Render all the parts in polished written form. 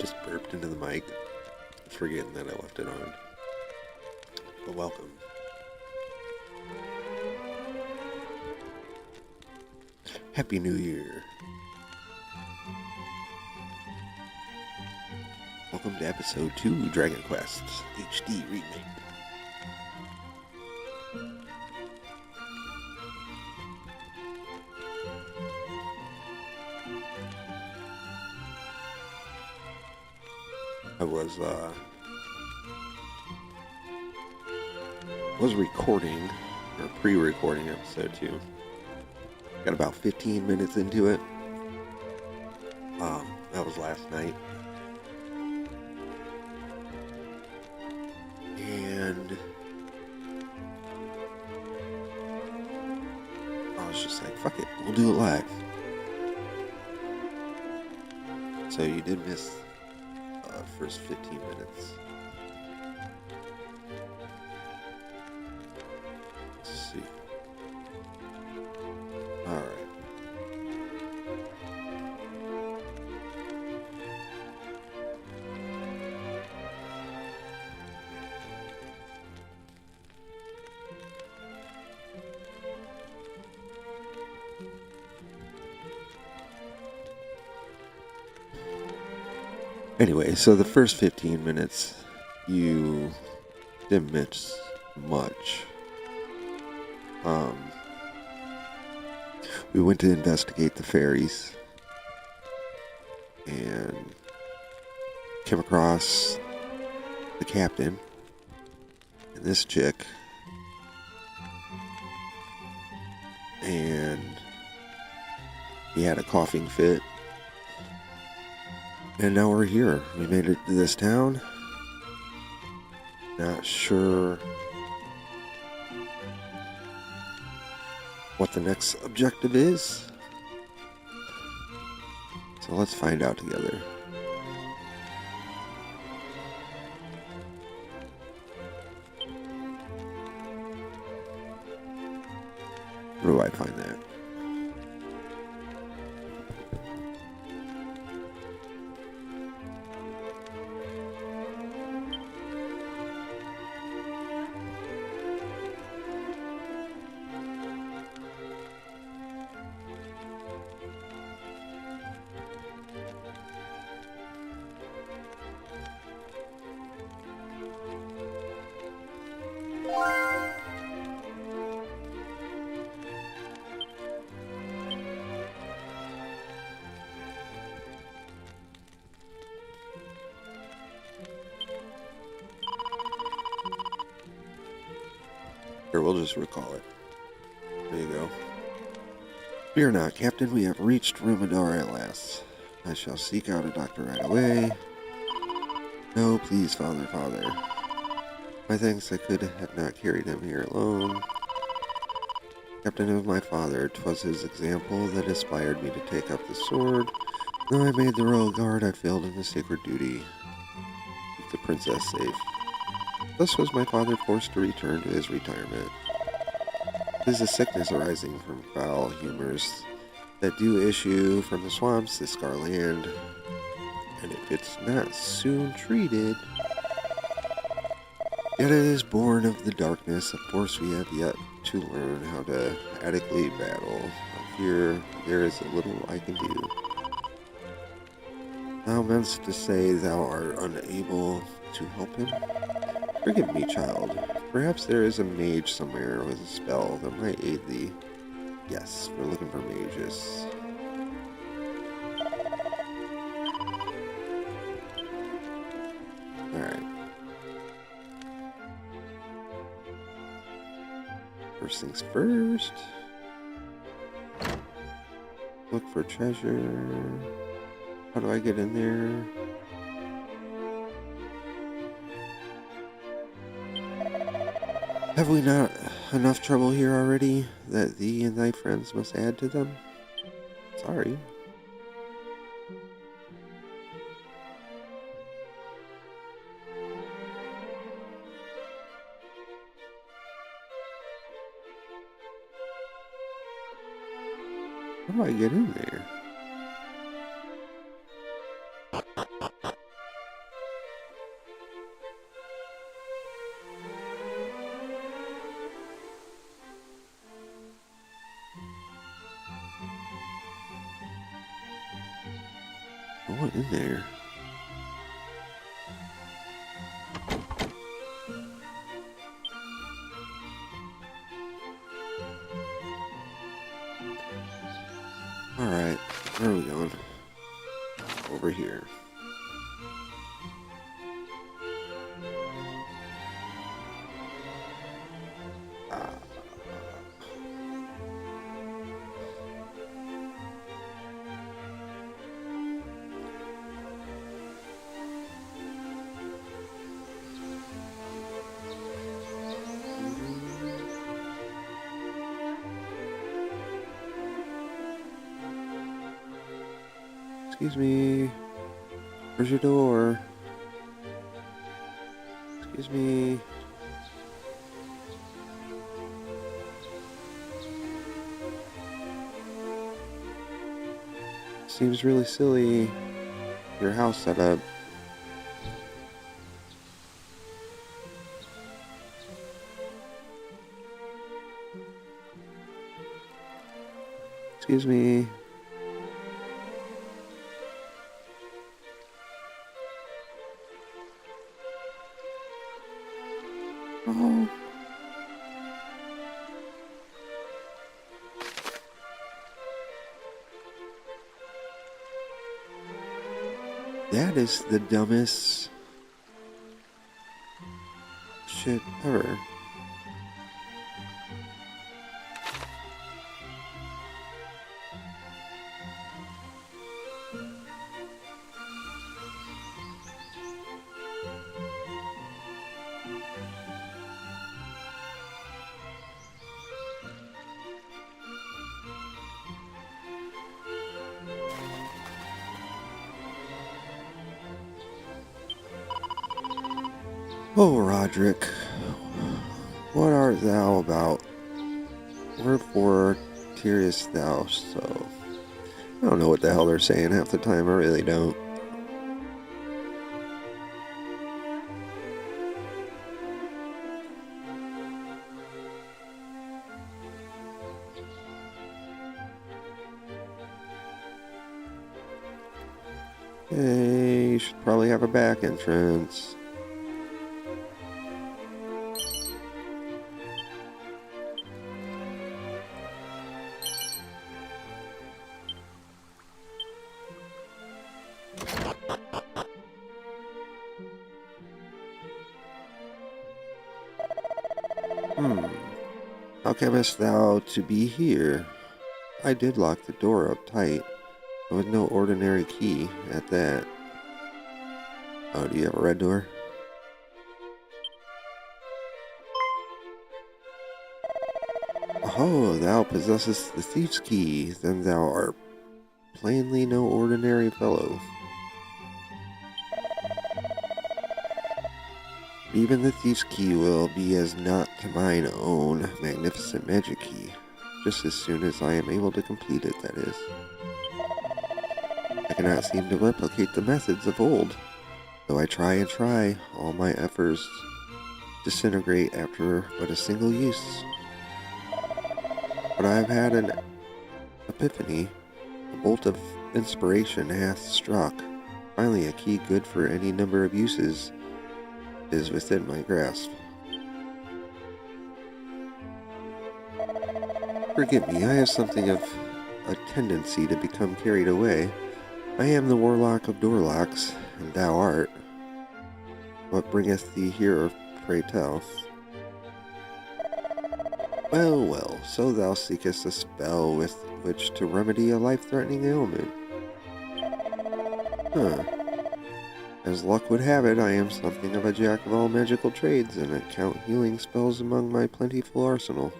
just burped into the mic, forgetting that I left it on. But welcome. Happy New Year. Welcome to episode 2, Dragon Quest HD Remake. I was recording, or pre-recording episode 2. Got about 15 minutes into it. That was last night. And I was just like, fuck it, we'll do it live. So you did miss first 15 minutes. Let's see. Alright. Anyway, so the first 15 minutes, you didn't miss much. We went to investigate the ferries and came across the captain and this chick, and he had a coughing fit. And now we're here. We made it to this town. Not sure what the next objective is. So let's find out together. Where do I find that? Here, we'll just recall it. There you go. Fear not, Captain, we have reached Rumadar at last. I shall seek out a doctor right away. No, please, Father. My thanks, I could have not carried him here alone. Captain of my father, 'twas his example that inspired me to take up the sword. Though I made the royal guard, I failed in the sacred duty. Keep the princess safe. Thus was my father forced to return to his retirement. It is a sickness arising from foul humors that do issue from the swamps this scar land, and if it's not soon treated, yet it is born of the darkness, a force we have yet to learn how to adequately battle. I fear there is a little I can do. Thou meanst to say thou art unable to help him? Forgive me, child. Perhaps there is a mage somewhere with a spell that might aid thee. Yes, we're looking for mages. Alright. First things first. Look for treasure. How do I get in there? Have we not enough trouble here already that thee and thy friends must add to them? Sorry. How do I get in there? going in there. Alright, where are we going? Over here. Excuse me. Where's your door? Excuse me. Seems really silly. Your house setup. Excuse me. Oh. That is the dumbest shit ever. Oh, Roderick, what art thou about? Wherefore tearest thou so? I don't know what the hell they're saying half the time, I really don't. Hey, you should probably have a back entrance. How camest thou to be here? I did lock the door up tight, and with no ordinary key at that. Oh, do you have a red door? Oh, thou possessest the thief's key, then thou art plainly no ordinary fellow. Even the thief's key will be as naught to mine own magnificent magic key, just as soon as I am able to complete it, that is. I cannot seem to replicate the methods of old, though I try and try, all my efforts disintegrate after but a single use. But I have had an epiphany, a bolt of inspiration hath struck. Finally, a key good for any number of uses is within my grasp. Forgive me, I have something of a tendency to become carried away. I am the warlock of doorlocks, and thou art. What bringeth thee here, pray tell? Well, well, so thou seekest a spell with which to remedy a life-threatening ailment. Huh. As luck would have it, I am something of a jack of all magical trades, and count healing spells among my plentiful arsenal.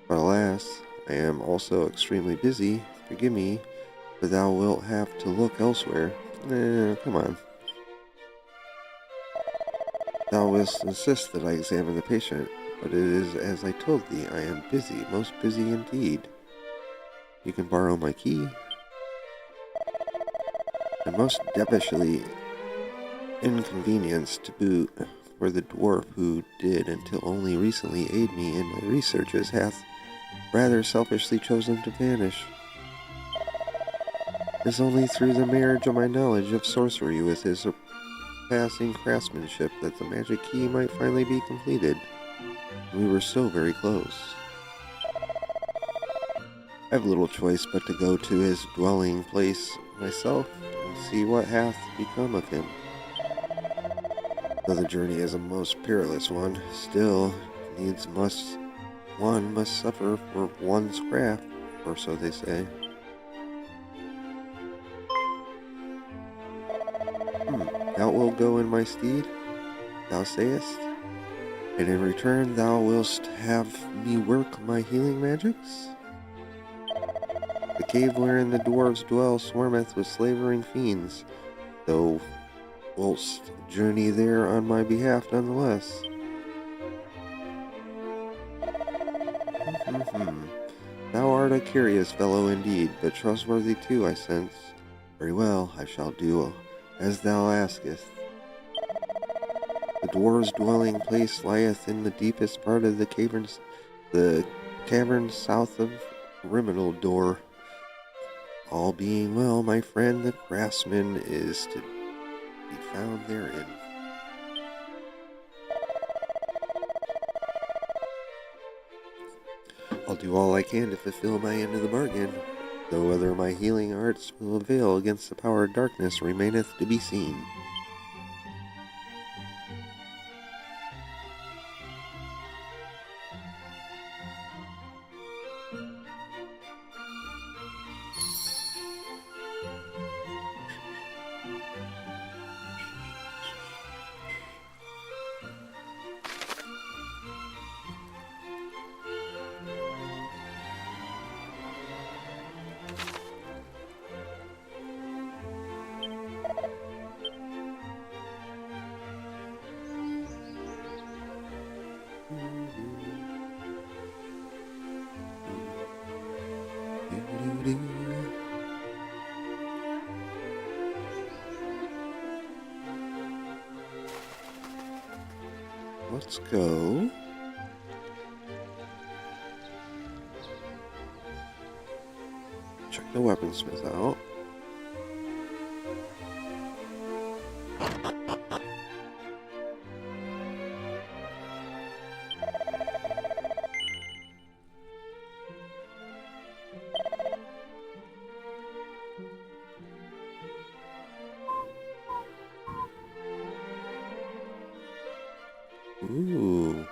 But alas, I am also extremely busy. Forgive me, but thou wilt have to look elsewhere. Come on. Thou wilt insist that I examine the patient, but it is as I told thee, I am busy, most busy indeed. You can borrow my key, and most devilishly inconvenienced to boot, for the dwarf who did until only recently aid me in my researches hath rather selfishly chosen to vanish. It's only through the marriage of my knowledge of sorcery with his surpassing craftsmanship that the magic key might finally be completed. We were so very close. I have little choice but to go to his dwelling place myself and see what hath become of him. Though the journey is a most perilous one, still needs one must suffer for one's craft, or so they say. Thou wilt go in my stead, thou sayest, and in return thou wilt have me work my healing magics? The cave wherein the dwarves dwell swarmeth with slavering fiends, thou wouldst journey there on my behalf nonetheless. Thou art a curious fellow indeed, but trustworthy too, I sense. Very well, I shall do as thou askest. The dwarves' dwelling place lieth in the deepest part of the cavern south of Remake door. All being well, my friend the craftsman is to be found therein. I'll do all I can to fulfill my end of the bargain, though whether my healing arts will avail against the power of darkness remaineth to be seen. Let's go. Check the weaponsmith out. Ooh.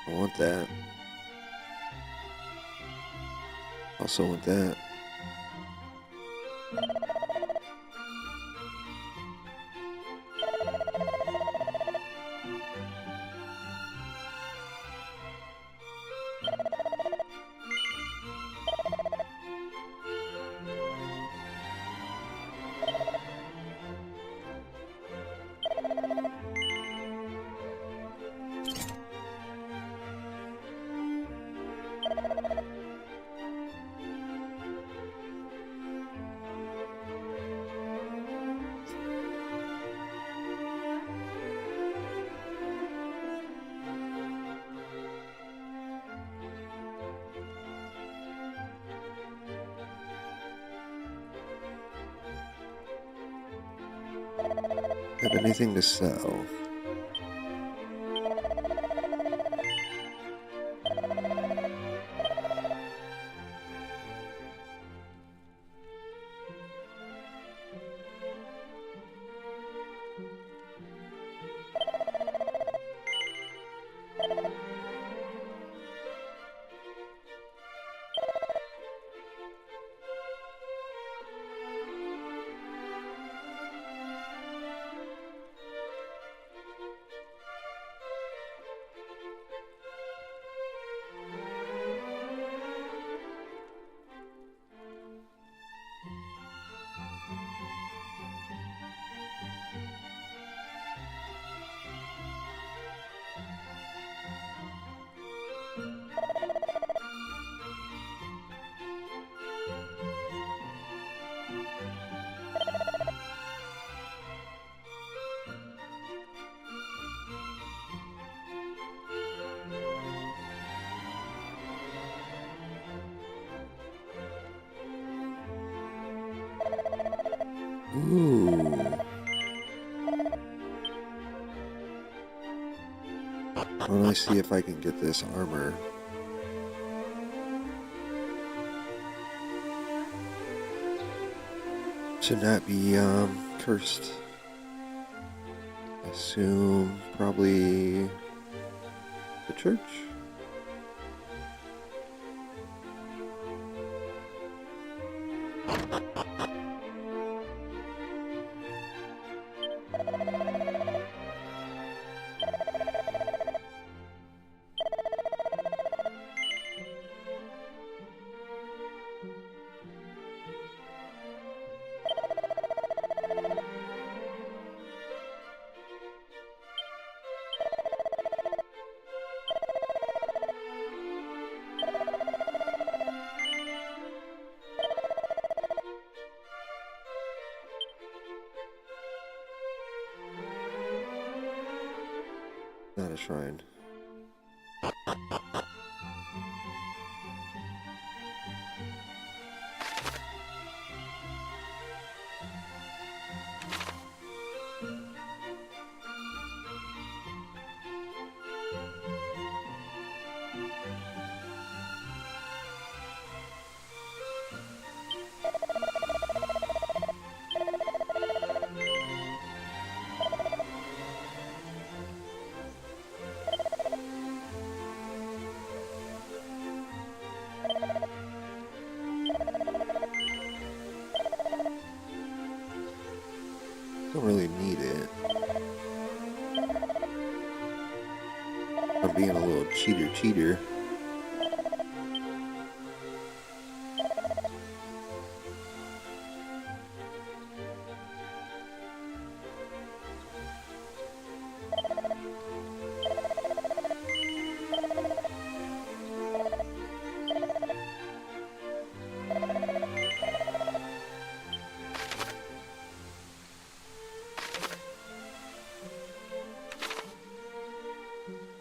I want that. Also want that. Have anything to sell? Ooh. Why don't I see if I can get this armor? Should not be cursed. I assume probably the church. Not a shrine. Don't really need it. I'm being a little cheater.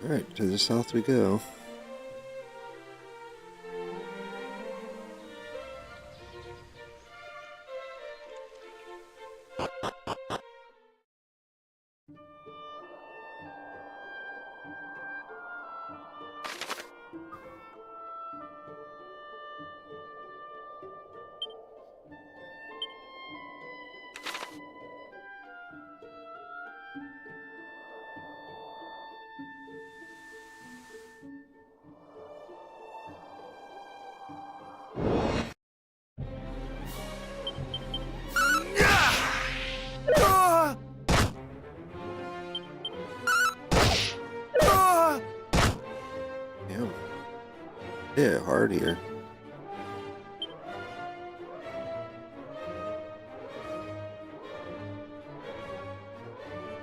Alright, to the south we go. Damn. Yeah, hard here.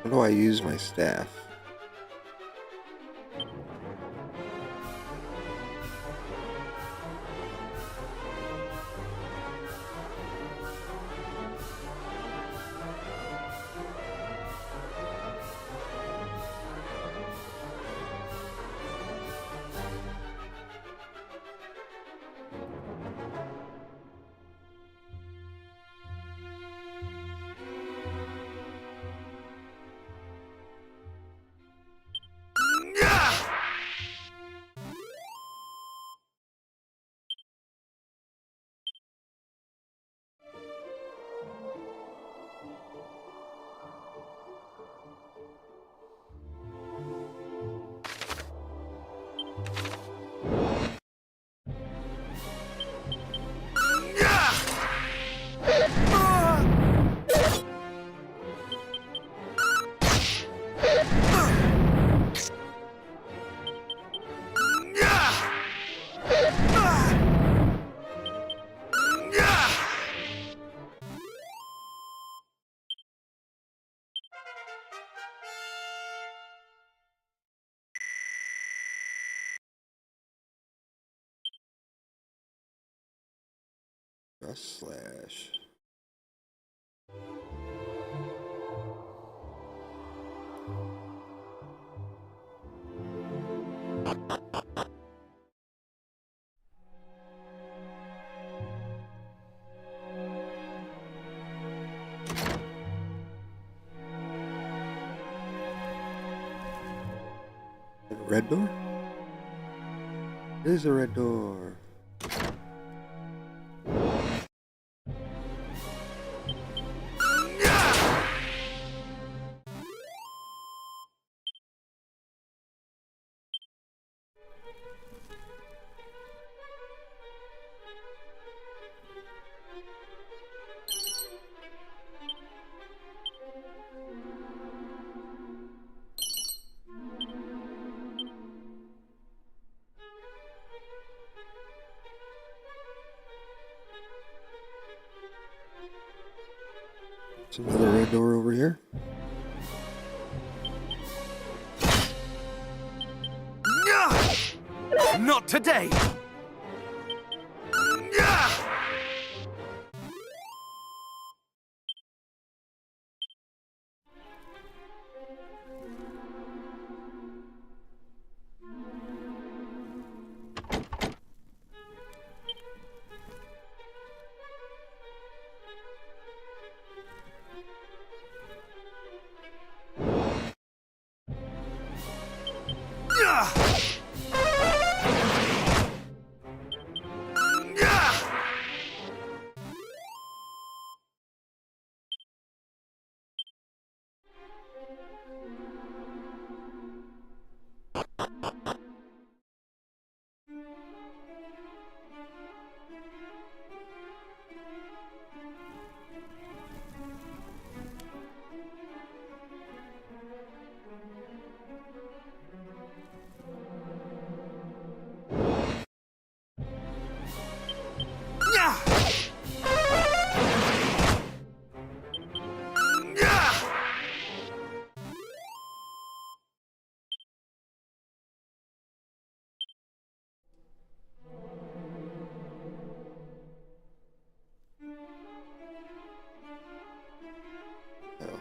How do I use my staff? Slash. red door? It is a red door. There's another red door over here. Not today! Oh.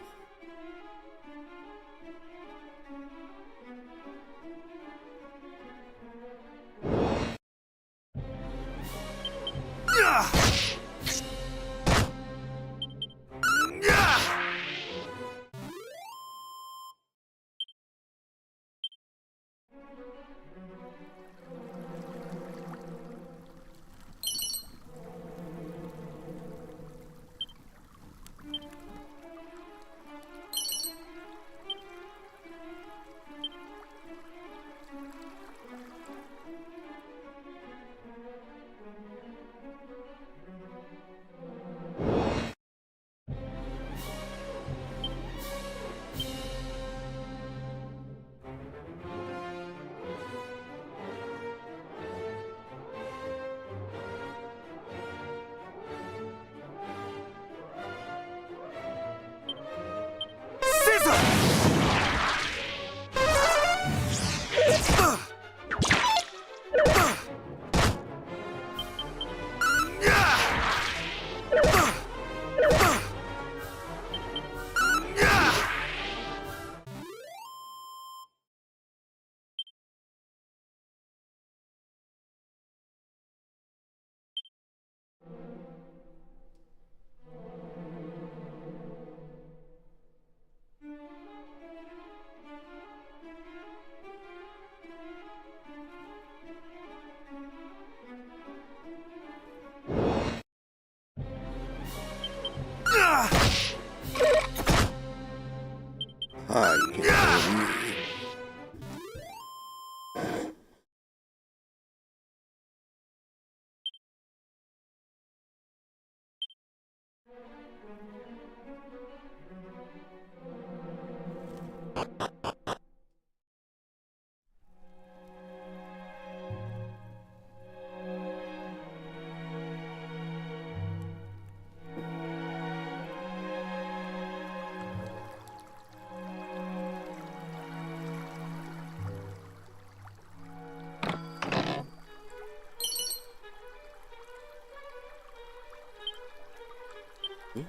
Hi, you can't follow me.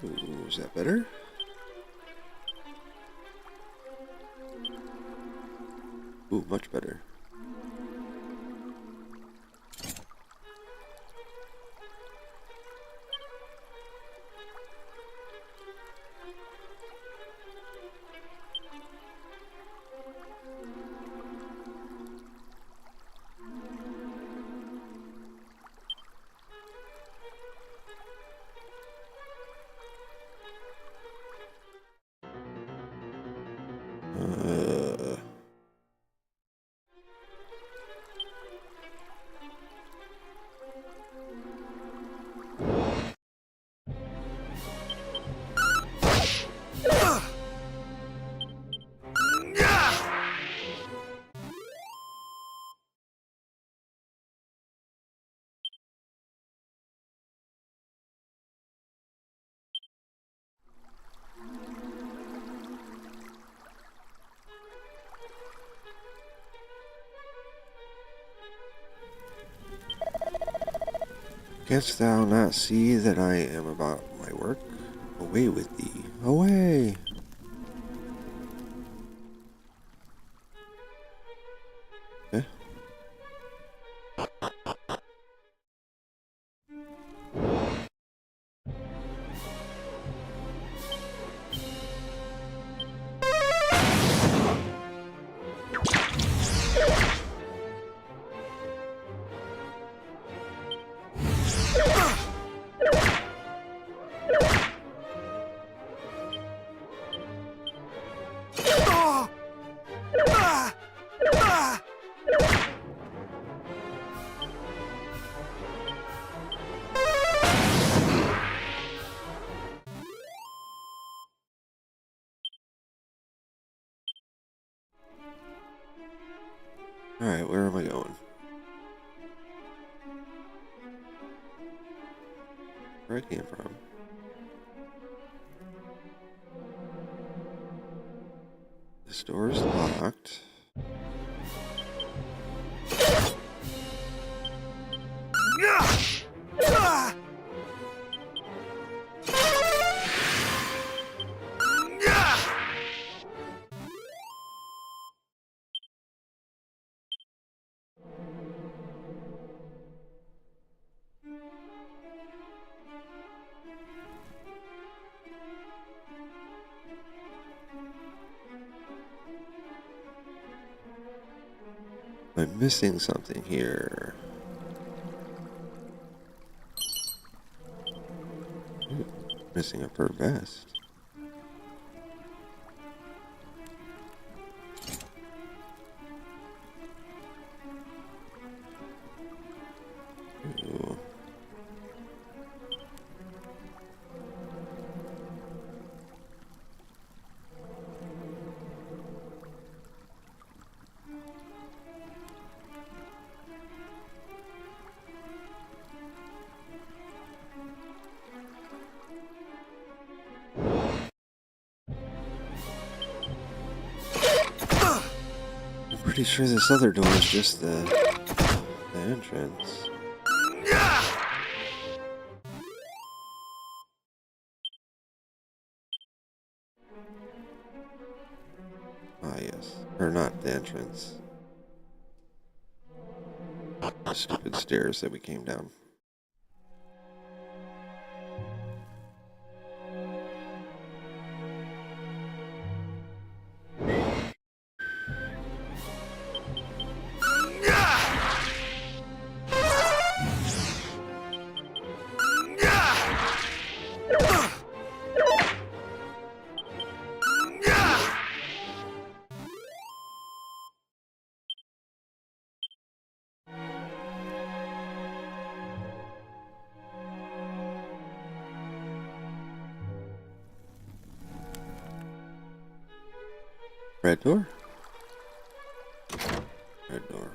Ooh, is that better? Ooh, much better. Canst thou not see that I am about my work? Away with thee. Away! Eh? Alright, where am I going? Where I came from? This door is locked. I'm missing something here. Ooh, missing a fur vest. Ooh. I'm pretty sure this other door is just the entrance. Ah, yes. Or not the entrance. The stupid stairs that we came down. Red door? Red door.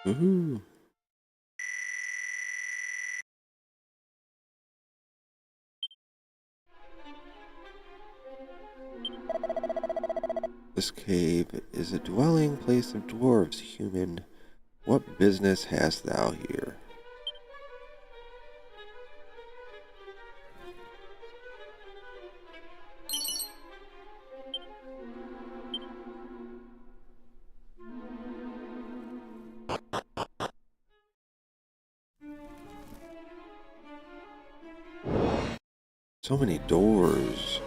Woohoo! This cave is a dwelling place of dwarves, human. What business hast thou here? So many doors.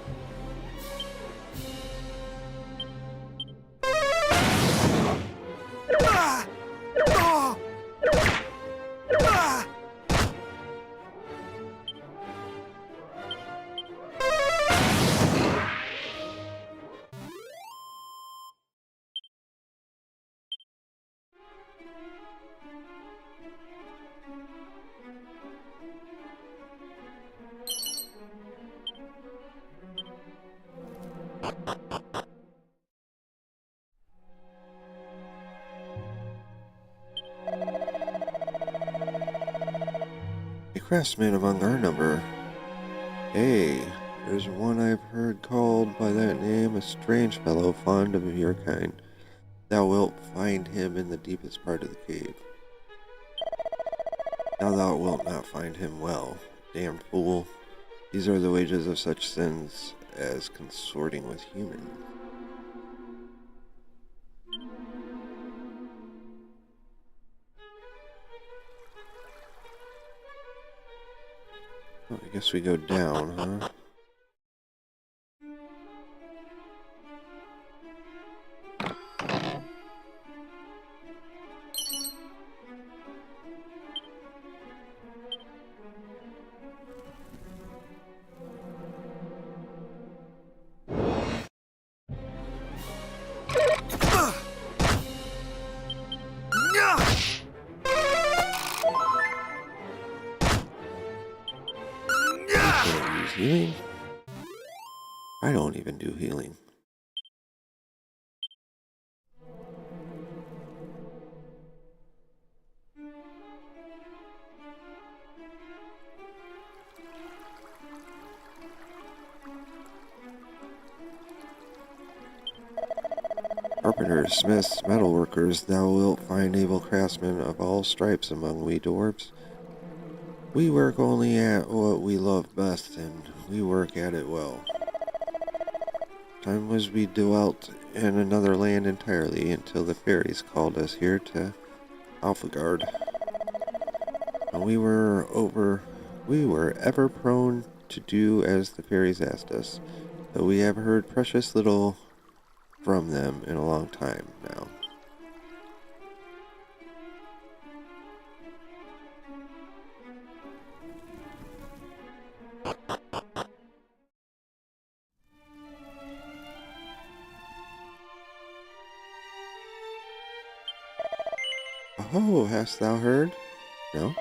A craftsman among our number. Hey, there's one I've heard called by that name, a strange fellow fond of your kind. Thou wilt find him in the deepest part of the cave. Now thou wilt not find him well, damned fool. These are the wages of such sins as consorting with humans. Well, I guess we go down, huh? Can't use healing? I don't even do healing. Carpenters, smiths, metalworkers, thou wilt find able craftsmen of all stripes among we dwarves. We work only at what we love best, and we work at it well. Time was we dwelt in another land entirely until the fairies called us here to Alphagard. And we were ever prone to do as the fairies asked us, though we have heard precious little from them in a long time now. Oh, hast thou heard? No?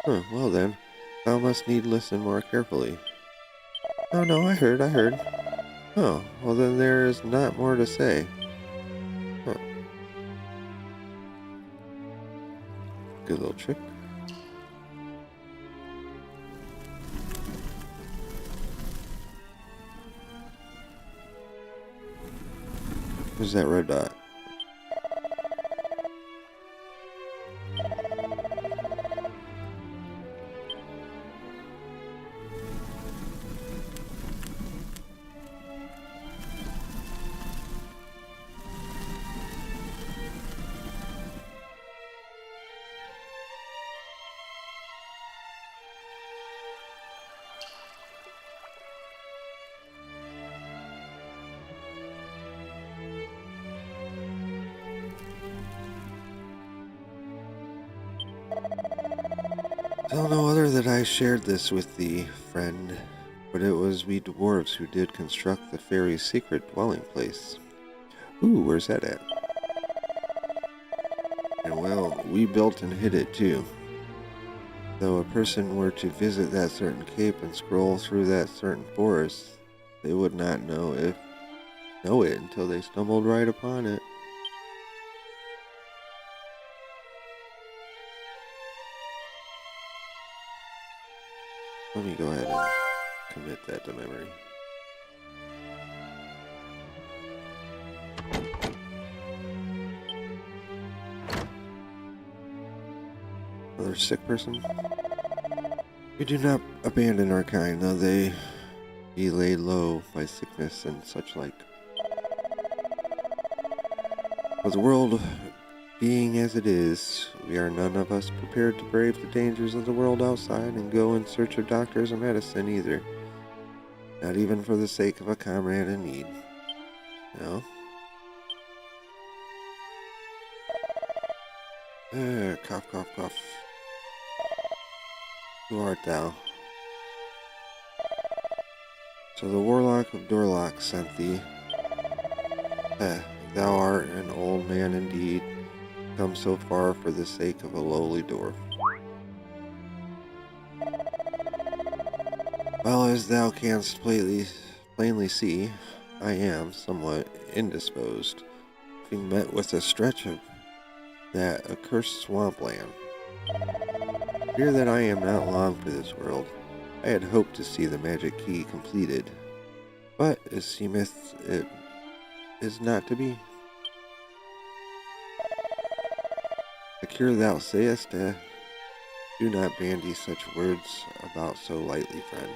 Huh, well then, thou must need listen more carefully. Oh no, I heard. Oh, well then there is not more to say. Huh. Good little trick. Where's that red dot? Tell no other that I shared this with thee, friend, but it was we dwarves who did construct the fairy's secret dwelling place. Ooh, where's that at? And well, we built and hid it too. Though a person were to visit that certain cape and scroll through that certain forest, they would not know it until they stumbled right upon it. Let me go ahead and commit that to memory. Another sick person? We do not abandon our kind, though they be laid low by sickness and such like. With the world being as it is, we are none of us prepared to brave the dangers of the world outside and go in search of doctors or medicine either. Not even for the sake of a comrade in need. No? Cough, cough, cough. Who art thou? So the Warlock of Dorlock sent thee. Thou art an old man indeed, come so far for the sake of a lowly dwarf. Well, as thou canst plainly see, I am somewhat indisposed, having met with a stretch of that accursed swampland. Fear that I am not long for this world. I had hoped to see the magic key completed, but it seemeth it is not to be. The cure thou sayest, do not bandy such words about so lightly, friend.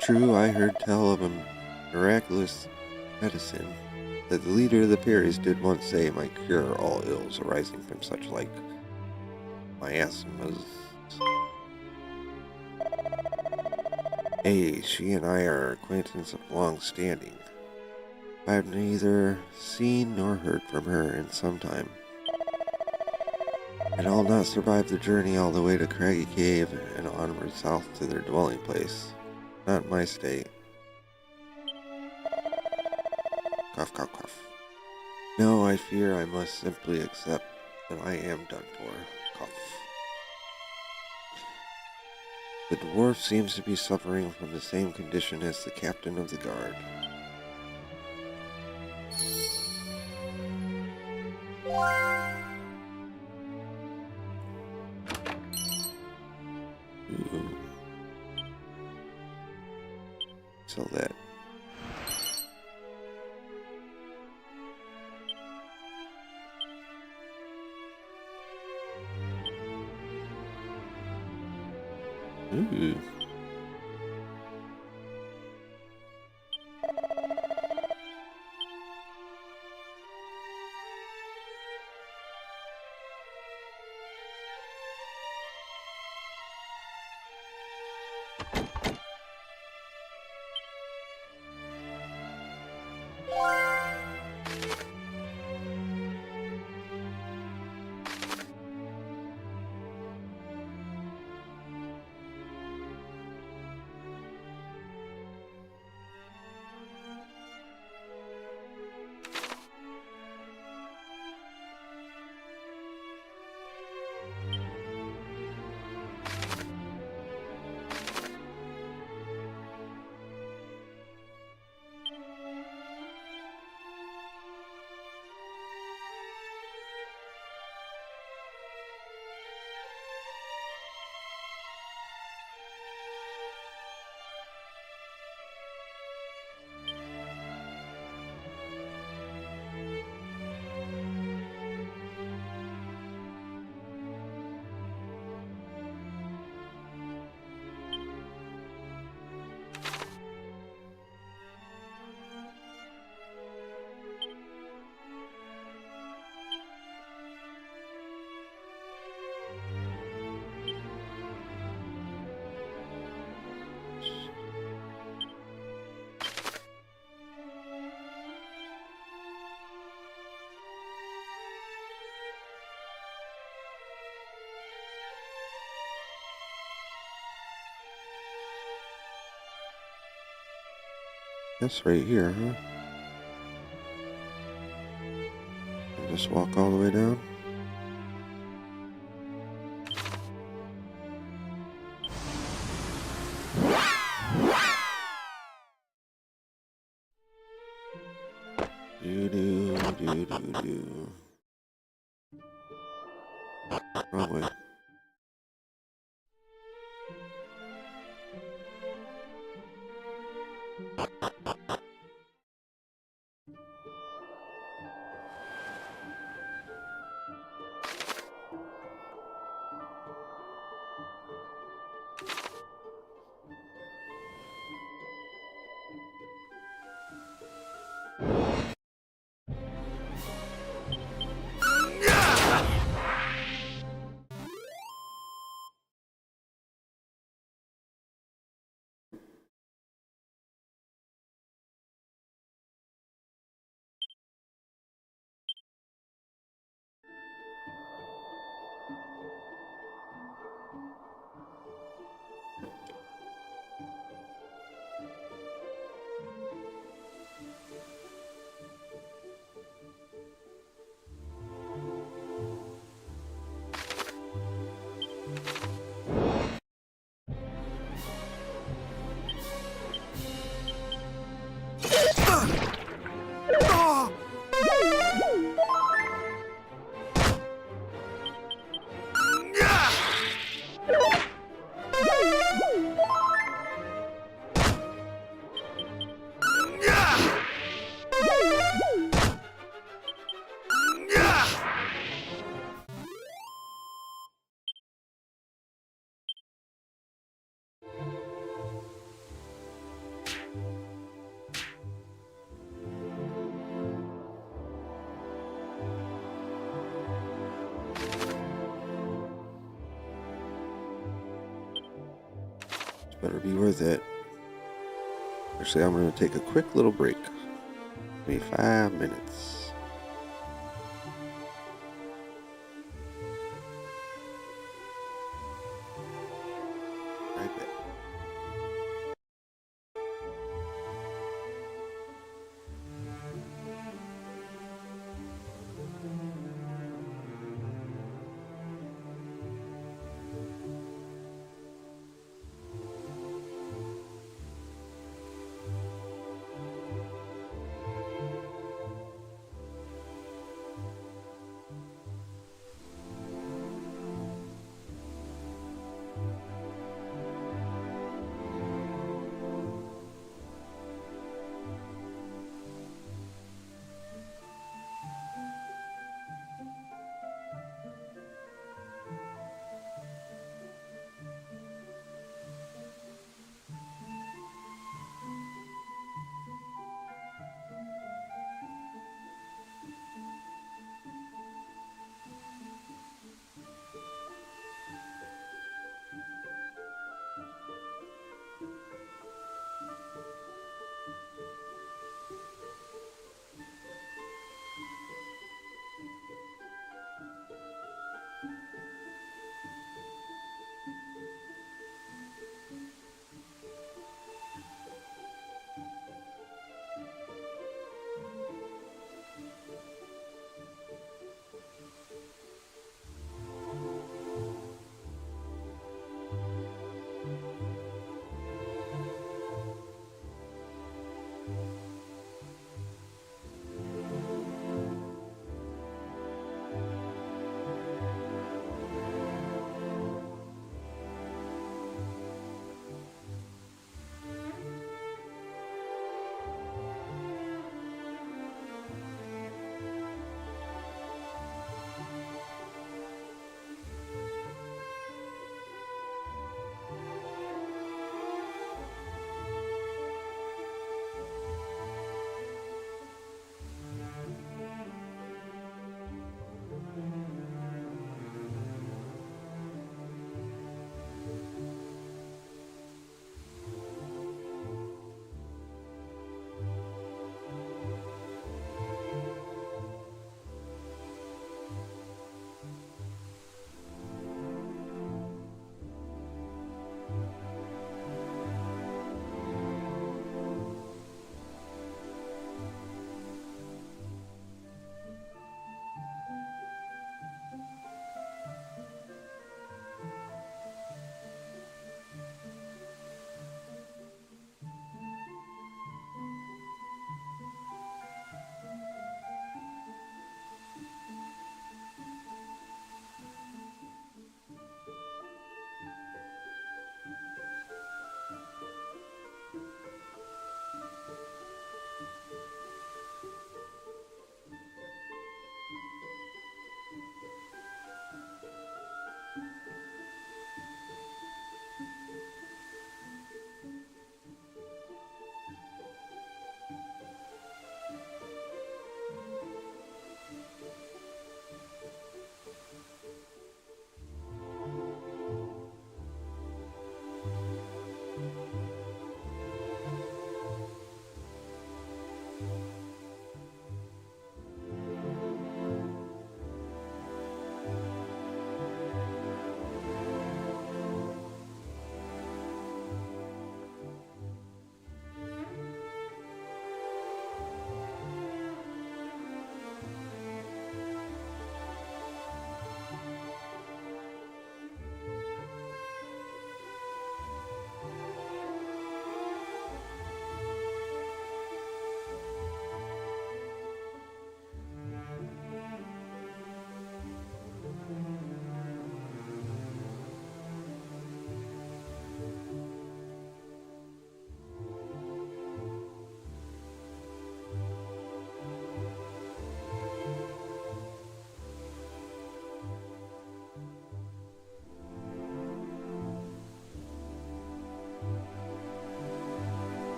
True, I heard tell of a miraculous medicine that the leader of the fairies did once say might cure all ills arising from such like miasmas. Hey, she and I are acquaintance of long standing. I have neither seen nor heard from her in some time. And I'll not survive the journey all the way to Craggy Cave and onward south to their dwelling place. Not in my state. Cough, cough, cough. No, I fear I must simply accept that I am done for. Cough. The dwarf seems to be suffering from the same condition as the captain of the guard. Ooh. Sell that. Ooh. That's right here, huh? I'll just walk all the way down. Do. Wrong way. Better be worth it. Actually, I'm going to take a quick little break. Maybe 5 minutes. Right back.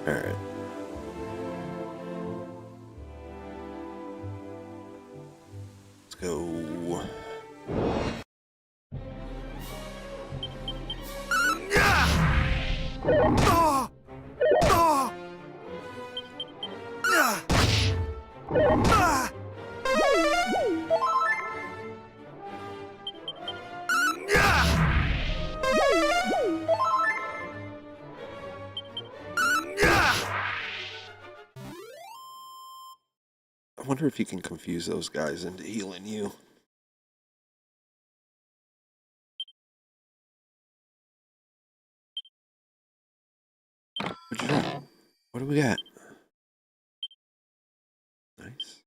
Alright. Let's go. I wonder if you can confuse those guys into healing you. What'd you drop? What do we got? Nice.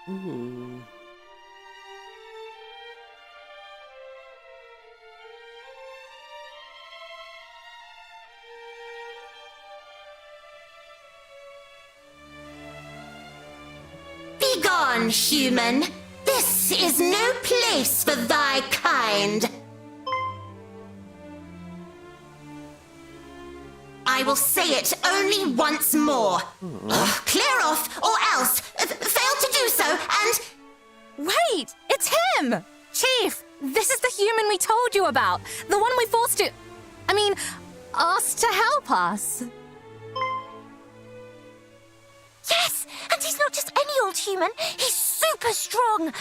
Ooh. Begone, human! This is no place for thy kind! I will say it only once more. Clear off, or else fail to do so, and... Wait! It's him! Chief, this is the human we told you about. The one we forced to... asked to help us. Yes! And he's not just any old human. He's super strong.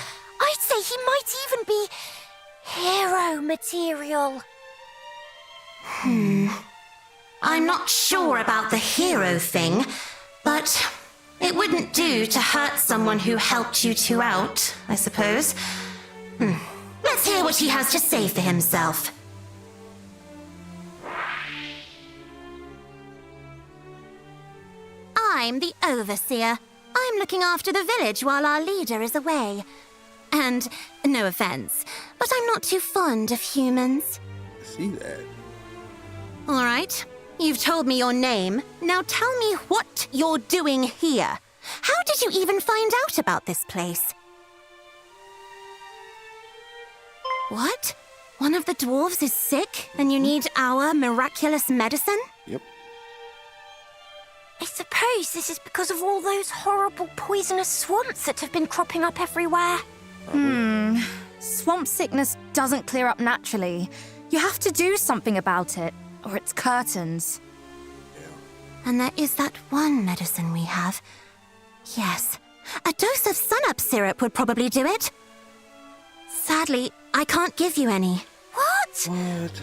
I'd say he might even be... hero material. I'm not sure about the hero thing, but it wouldn't do to hurt someone who helped you two out, I suppose. Let's hear what he has to say for himself. I'm the Overseer. I'm looking after the village while our leader is away. And, no offense, but I'm not too fond of humans. I see that. All right. You've told me your name. Now tell me what you're doing here. How did you even find out about this place? What? One of the dwarves is sick, and you need our miraculous medicine? Yep. I suppose this is because of all those horrible poisonous swamps that have been cropping up everywhere. Swamp sickness doesn't clear up naturally. You have to do something about it, or it's curtains. And there is that one medicine we have. Yes, a dose of sun-up syrup would probably do it. Sadly, I can't give you any. What?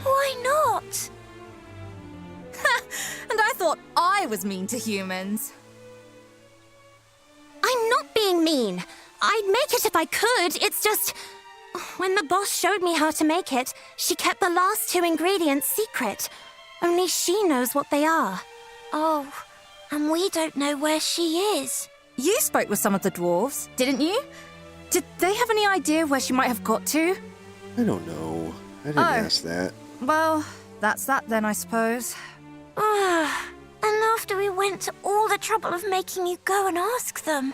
Why not? And I thought I was mean to humans. being mean. I'd make it if I could. It's just... When the boss showed me how to make it, she kept the last 2 ingredients secret. Only she knows what they are. Oh, and we don't know where she is. You spoke with some of the dwarves, didn't you? Did they have any idea where she might have got to? I don't know. I didn't ask that. Well, that's that then, I suppose. Ah, and after we went to all the trouble of making you go and ask them.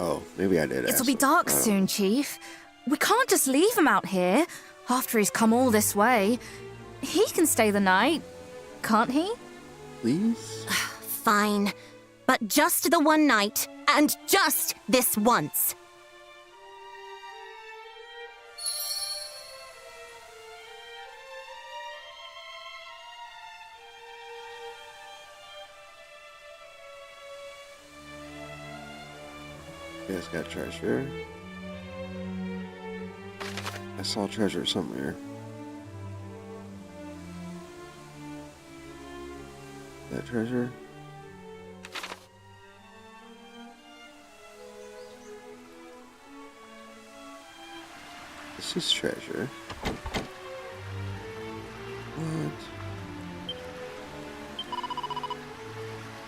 Oh, maybe I did ask It'll be them. dark soon, Chief. We can't just leave him out here after he's come all this way. He can stay the night, can't he? Please? Fine. But just the one night, and just this once. You guys got treasure? I saw treasure somewhere. That treasure? This is treasure. What?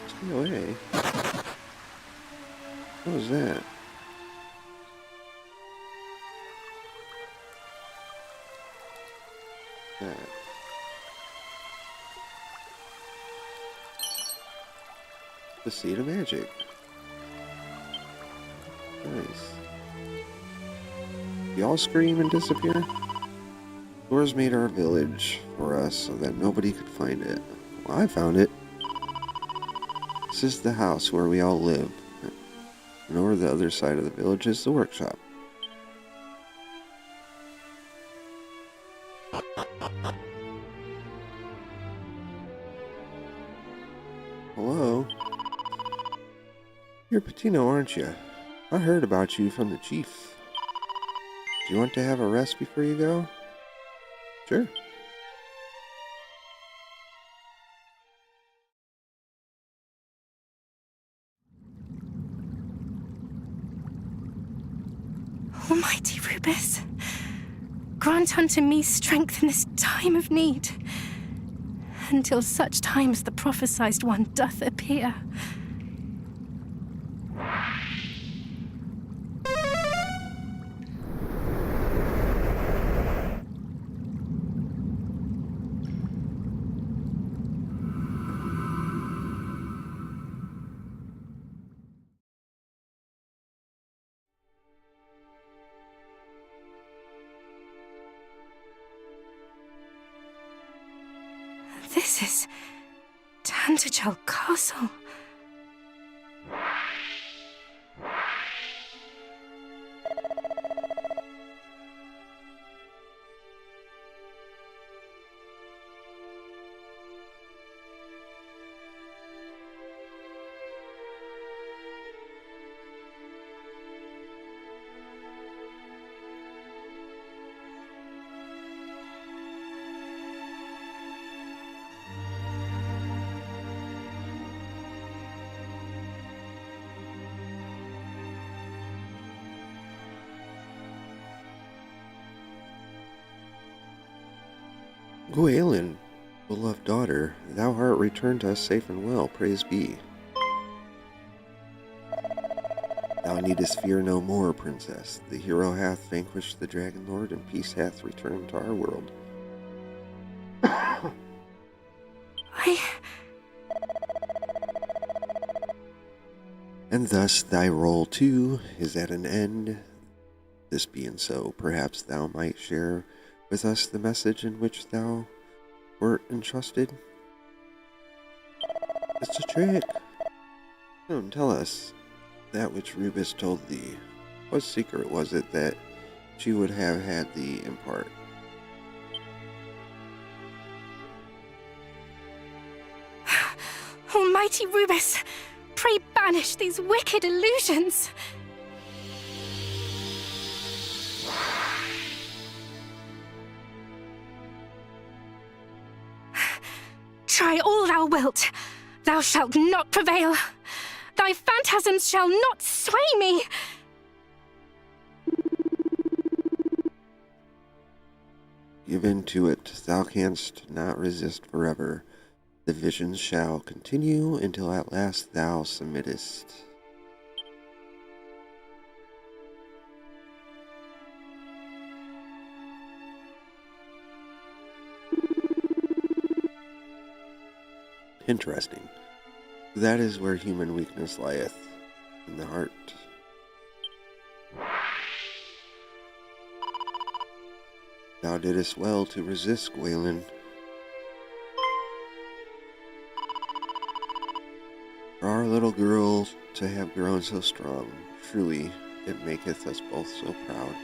Stay away. What was that? That. The seed of magic. Nice. Y'all scream and disappear? Doors made our village for us so that nobody could find it. Well, I found it. This is the house where we all live. And over the other side of the village is the workshop. Hello? You're Patino, aren't you? I heard about you from the chief. Do you want to have a rest before you go? Sure. Almighty Rubus, grant unto me strength in this time of need, until such time as the prophesied one doth appear. This is Tantagel Castle. Gwaelin, beloved daughter, thou art returned to us safe and well, praise be. Thou needest fear no more, princess. The hero hath vanquished the dragon lord, and peace hath returned to our world. And thus thy role too is at an end. This being so, perhaps thou might share with us the message in which thou wert entrusted? It's a trick. Come, tell us that which Rubus told thee. What secret was it that she would have had thee impart? Almighty Rubus, pray banish these wicked illusions. Try all thou wilt, thou shalt not prevail. Thy phantasms shall not sway me! Give in to it, thou canst not resist forever. The visions shall continue until at last thou submittest. Interesting. That is where human weakness lieth, in the heart. Thou didst well to resist, Gwaelin. For our little girl to have grown so strong, truly it maketh us both so proud.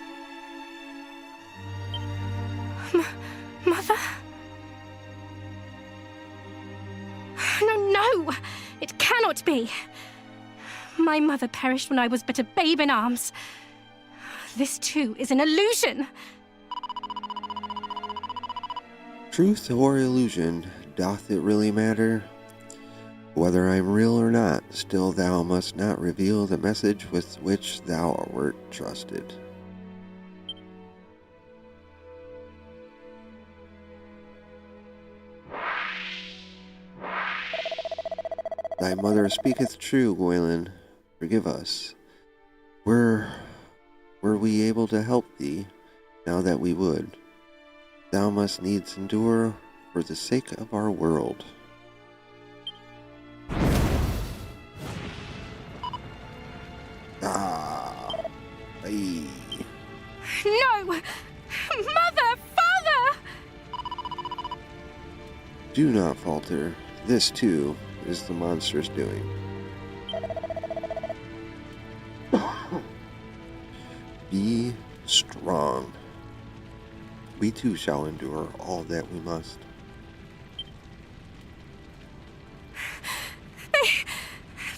Mother? No! It cannot be! My mother perished when I was but a babe in arms. This too is an illusion! Truth or illusion, doth it really matter? Whether I'm real or not, still thou must not reveal the message with which thou wert trusted. Thy mother speaketh true, Gwaelin. Forgive us. Were we able to help thee, now that we would, thou must needs endure for the sake of our world. Aye. No! Mother! Father! Do not falter. This, too, is the monster's doing. Be strong. We too shall endure all that we must.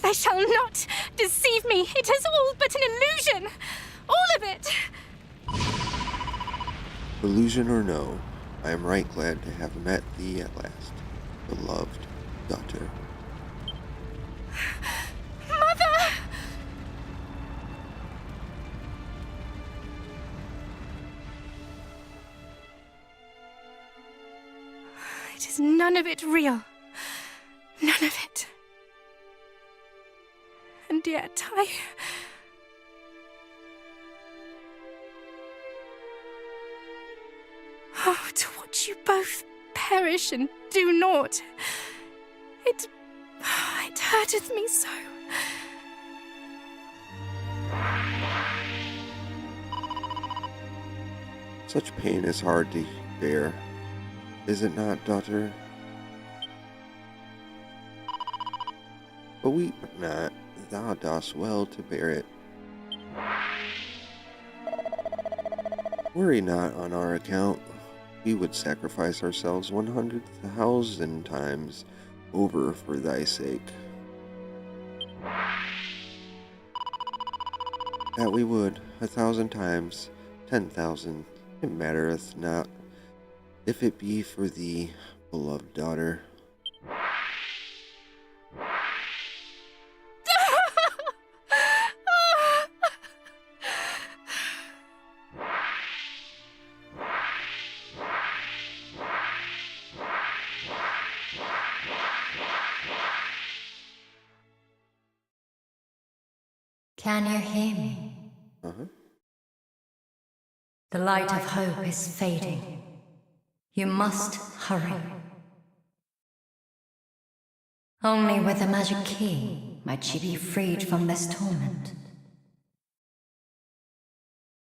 They shall not deceive me. It is all but an illusion. All of it. Illusion or no, I am right glad to have met thee at last, beloved daughter. Mother! It is none of it real. None of it. And yet Oh, to watch you both perish and do naught. It hurteth me so. Such pain is hard to bear, is it not, daughter? But weep not, thou dost well to bear it. Worry not on our account. We would sacrifice ourselves 100,000 times over for thy sake. That we would, 1,000 times, 10,000, it mattereth not, if it be for thee, beloved daughter. Can you hear me? The light of hope is fading. You must hurry. Only with the magic key might she be freed from this torment.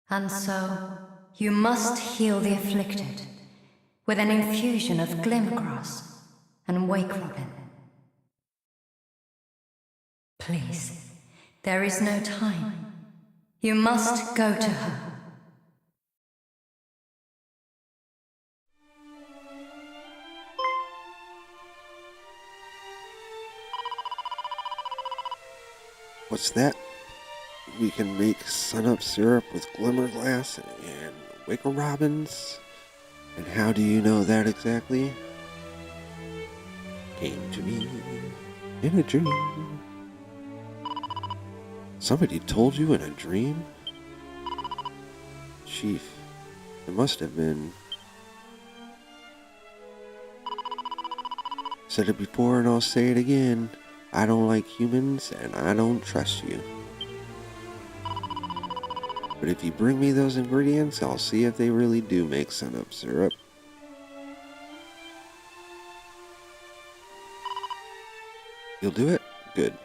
And so, you must heal the afflicted with an infusion of glimmergrass and wake robin. Please, there is no time. You must go to her. What's that? We can make sun-up syrup with glimmerglass and wicker robins? And how do you know that exactly? Came to me in a dream. Somebody told you in a dream? Chief, it must have been... Said it before and I'll say it again. I don't like humans and I don't trust you. But if you bring me those ingredients, I'll see if they really do make sun-up syrup. You'll do it? Good.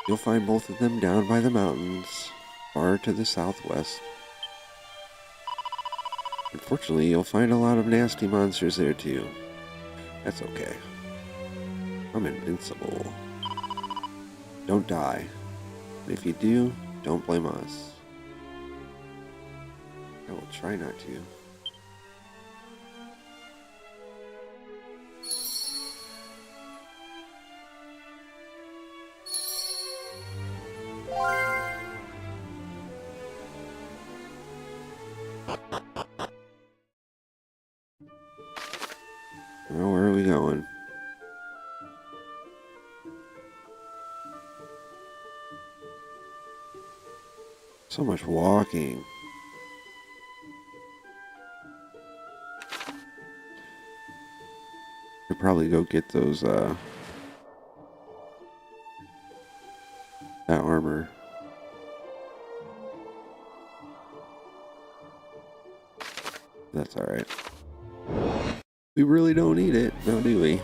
You'll find both of them down by the mountains, far to the southwest. Unfortunately, you'll find a lot of nasty monsters there too. That's okay. I'm invincible. Don't die. And if you do, don't blame us. I will try not to. Well, where are we going? So much walking. Could probably go get those, that armor. That's alright. We really don't need it, now do we?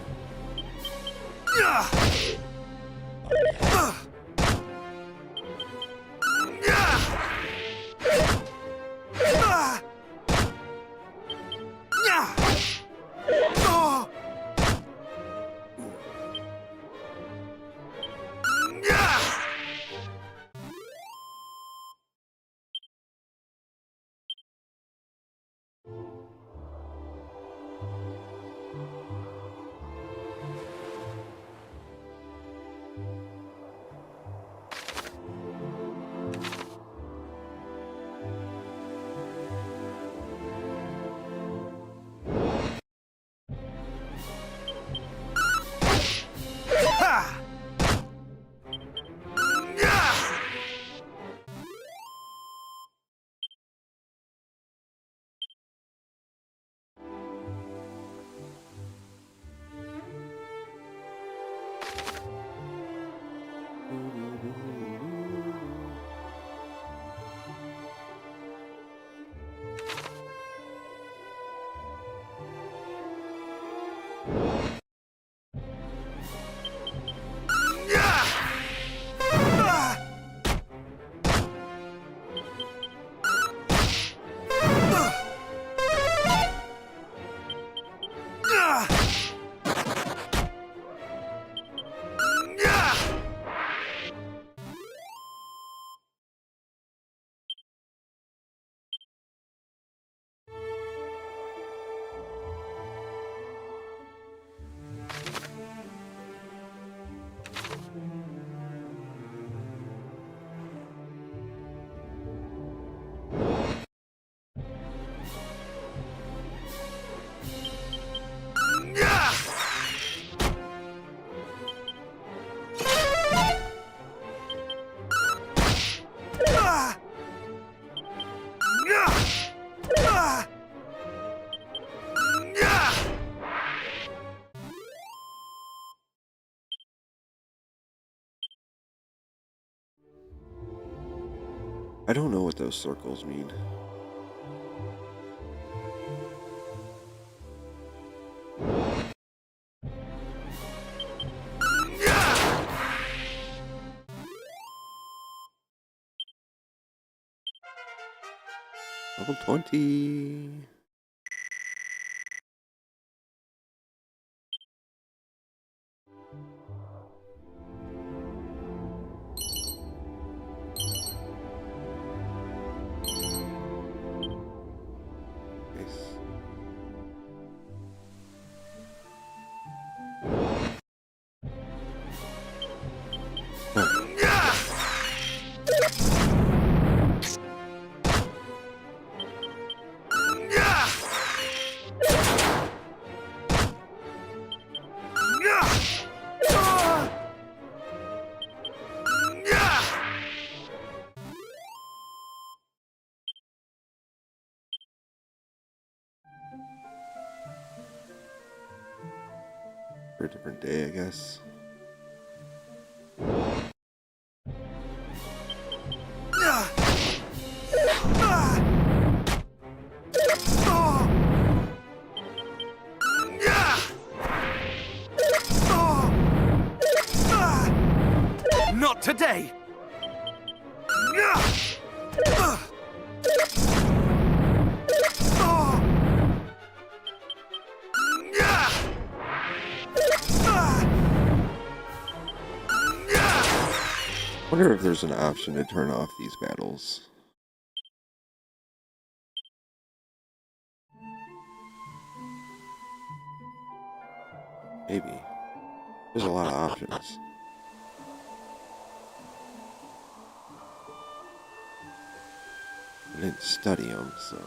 I don't know what those circles mean. Level 20. For a different day, I guess. Not today! Wonder if there's an option to turn off these battles. Maybe. There's a lot of options. I didn't study them, so...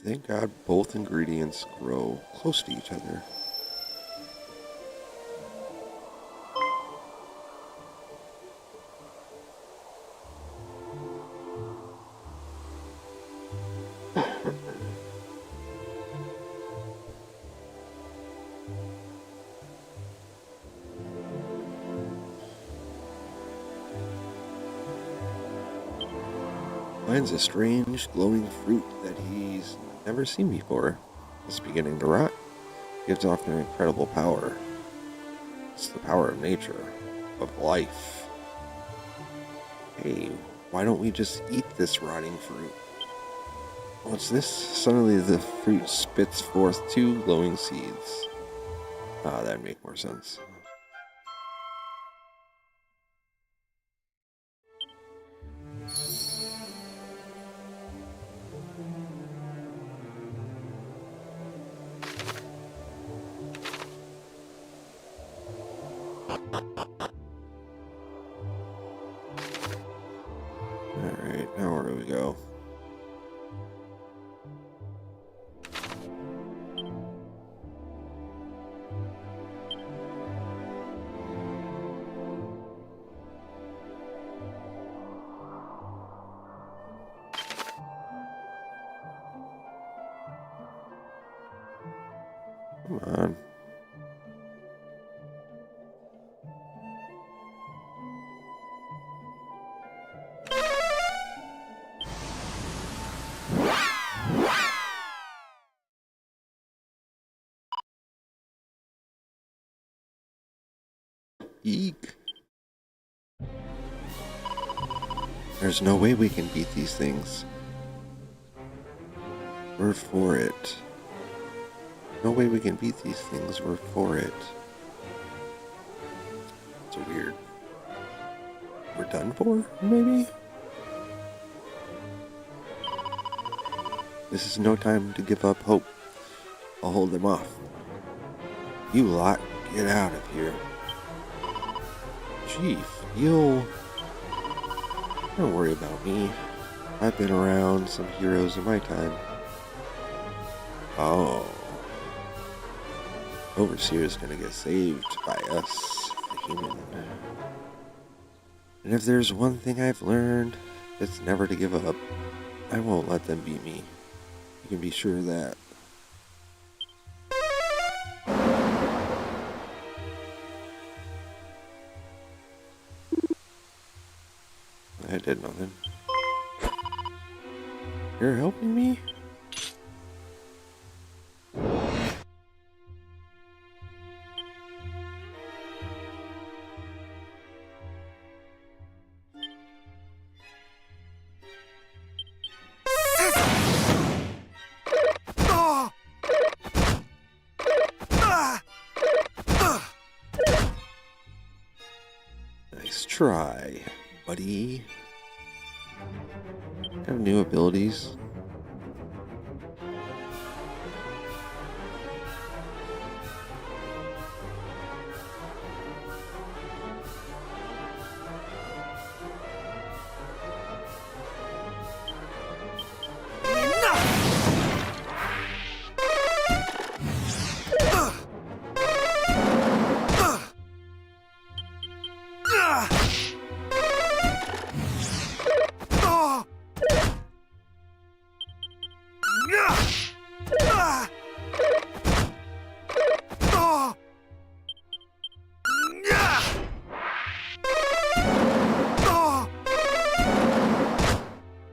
Thank God both ingredients grow close to each other. Finds a strange, glowing fruit that he's never seen before. It's beginning to rot. Gives off an incredible power. It's the power of nature, of life. Hey, why don't we just eat this rotting fruit? What's this? Suddenly the fruit spits forth 2 glowing seeds. Ah, that'd make more sense. Alright, now where do we go? Come on. Eek. There's no way we can beat these things. We're for it. No way we can beat these things. We're for it. It's weird. We're done for, maybe? This is no time to give up hope. I'll hold them off. You lot, get out of here. Chief, you'll... Don't worry about me. I've been around some heroes in my time. Oh. Overseer's gonna get saved by us, the human. And if there's one thing I've learned, it's never to give up. I won't let them beat me. You can be sure of that. I did nothing. You're helping me? Nice try, buddy. Have new abilities.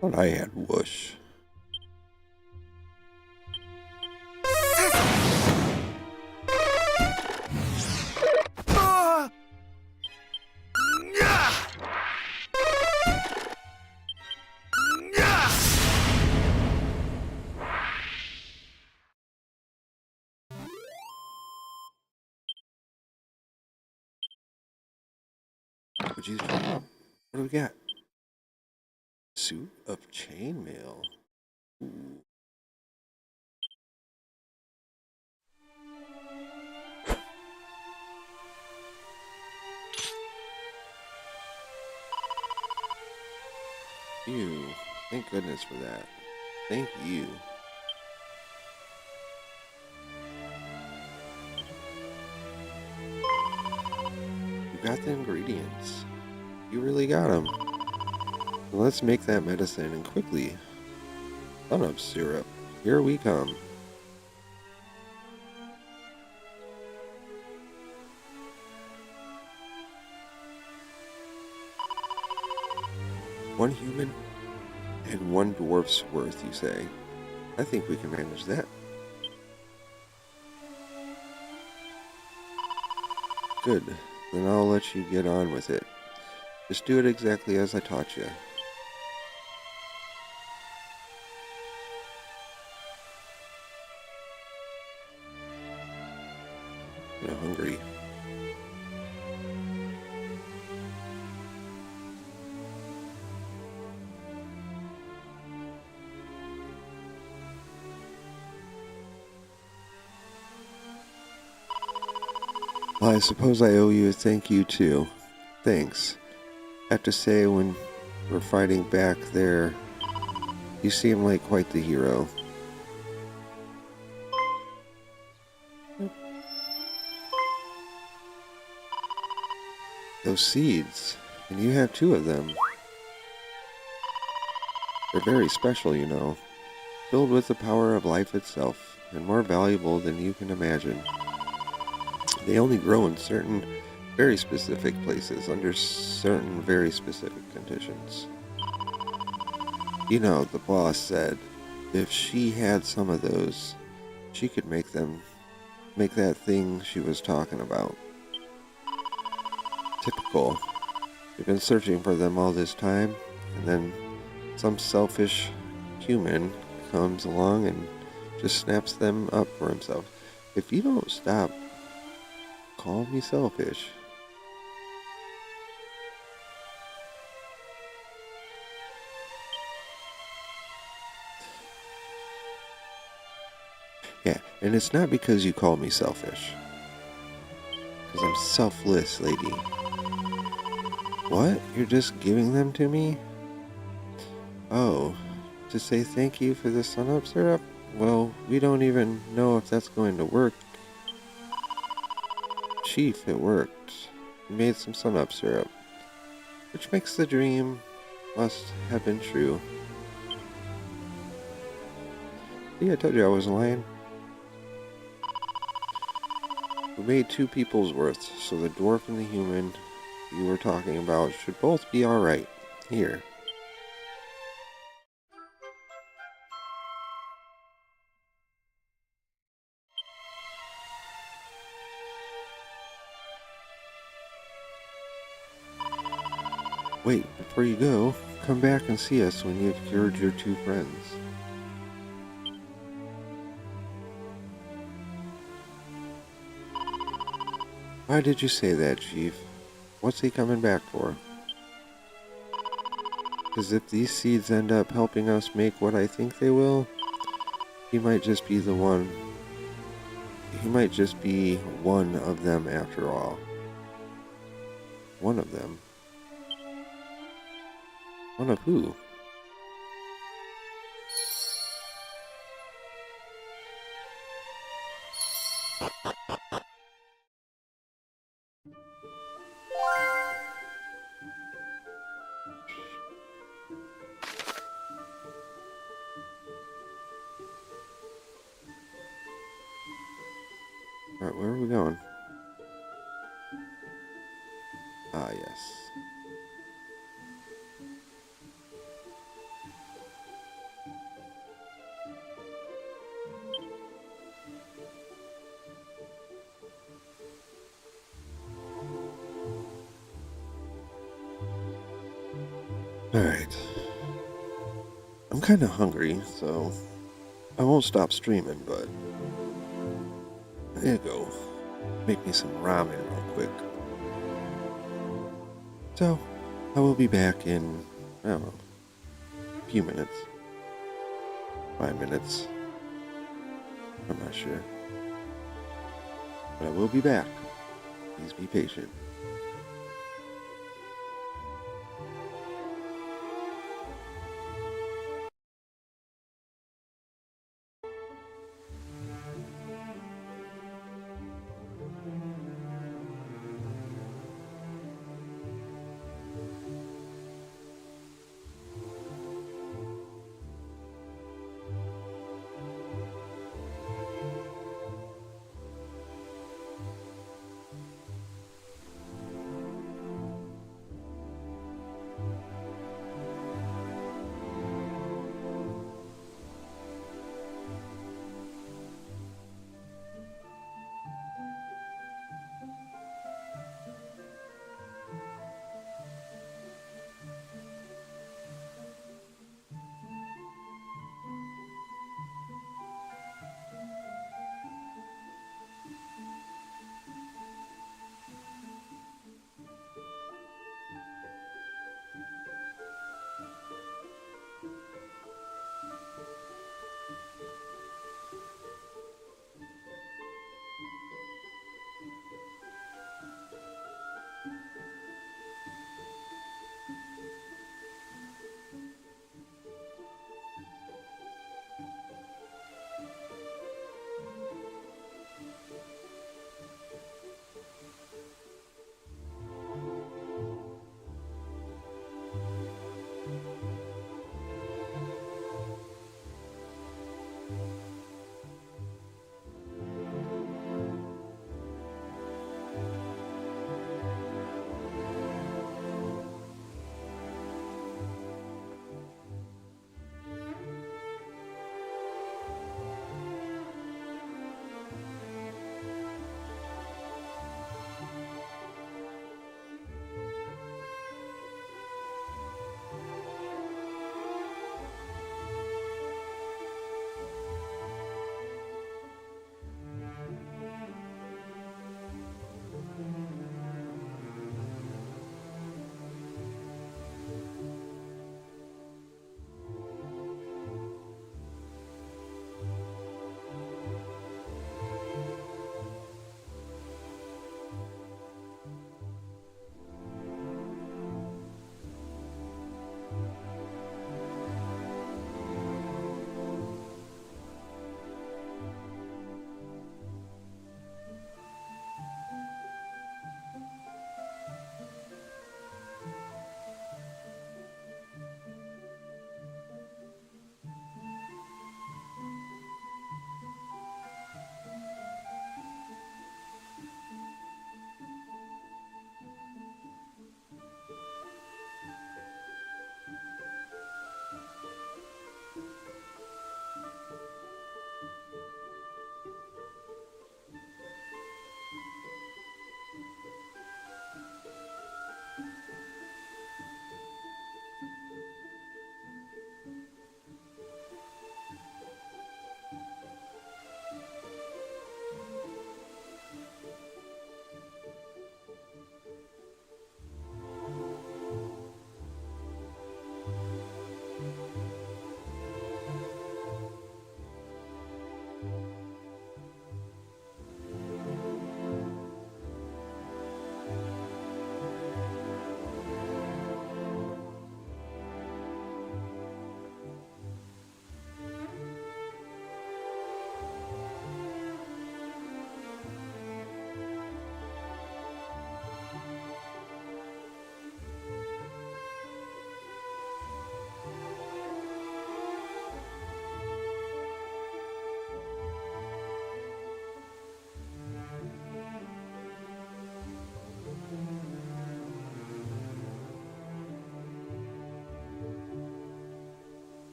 Thought I had whoosh. What do we got? Suit of chainmail. Ooh. Ew. Thank goodness for that. Thank you. You got the ingredients. You really got them. Let's make that medicine and quickly. Sun-up syrup. Here we come. One human and one dwarf's worth, you say? I think we can manage that. Good. Then I'll let you get on with it. Just do it exactly as I taught you. I'm hungry. Well, I suppose I owe you a thank you too. Thanks. I have to say, when we're fighting back there, you seem like quite the hero. Those seeds, and you have 2 of them. They're very special, you know, filled with the power of life itself, and more valuable than you can imagine. They only grow in certain, very specific places, under certain, very specific conditions. You know, the boss said, if she had some of those, she could make that thing she was talking about. Typical. We've been searching for them all this time, and then some selfish human comes along and just snaps them up for himself. If you don't stop calling me selfish. Yeah, and it's not because you call me selfish. Because I'm selfless, lady. What? You're just giving them to me? Oh, to say thank you for the sun-up syrup? Well, we don't even know if that's going to work. Chief, it worked. We made some sun-up syrup. Which makes the dream must have been true. See, I told you I wasn't lying. We made 2 people's worth, so the dwarf and the human you were talking about should both be alright. Here. Wait, before you go, come back and see us when you've cured your 2 friends. Why did you say that, Chief? What's he coming back for? Because if these seeds end up helping us make what I think they will, he might just be the one. He might just be one of them after all. One of them? One of who? Alright, where are we going? Ah, yes. Alright. I'm kinda hungry, so I won't stop streaming, but there you go. Make me some ramen real quick. So, I will be back in, I don't know, a few minutes. 5 minutes. I'm not sure. But I will be back. Please be patient.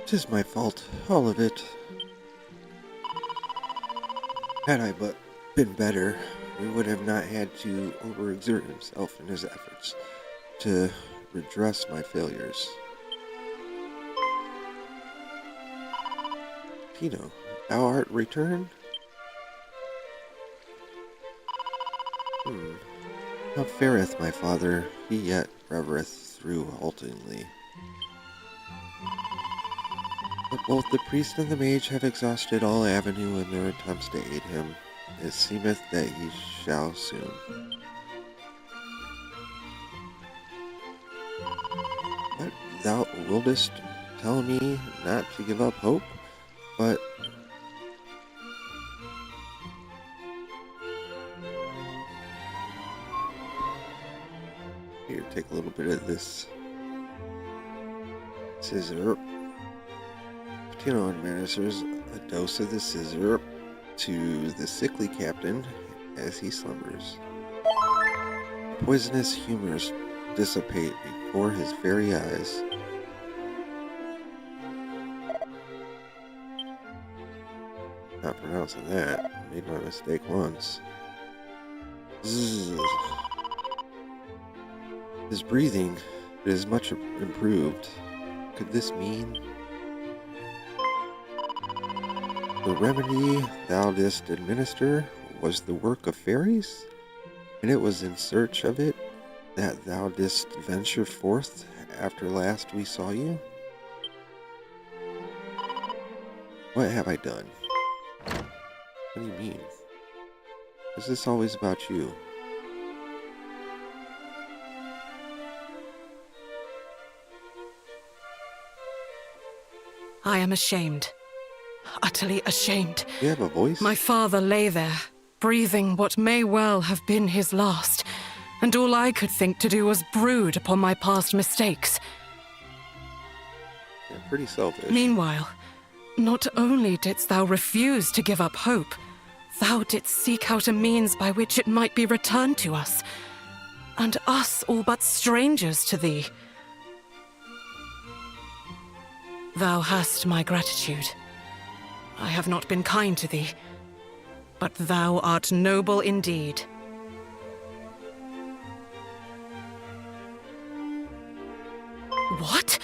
'Tis my fault, all of it. Had I but been better, we would have not had to overexert himself in his efforts to redress my failures. Pino, thou art returned? How fareth my father? He yet revereth through haltingly. But both the priest and the mage have exhausted all avenue in their attempts to aid him. It seemeth that he shall soon. What, thou wouldest tell me not to give up hope? But here, take a little bit of this scissor. Patino administers a dose of the scissor to the sickly captain as he slumbers. Poisonous humors dissipate before his very eyes. Not pronouncing that. Made my mistake once. Zzz. His breathing is much improved. Could this mean the remedy thou didst administer was the work of fairies, and it was in search of it that thou didst venture forth after last we saw you? What have I done? What do you mean? Is this always about you? I am ashamed. Utterly ashamed. You have a voice? My father lay there, breathing what may well have been his last, and all I could think to do was brood upon my past mistakes. Yeah, pretty selfish. Meanwhile, not only didst thou refuse to give up hope, thou didst seek out a means by which it might be returned to us, and us all but strangers to thee. Thou hast my gratitude. I have not been kind to thee, but thou art noble indeed. What?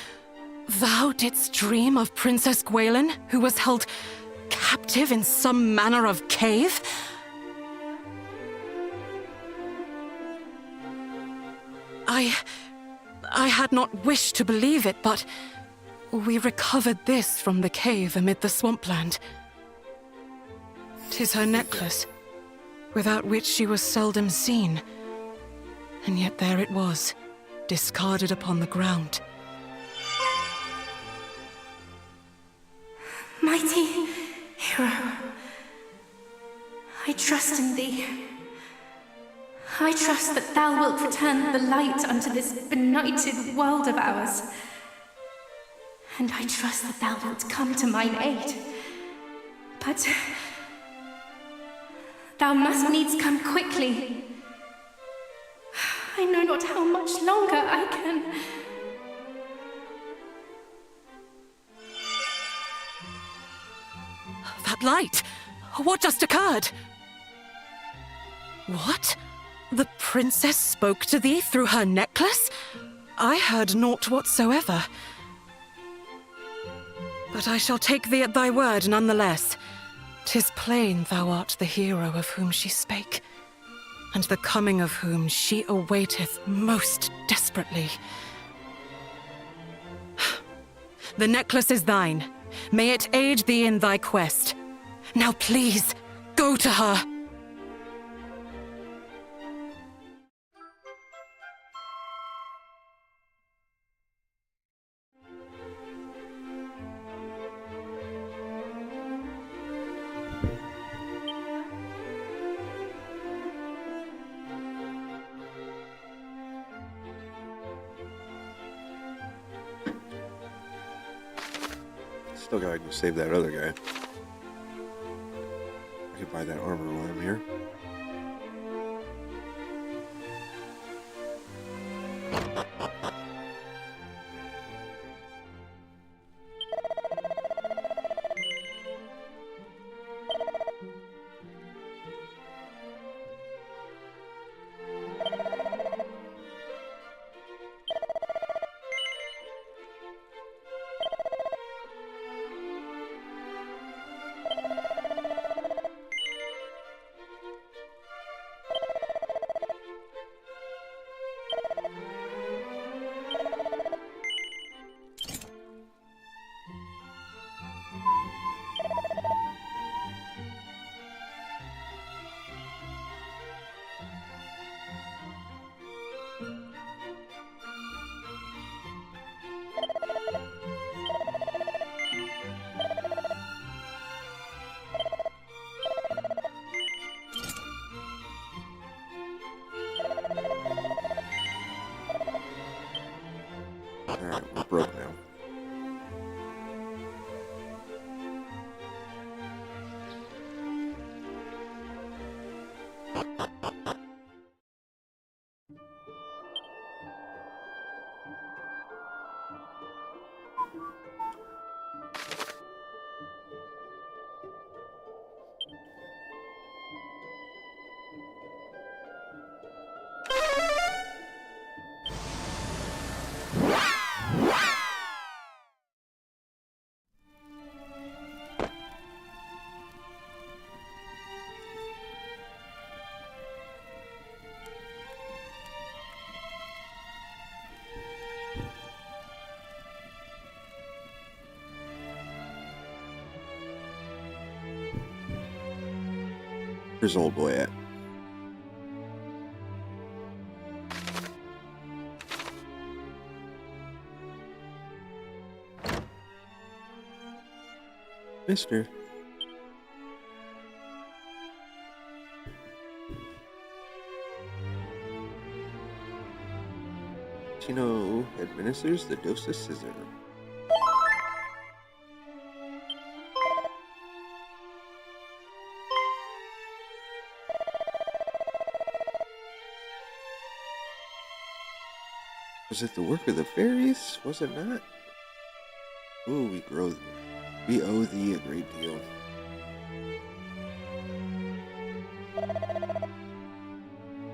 Thou didst dream of Princess Gwaelin, who was held captive in some manner of cave? I had not wished to believe it, but we recovered this from the cave amid the swampland. 'Tis her necklace, without which she was seldom seen. And yet there it was, discarded upon the ground. Mighty hero, I trust in thee. I trust that thou wilt return the light unto this benighted world of ours. And I trust that thou wilt come to mine aid. But thou must needs come quickly. I know not how much longer I can. That light! What just occurred? What? The princess spoke to thee through her necklace? I heard naught whatsoever. But I shall take thee at thy word nonetheless. 'Tis plain thou art the hero of whom she spake, and the coming of whom she awaiteth most desperately. The necklace is thine. May it aid thee in thy quest. Now please, go to her. Still gotta go save that other guy. I could buy that armor while I'm here. Where's old boy at? Mister. Tino administers the dose of scissor. Was it the work of the fairies? Was it not? Ooh, we owe thee a great deal.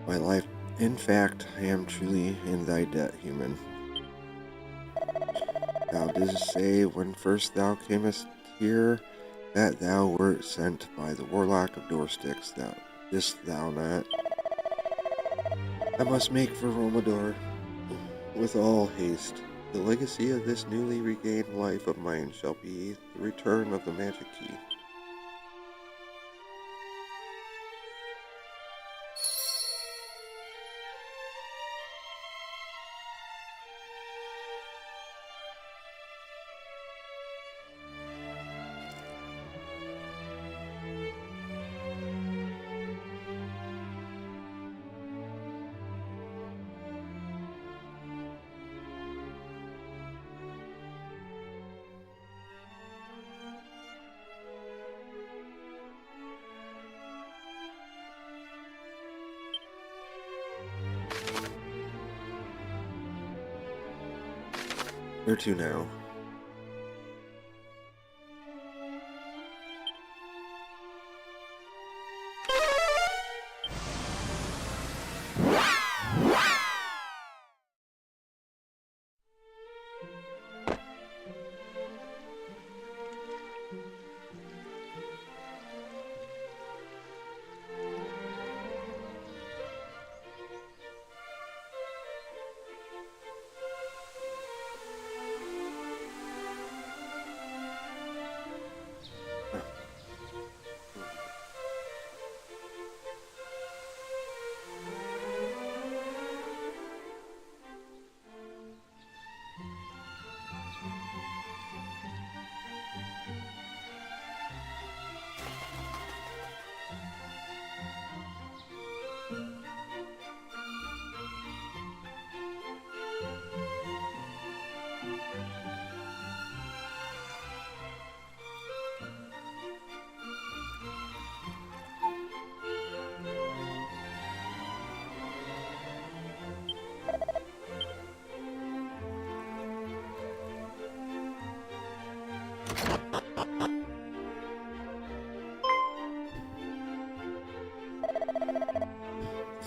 My life, in fact, I am truly in thy debt, human. Thou didst say when first thou camest here that thou wert sent by the warlock of Doorsticks. Didst thou not? I must make for Romador with all haste. The legacy of this newly regained life of mine shall be the return of the magic key. Where to now?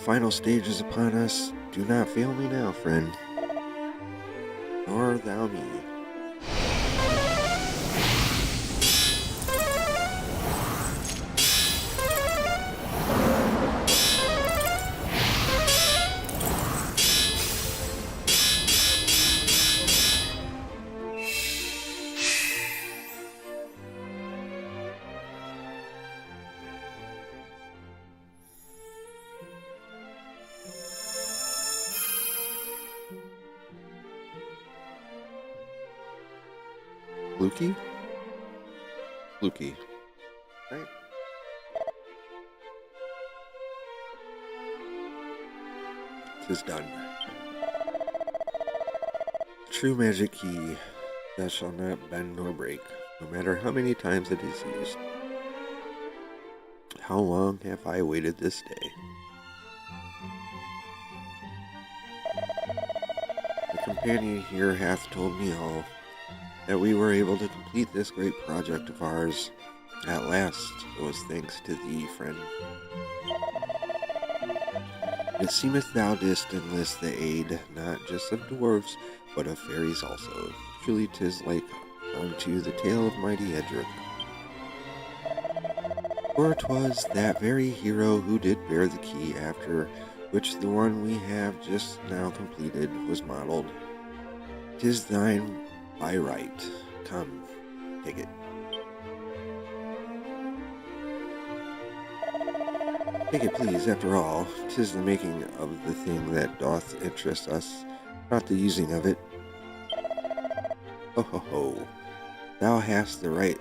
Final stage is upon us. Do not fail me now, friend. Nor thou me. Fluky? Fluky. Right. Tis done. True magic key that shall not bend nor break, no matter how many times it is used. How long have I waited this day? The companion here hath told me all, that we were able to complete this great project of ours. At last, it was thanks to thee, friend. It seemeth thou didst enlist the aid, not just of dwarves, but of fairies also. Truly 'tis like unto the tale of mighty Edric. For 'twas that very hero who did bear the key, after which the one we have just now completed was modeled. 'Tis thine by right. Come, take it. Take it, please. After all, 'tis the making of the thing that doth interest us, not the using of it. Ho ho ho. Thou hast the right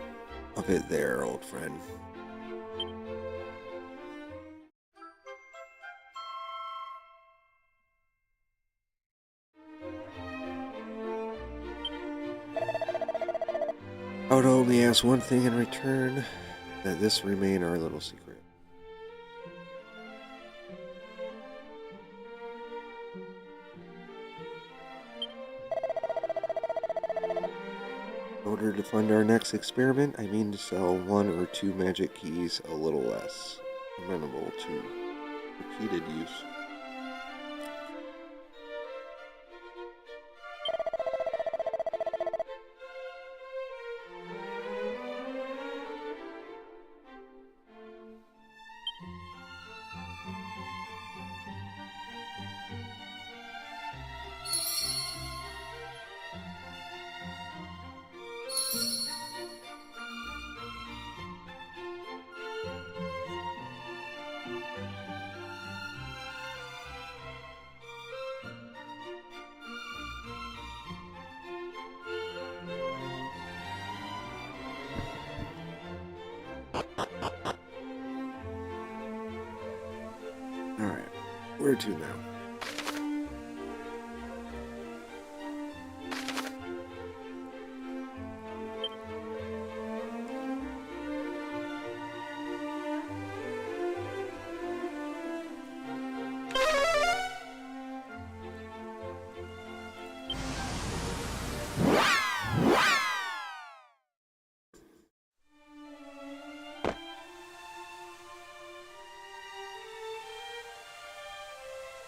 of it there, old friend. I would only ask one thing in return, that this remain our little secret. In order to fund our next experiment, I mean to sell 1 or 2 magic keys a little less amenable to repeated use. Alright, where to now?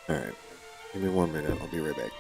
Alright, give me 1 minute, I'll be right back.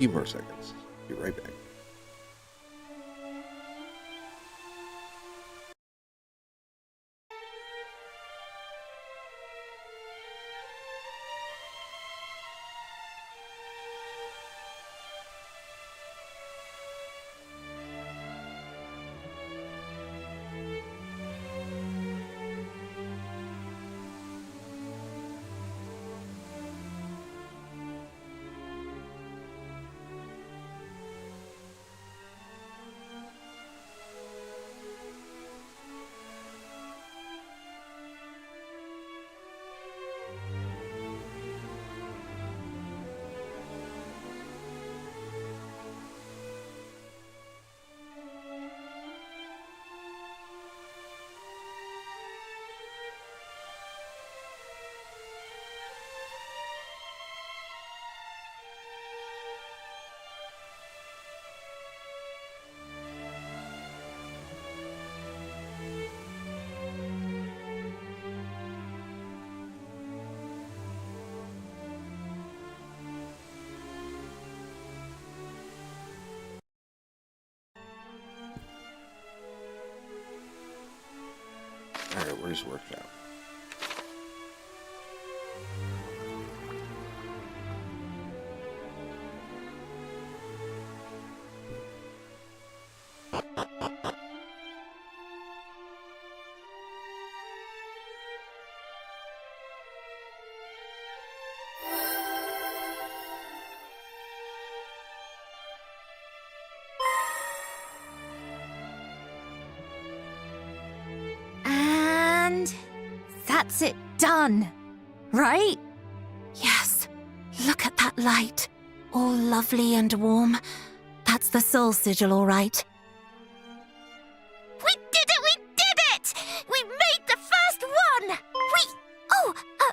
few more seconds. Be right back. Alright, where's workshop? And that's it done, right? Yes. Look at that light. All lovely and warm. That's the soul sigil, all right. We did it! We did it! We made the first one!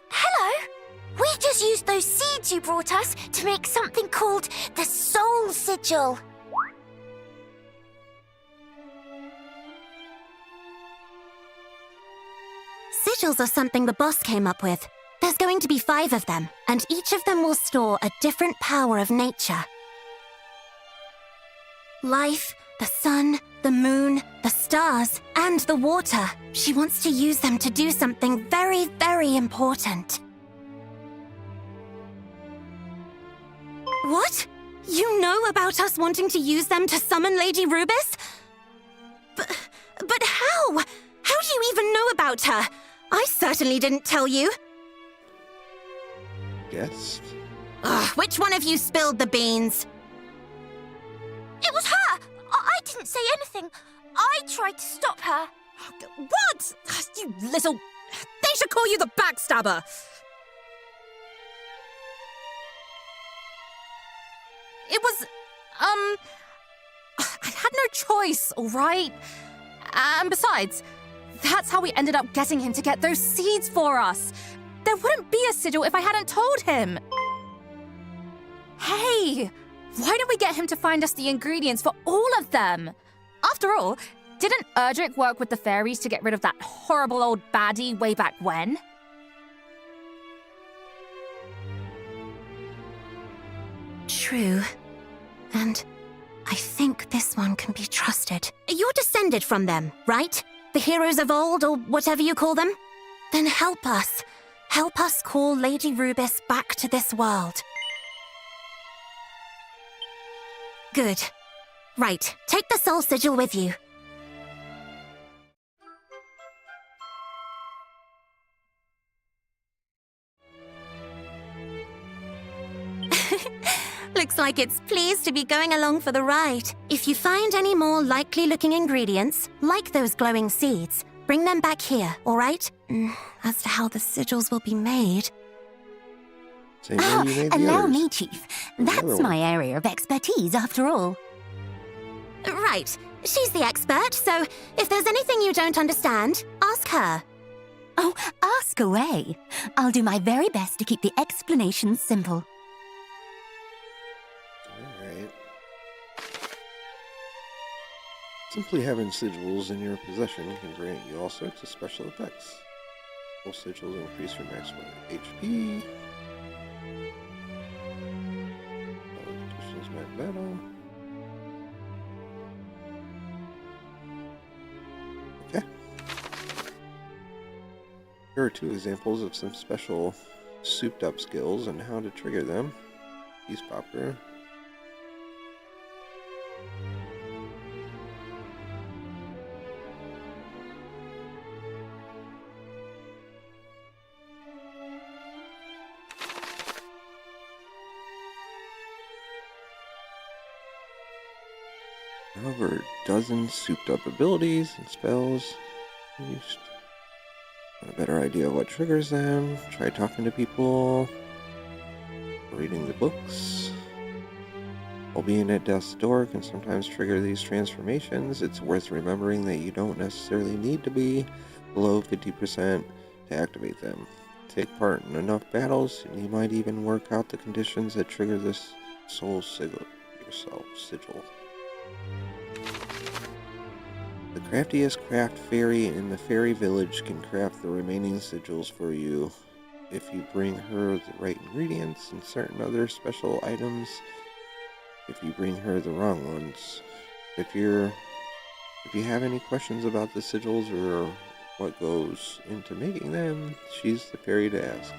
Hello? We just used those seeds you brought us to make something called the soul sigil. Sigils are something the boss came up with. There's going to be 5 of them, and each of them will store a different power of nature. Life, the sun, the moon, the stars, and the water. She wants to use them to do something very, very important. What? You know about us wanting to use them to summon Lady Rubis? But how? How do you even know about her? I certainly didn't tell you. Guessed? Ugh, which one of you spilled the beans? It was her! I didn't say anything. I tried to stop her. What? You little... They should call you the backstabber. It was... I had no choice, all right? And besides, that's how we ended up getting him to get those seeds for us. There wouldn't be a sigil if I hadn't told him. Hey, why don't we get him to find us the ingredients for all of them? After all, didn't Erdrick work with the fairies to get rid of that horrible old baddie way back when? True. And I think this one can be trusted. You're descended from them, right? The heroes of old, or whatever you call them? Then help us. Help us call Lady Rubis back to this world. Good. Right, take the soul sigil with you. Looks like it's pleased to be going along for the ride. If you find any more likely-looking ingredients, like those glowing seeds, bring them back here, all right? As to how the sigils will be made... Same way you made the Allow others. me, Chief. The other That's one. my area of expertise, after all. Right, she's the expert, so if there's anything you don't understand, ask her. Oh, ask away. I'll do my very best to keep the explanations simple. Alright. Simply having sigils in your possession can grant you all sorts of special effects. All sigils increase your maximum HP. All additions battle. Okay. Here are 2 examples of some special souped up skills and how to trigger them. Peace popper. Over a dozen souped up abilities and spells. Used. A better idea of what triggers them. Try talking to people. Reading the books. While being at death's door can sometimes trigger these transformations, it's worth remembering that you don't necessarily need to be below 50% to activate them. Take part in enough battles, and you might even work out the conditions that trigger this soul sigil. The craftiest craft fairy in the fairy village can craft the remaining sigils for you if you bring her the right ingredients and certain other special items if you bring her the wrong ones. If you have any questions about the sigils or what goes into making them, she's the fairy to ask.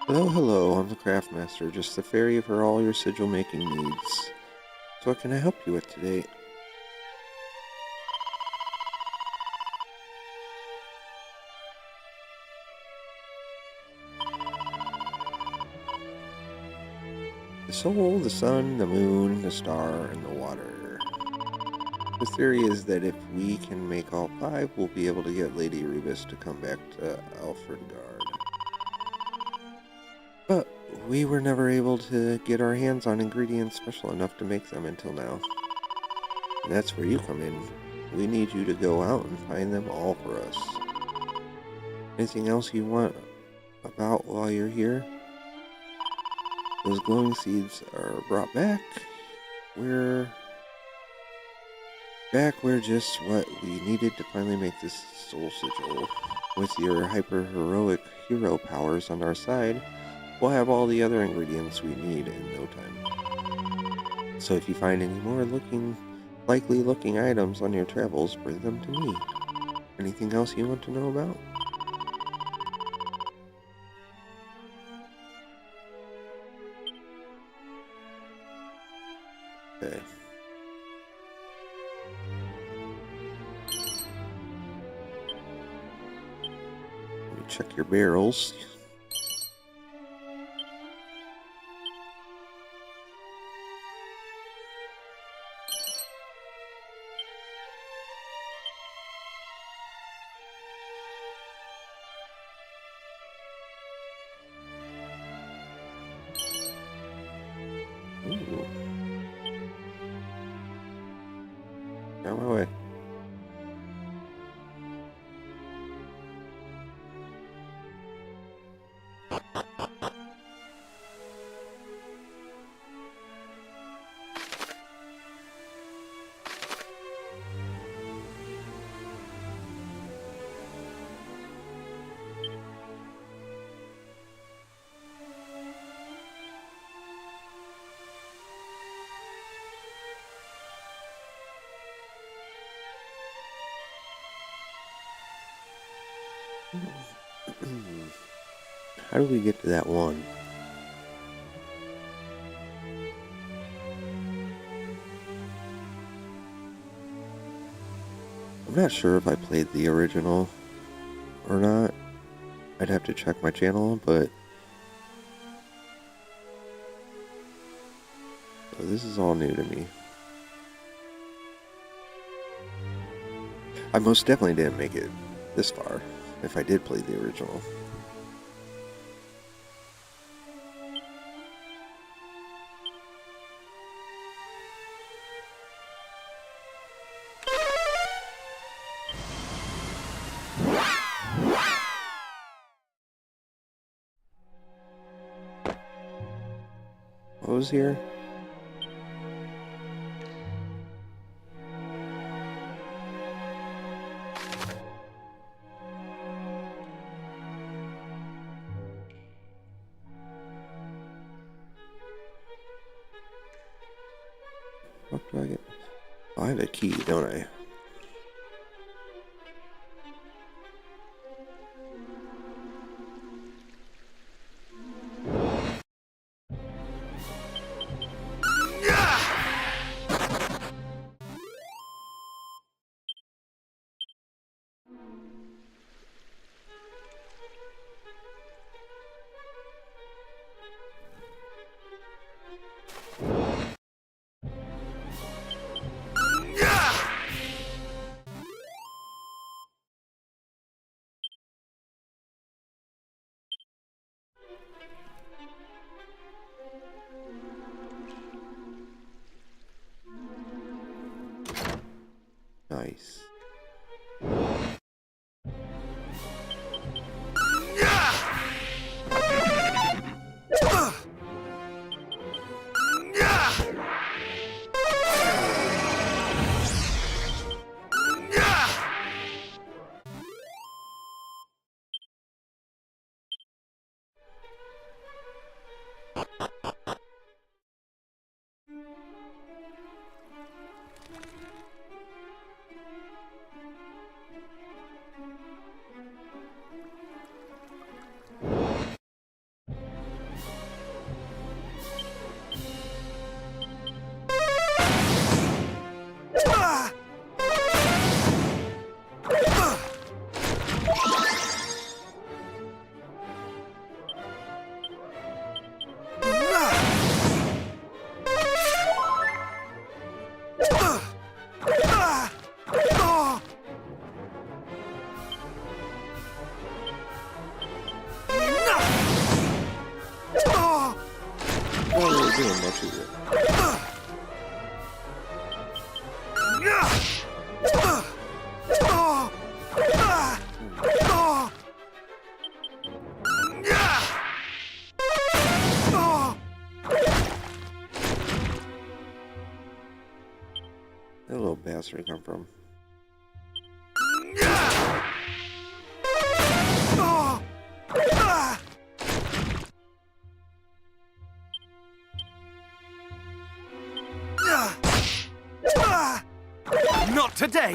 Hello, I'm the Craftmaster, just the fairy for all your sigil making needs. So what can I help you with today? The soul, the sun, the moon, the star, and the water. The theory is that if we can make all 5, we'll be able to get Lady Rebus to come back to Alfredgard. But we were never able to get our hands on ingredients special enough to make them until now. And that's where you come in. We need you to go out and find them all for us. Anything else you want about while you're here? Those glowing seeds are brought back. We're just what we needed to finally make this soul sigil. With your hyper-heroic hero powers on our side, we'll have all the other ingredients we need in no time. So if you find any more likely looking items on your travels, bring them to me. Anything else you want to know about? Okay. Let me check your barrels. Ooh. On my way. How do we get to that one? I'm not sure if I played the original or not. I'd have to check my channel, but so this is all new to me. I most definitely didn't make it this far if I did play the original. was here? What do I get? Oh, I have a key, don't I? Nice. Not really doing much, is it? Where did that little bastard come from? Not today!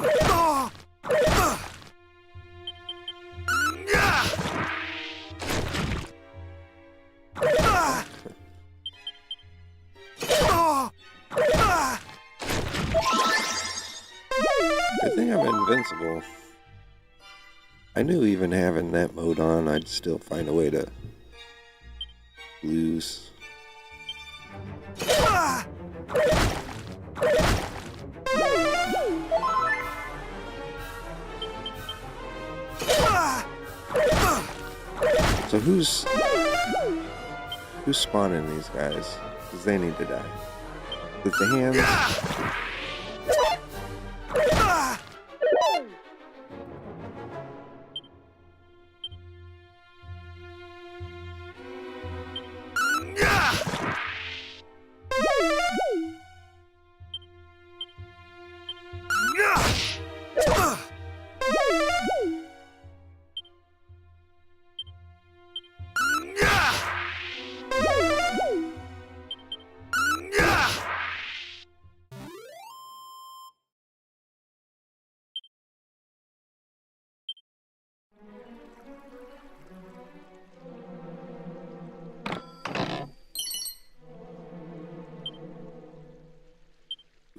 Good thing I'm invincible. I knew even having that mode on, I'd still find a way to lose. So who's spawning these guys? Because they need to die. With the hands.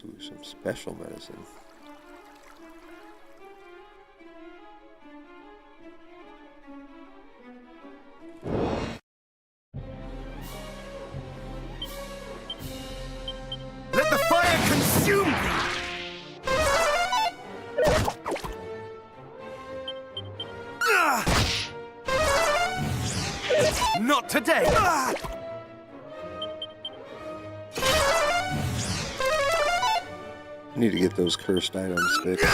Ooh, some special medicine. Let the fire consume thee! Not today! I need to get those cursed items fixed.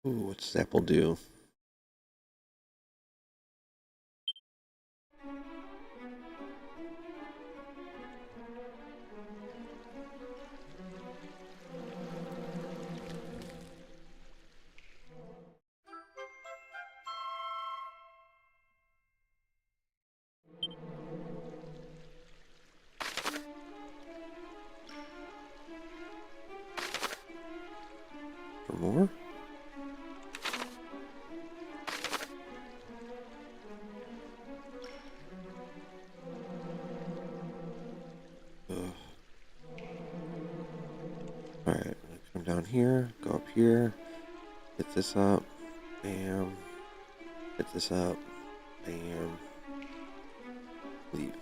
Ooh, what's this apple do? For more? Alright, come down here, go up here, hit this up, bam, hit this up, bam, leave.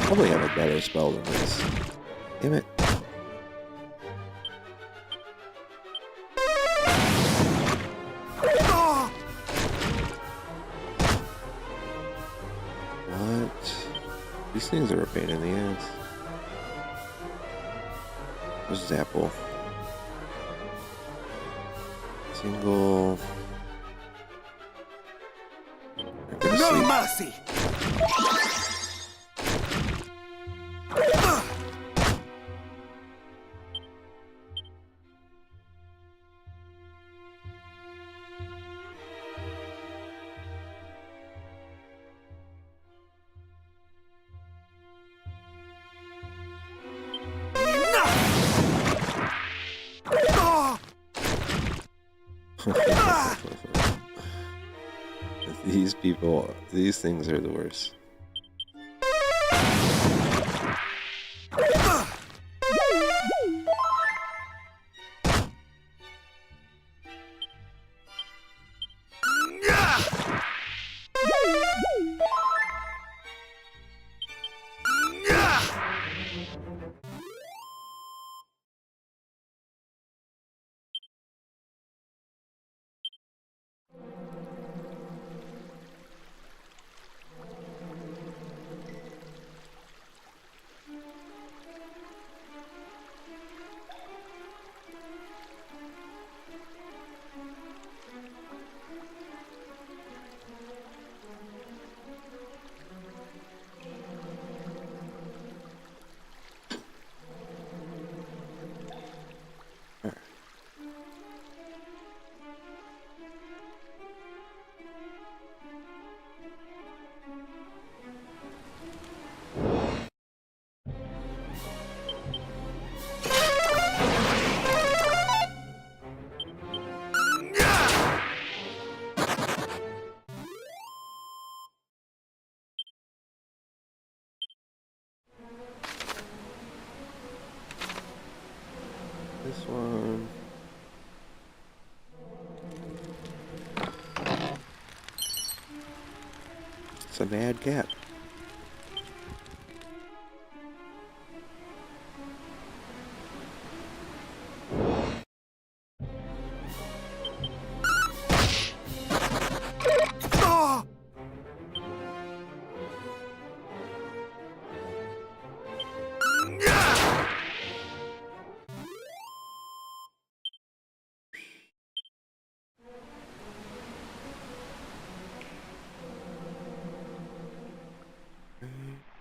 Probably have a better spell than this. Damn it. What? These things are a pain in the ass. Where's this apple? Single. No mercy! These people, these things are the worst. This one. It's a mad cat.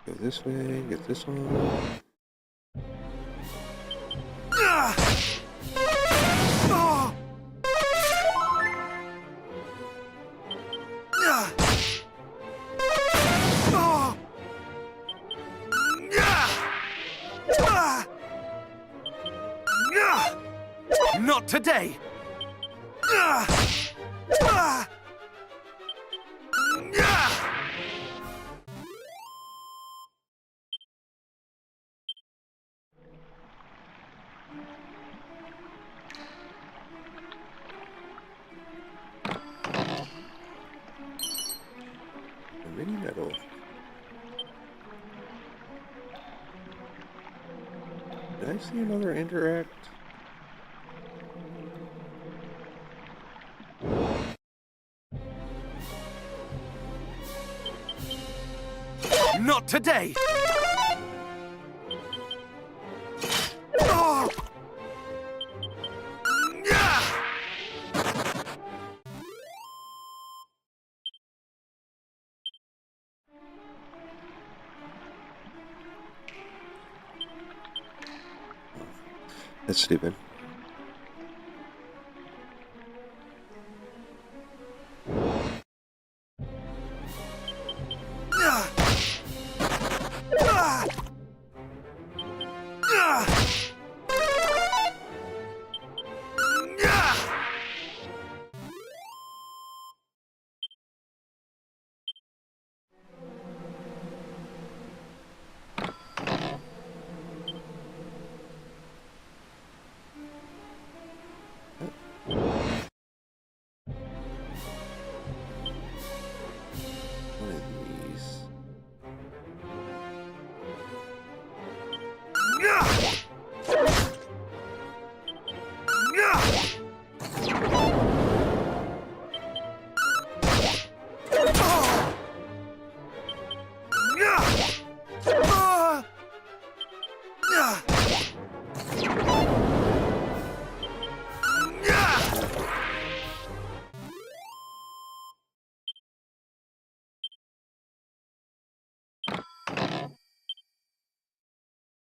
Go this way, get this one. Not today! A mini medal. I see another interact? Not today! Oh! Yeah! That's stupid. One of these.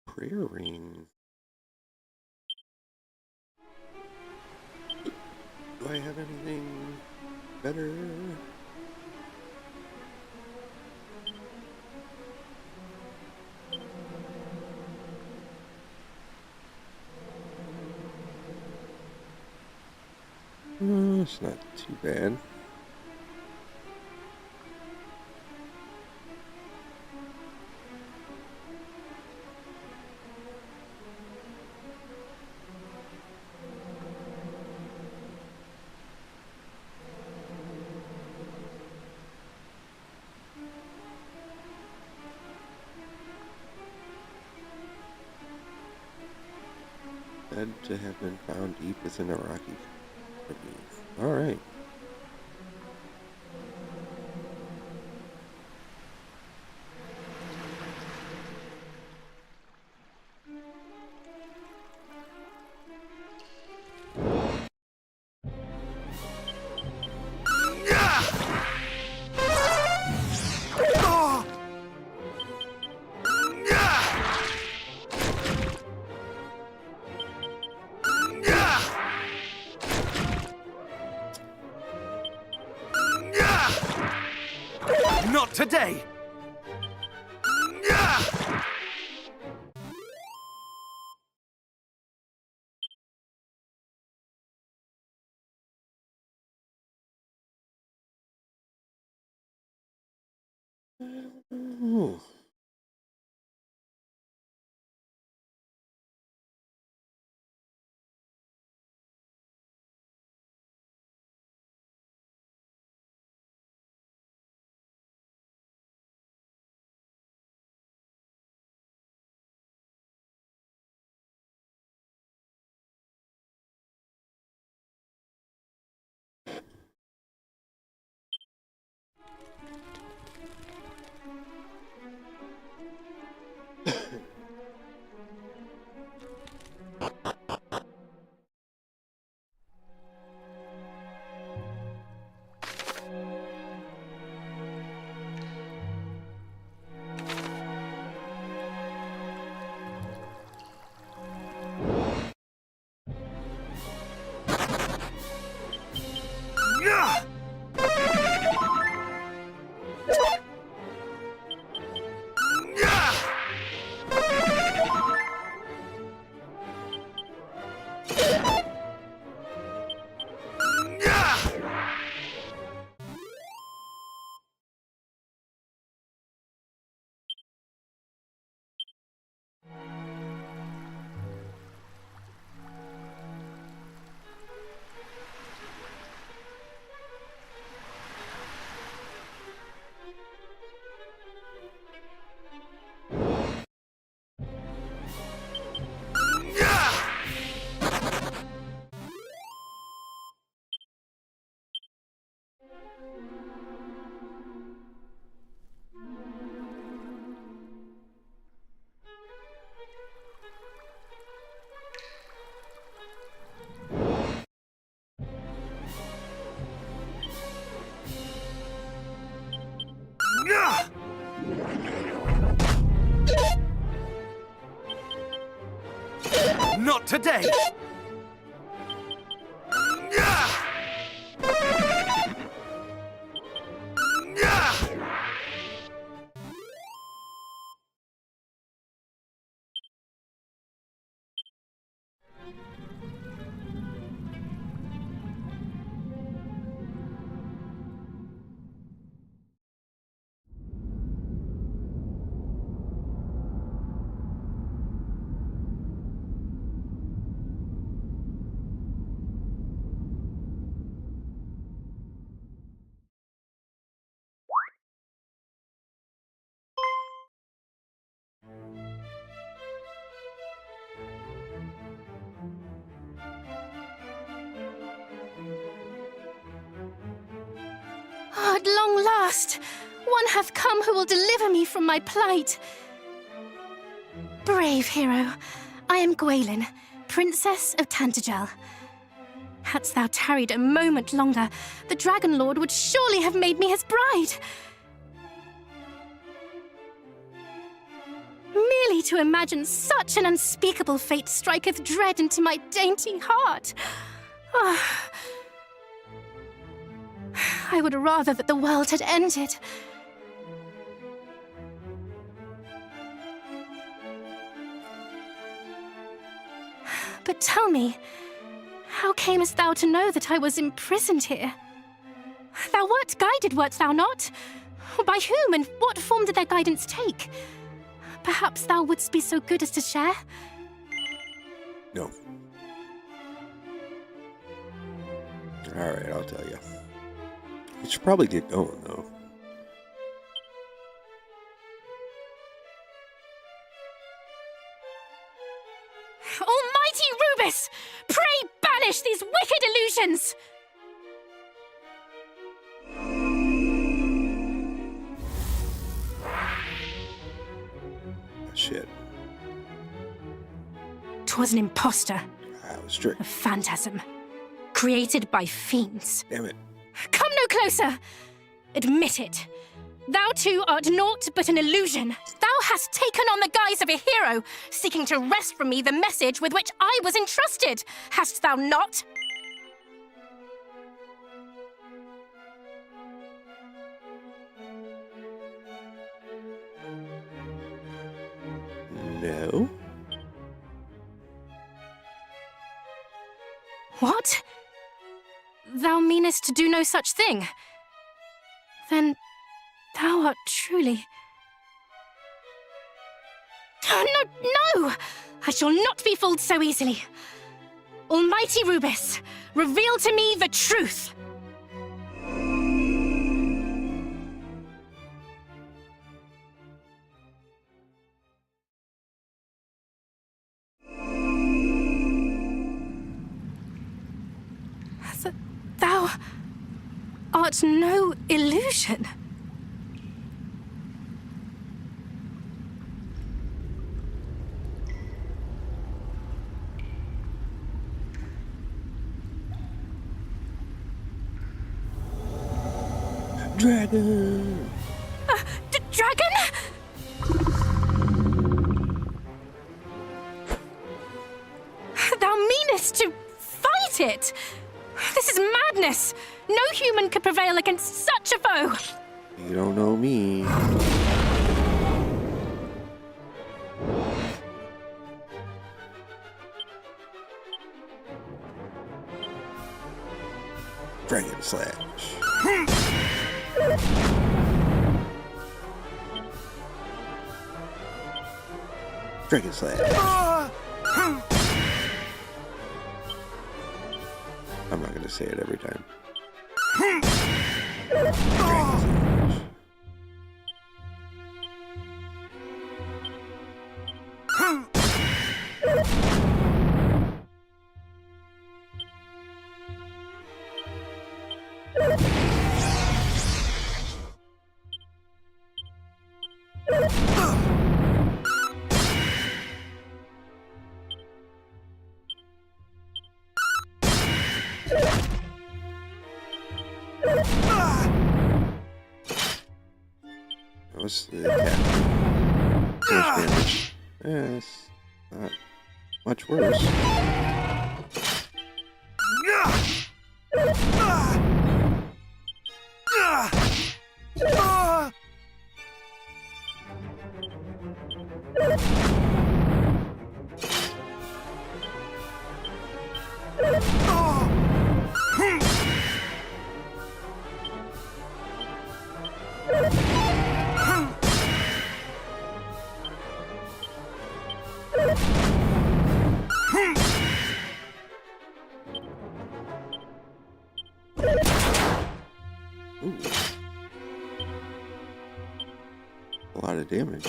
Prayer ring. Do I have anything better? It's not too bad. Said to have been found deep within a rocky cave. Alright. Not today! Ooh. Not today! Oh, at long last, one hath come who will deliver me from my plight. Brave hero, I am Gwaelin, Princess of Tantagel. Hadst thou tarried a moment longer, the Dragon Lord would surely have made me his bride. Merely to imagine such an unspeakable fate striketh dread into my dainty heart. Ah. I would rather that the world had ended. But tell me, how camest thou to know that I was imprisoned here? Thou wert guided, wert thou not? By whom, and what form did their guidance take? Perhaps thou wouldst be so good as to share? No. Alright, I'll tell you. You should probably get going, though. Almighty Rubus! Pray banish these wicked illusions! Shit. 'Twas an impostor, I was tricked. a phantasm, created by fiends. Damn it. Come no closer! Admit it. Thou too art naught but an illusion. Thou hast taken on the guise of a hero, seeking to wrest from me the message with which I was entrusted. Hast thou not? No. What? Thou meanest to do no such thing? Then thou art truly... Oh, no! I shall not be fooled so easily. Almighty Rubus, reveal to me the truth. Thou art no illusion. Dragon! Dragon? Thou meanest to fight it? This is madness! No human could prevail against such a foe! You don't know me. Dragon Slash. Dragon Slash. I'm not gonna say it every time. Dragon Slash. What's the attack? Damage. Yes. Not Much worse. Ooh. A lot of damage.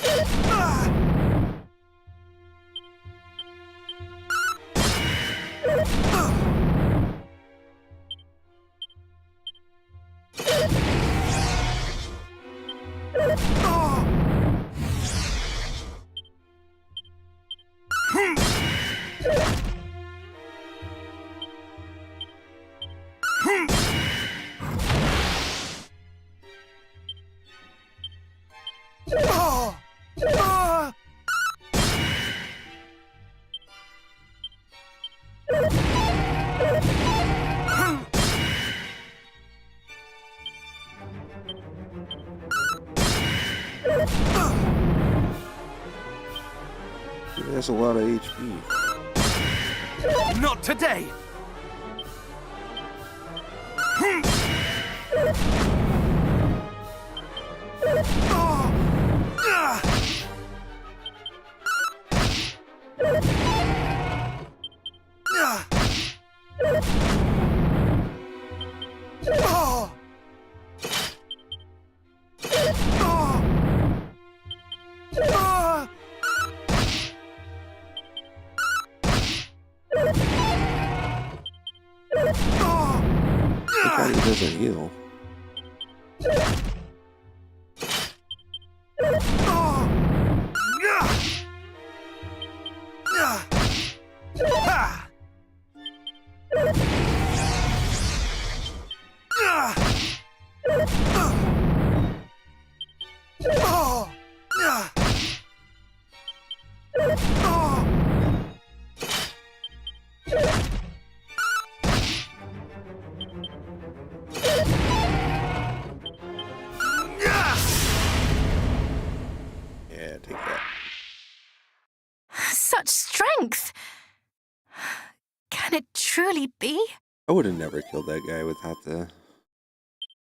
That's a lot of HP. Not today! I thought he doesn't heal. Yeah, take that. Such strength! Can it truly be? I would have never killed that guy without the...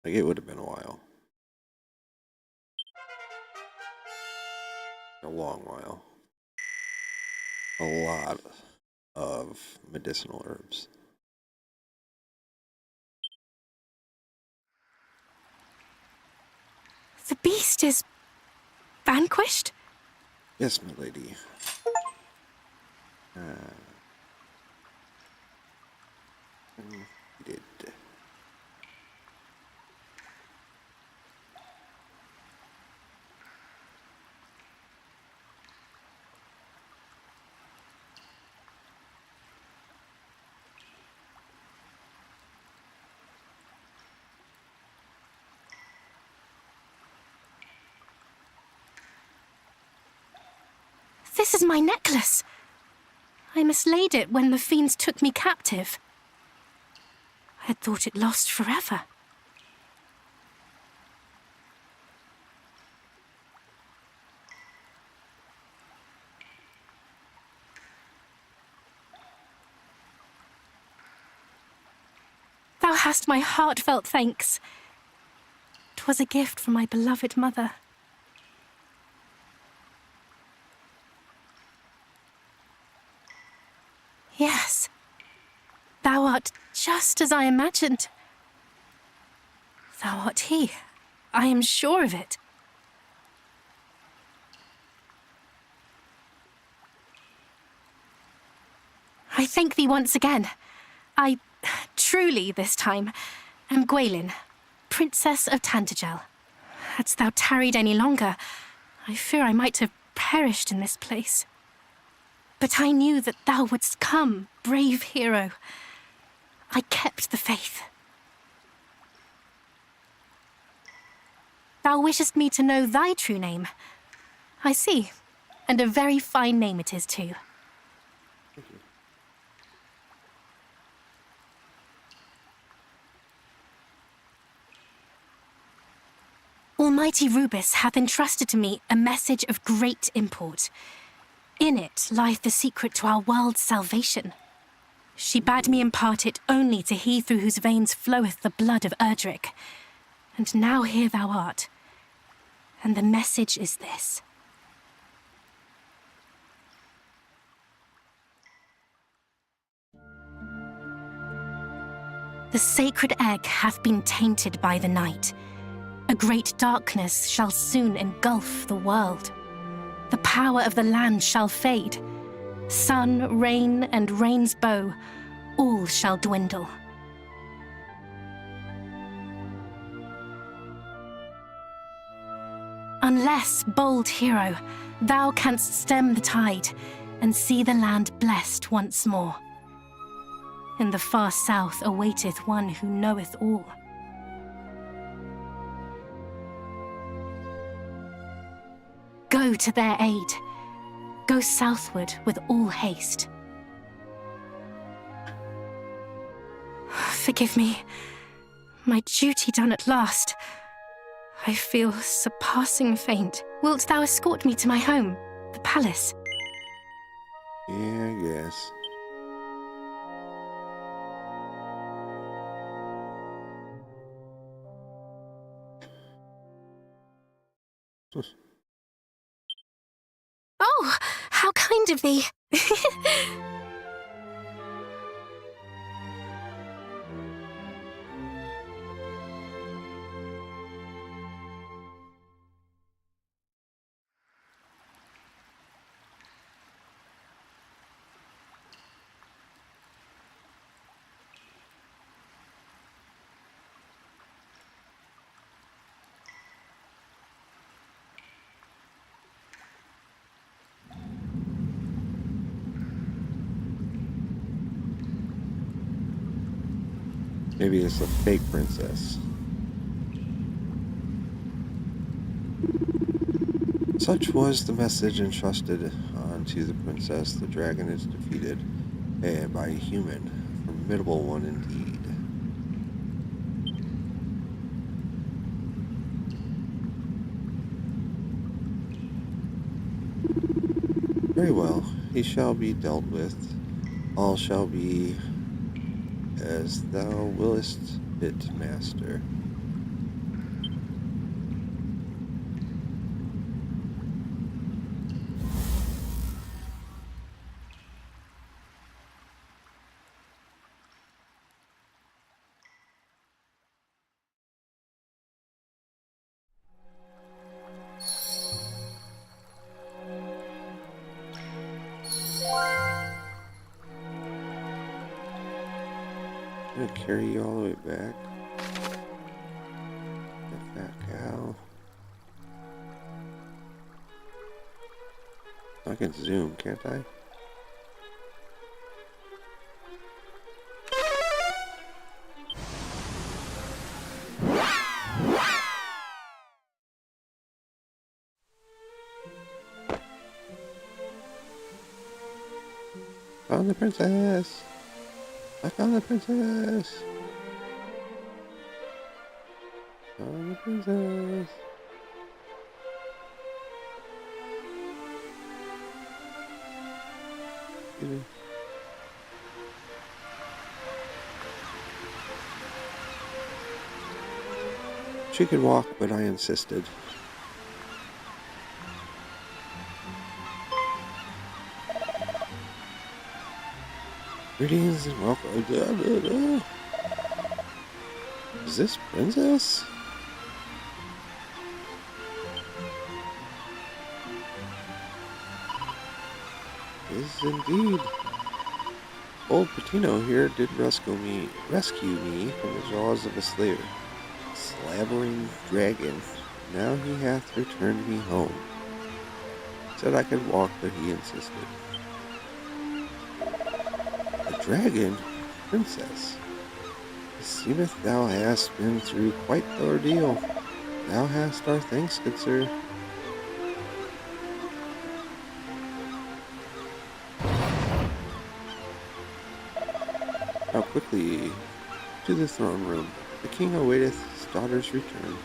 Like, it would have been a while. A long while. A lot of medicinal herbs. The beast is vanquished? Yes, my lady. He did. This is my necklace. I mislaid it when the fiends took me captive. I had thought it lost forever. Thou hast my heartfelt thanks. 'Twas a gift from my beloved mother. Yes, thou art just as I imagined. Thou art he. I am sure of it. I thank thee once again. I truly, this time, am Gwaelin, Princess of Tantagel. Hadst thou tarried any longer, I fear I might have perished in this place. But I knew that thou wouldst come, brave hero. I kept the faith. Thou wishest me to know thy true name. I see, and a very fine name it is too. Almighty Rubus hath entrusted to me a message of great import. In it lieth the secret to our world's salvation. She bade me impart it only to he through whose veins floweth the blood of Erdrick. And now here thou art. And the message is this. The sacred egg hath been tainted by the night. A great darkness shall soon engulf the world. The power of the land shall fade. Sun, rain, and rain's bow, all shall dwindle. Unless, bold hero, thou canst stem the tide and see the land blessed once more. In the far south awaiteth one who knoweth all. Go to their aid. Go southward with all haste. Forgive me. My duty done at last. I feel surpassing faint. Wilt thou escort me to my home, the palace? Yeah, I guess. Oh, how kind of thee. Maybe it's a fake princess. Such was the message entrusted unto the princess. The dragon is defeated, and by a human, a formidable one indeed. Very well, he shall be dealt with. All shall be as thou willest it, master. I'm gonna carry you all the way back. That fat cow. I can zoom, can't I? Found the princess! I found the princess! Found the princess! Excuse me. She could walk, but I insisted. Greetings and welcome. Is this princess? Is indeed. Old Patino here did rescue me from the jaws of a slaver, slavering dragon. Now he hath returned me home. Said I could walk, but he insisted. Dragon, princess, it seemeth thou hast been through quite the ordeal. Thou hast our thanks, good sir. Now quickly to the throne room. The king awaiteth his daughter's return.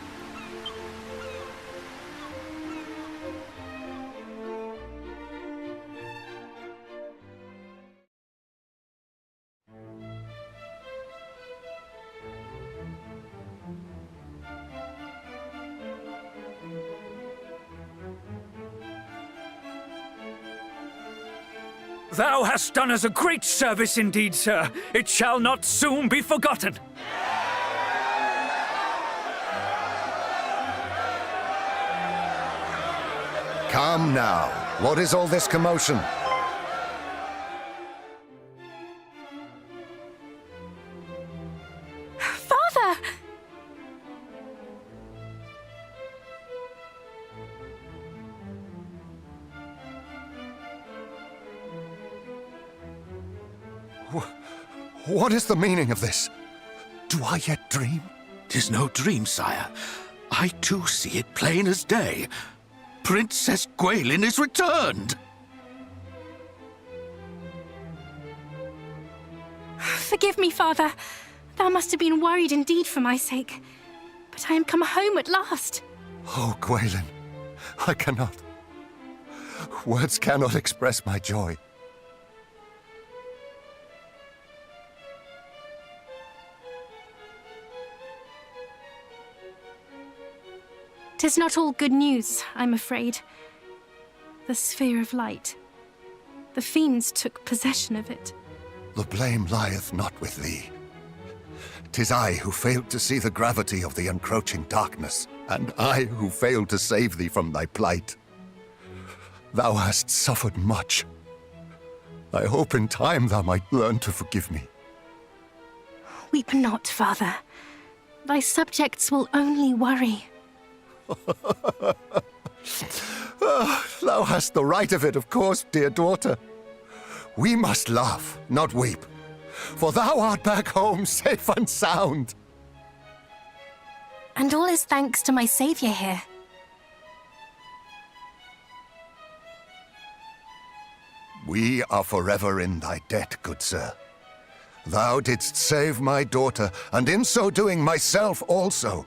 Thou hast done us a great service indeed, sir. It shall not soon be forgotten. Come now. What is all this commotion? Father! What is the meaning of this? Do I yet dream? 'Tis no dream, sire. I too see it plain as day. Princess Gwaelin is returned. Forgive me, Father. Thou must have been worried indeed for my sake. But I am come home at last. Oh, Gwaelin, I cannot. Words cannot express my joy. 'Tis not all good news, I'm afraid. The sphere of light. The fiends took possession of it. The blame lieth not with thee. 'Tis I who failed to see the gravity of the encroaching darkness, and I who failed to save thee from thy plight. Thou hast suffered much. I hope in time thou might learn to forgive me. Weep not, Father. Thy subjects will only worry. Thou hast the right of it, of course, dear daughter. We must laugh, not weep, for thou art back home safe and sound. And all is thanks to my savior here. We are forever in thy debt, good sir. Thou didst save my daughter, and in so doing myself also.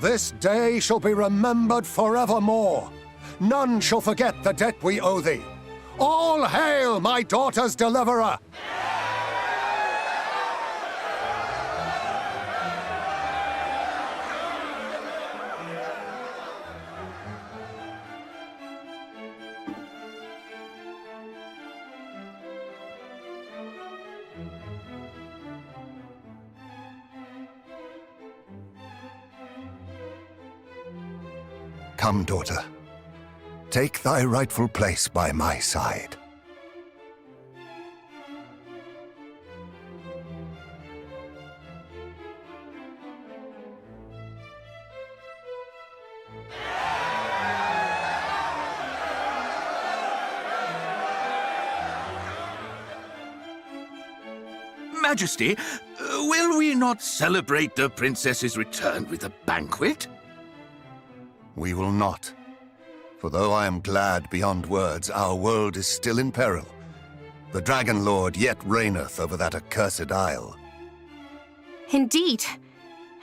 This day shall be remembered forevermore. None shall forget the debt we owe thee. All hail my daughter's deliverer! Come, daughter. Take thy rightful place by my side. Majesty, will we not celebrate the princess's return with a banquet? We will not. For though I am glad beyond words, our world is still in peril. The Dragon Lord yet reigneth over that accursed isle. Indeed.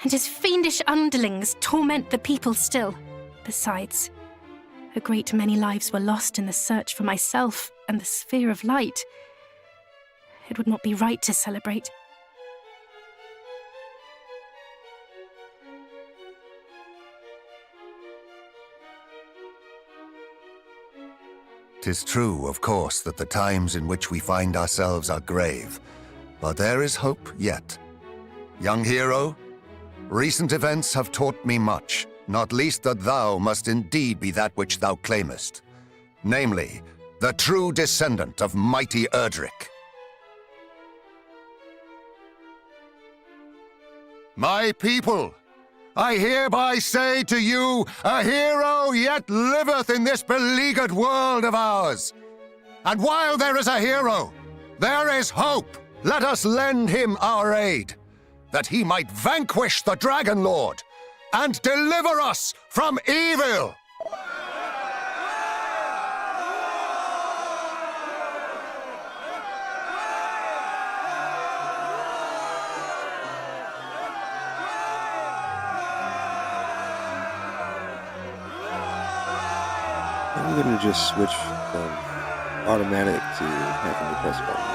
And his fiendish underlings torment the people still. Besides, a great many lives were lost in the search for myself and the sphere of light. It would not be right to celebrate. 'Tis true, of course, that the times in which we find ourselves are grave, but there is hope yet. Young hero, recent events have taught me much, not least that thou must indeed be that which thou claimest, namely, the true descendant of mighty Erdrick. My people, I hereby say to you, a hero yet liveth in this beleaguered world of ours. And while there is a hero, there is hope. Let us lend him our aid, that he might vanquish the Dragon Lord and deliver us from evil. I'm gonna just switch from automatic to having to press a button.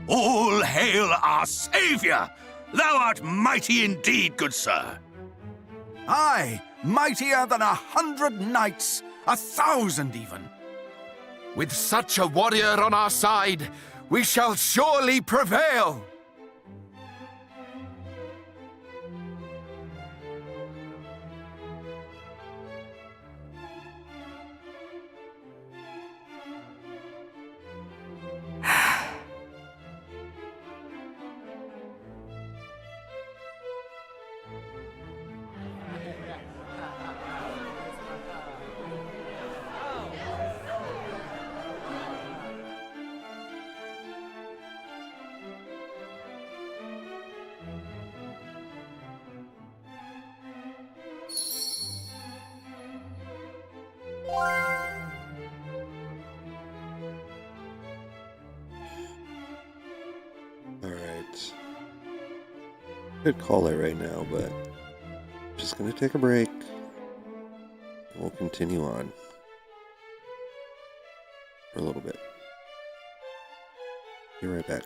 All hail our savior! Thou art mighty indeed, good sir. Aye, mightier than 100 knights, 1,000 even. With such a warrior on our side, we shall surely prevail. Alright. Could call it right now, but I'm just gonna take a break. We'll continue on for a little bit. Be right back.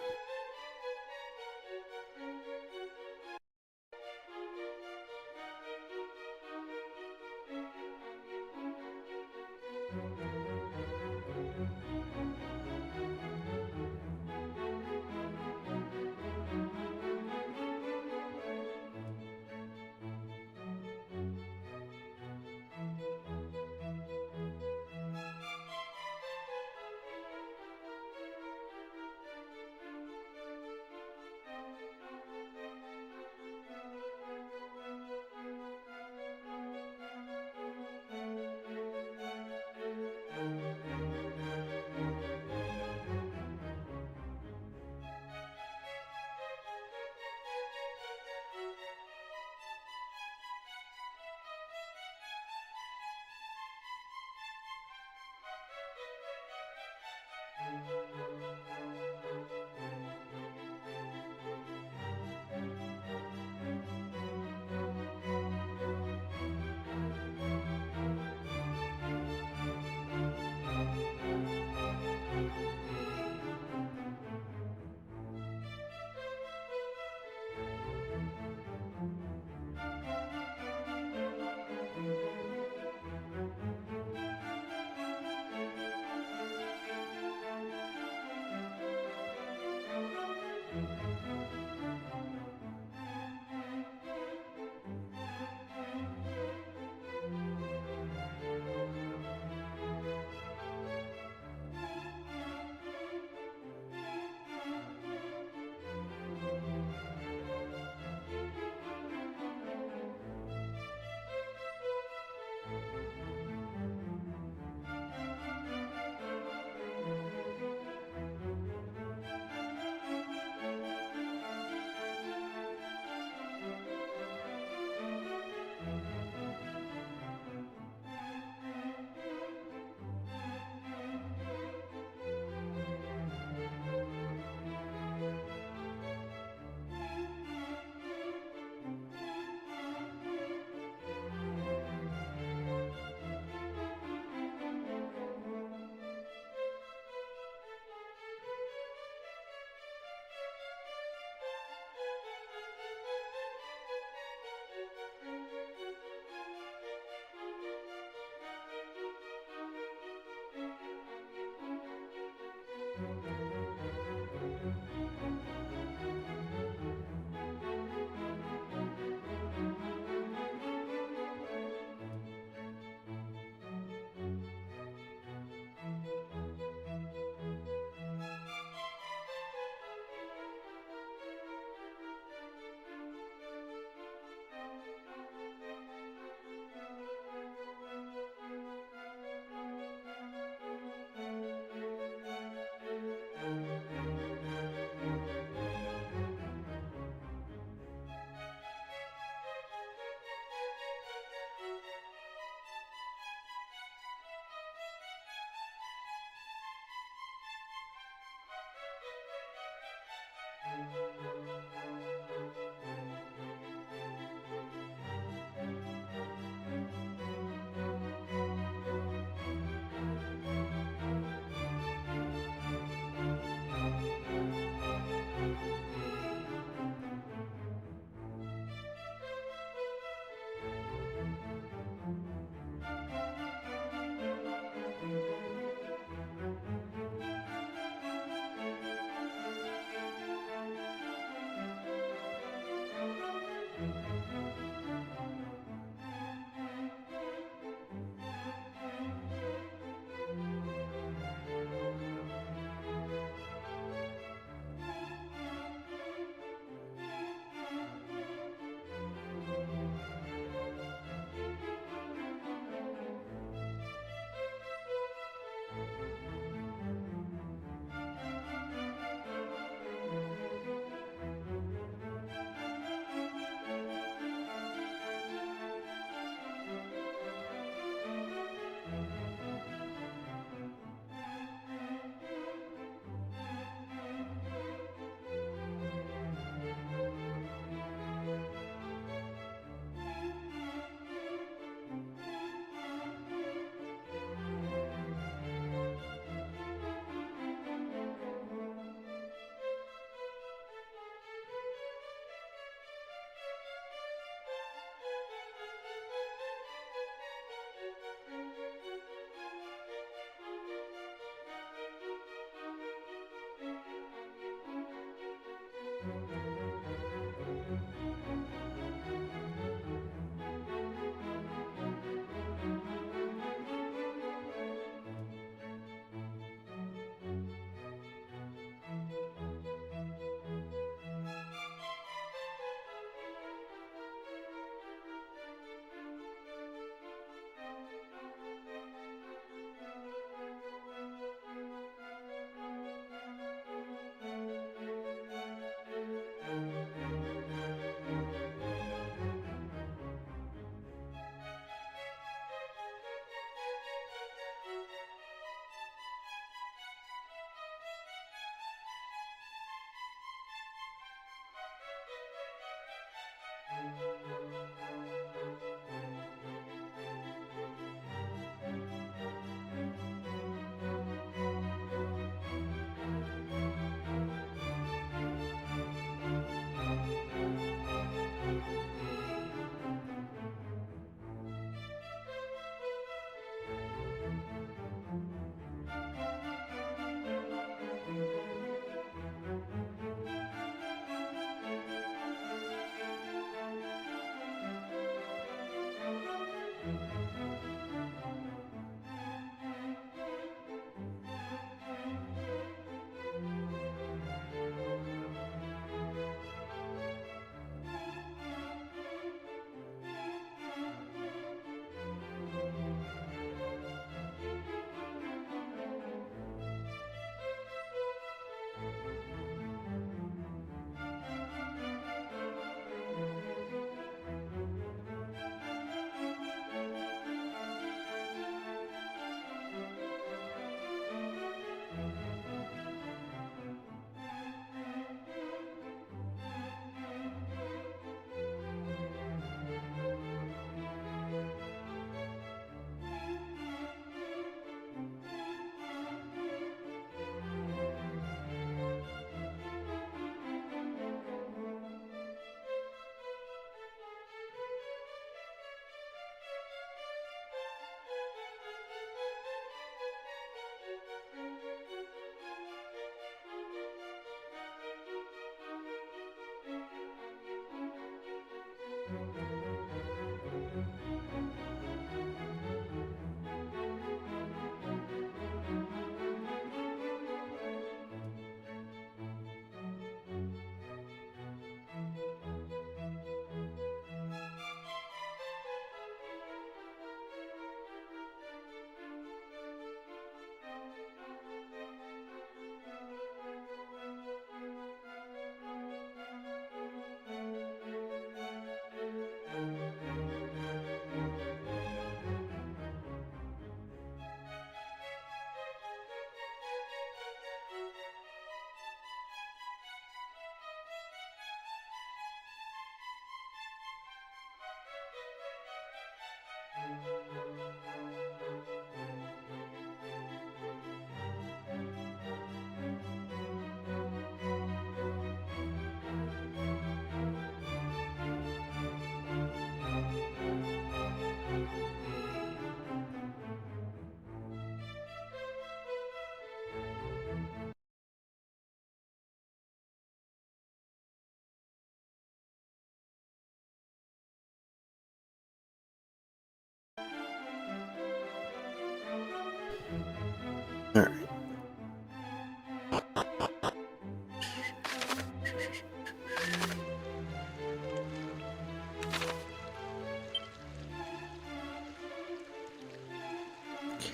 Alright.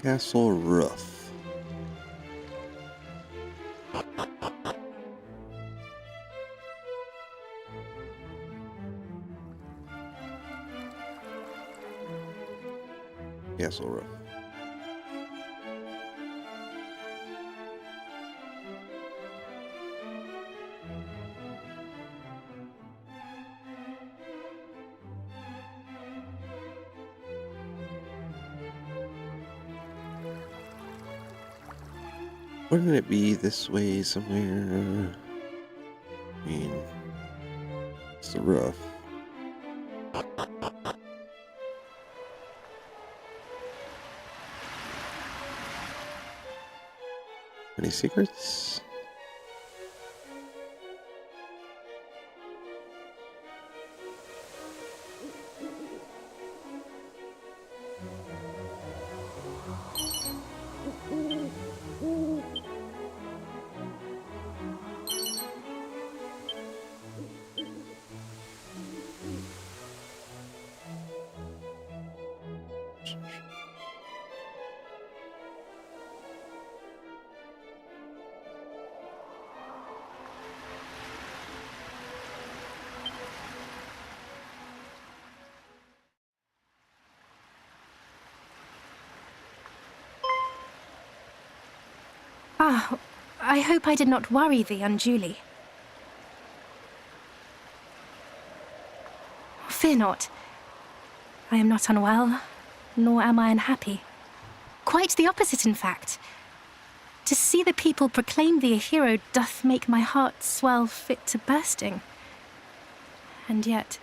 Castle roof. Castle roof. Wouldn't it be this way somewhere? I mean, it's the roof. Any secrets? Ah, I hope I did not worry thee unduly. Fear not. I am not unwell, nor am I unhappy. Quite the opposite, in fact. To see the people proclaim thee a hero doth make my heart swell fit to bursting. And yet...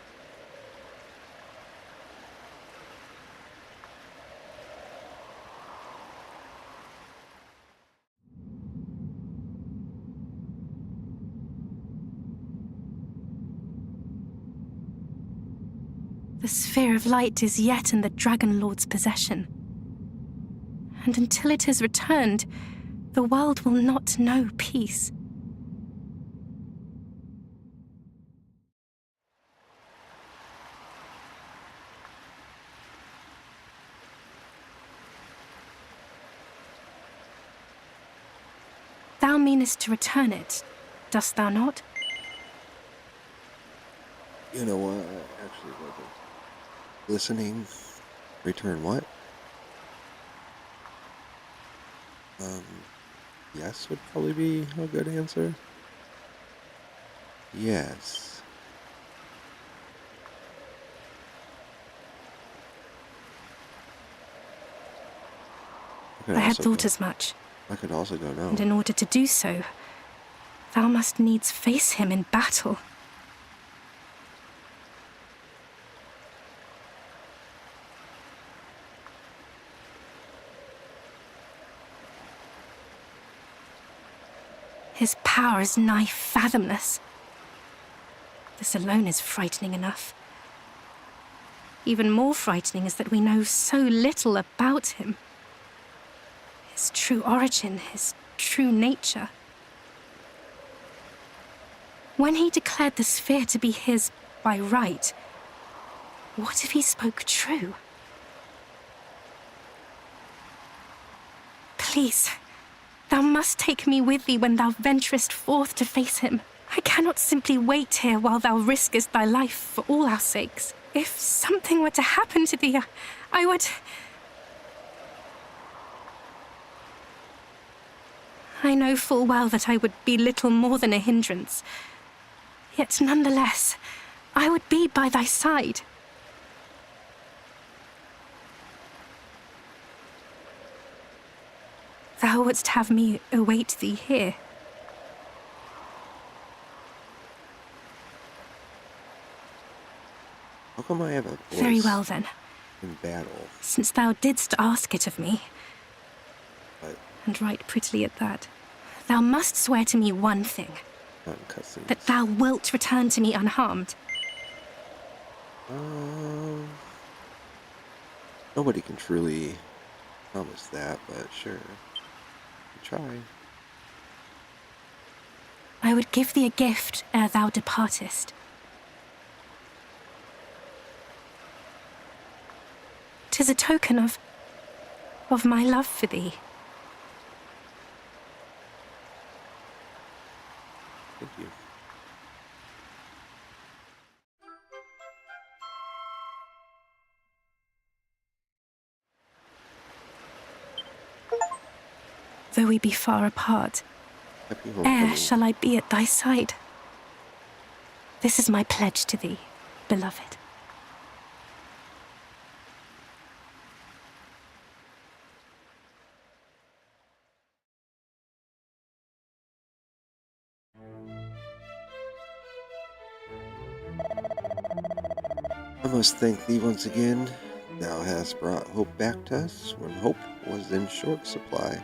the sphere of light is yet in the Dragon Lord's possession. And until it is returned, the world will not know peace. Thou meanest to return it, dost thou not? You know what? I actually wasn't listening. Return what? Yes would probably be a good answer. Yes. I had thought as much. I could also go no. And in order to do so, thou must needs face him in battle. His power is nigh fathomless. This alone is frightening enough. Even more frightening is that we know so little about him. His true origin, his true nature. When he declared the sphere to be his by right, what if he spoke true? Please, thou must take me with thee when thou venturest forth to face him. I cannot simply wait here while thou riskest thy life for all our sakes. If something were to happen to thee, I would... I know full well that I would be little more than a hindrance. Yet nonetheless, I would be by thy side. Thou wouldst have me await thee here. How come I have a voice Very well then. in battle? Since thou didst ask it of me, But and right prettily at that, thou must swear to me one thing. not in cutscenes. That thou wilt return to me unharmed. Nobody can truly promise that, but sure. Try. I would give thee a gift ere thou departest. 'Tis a token of my love for thee. Thank you. Though we be far apart, Happy ere homecoming. shall I be at thy side. This is my pledge to thee, beloved. I must thank thee once again. Thou hast brought hope back to us when hope was in short supply.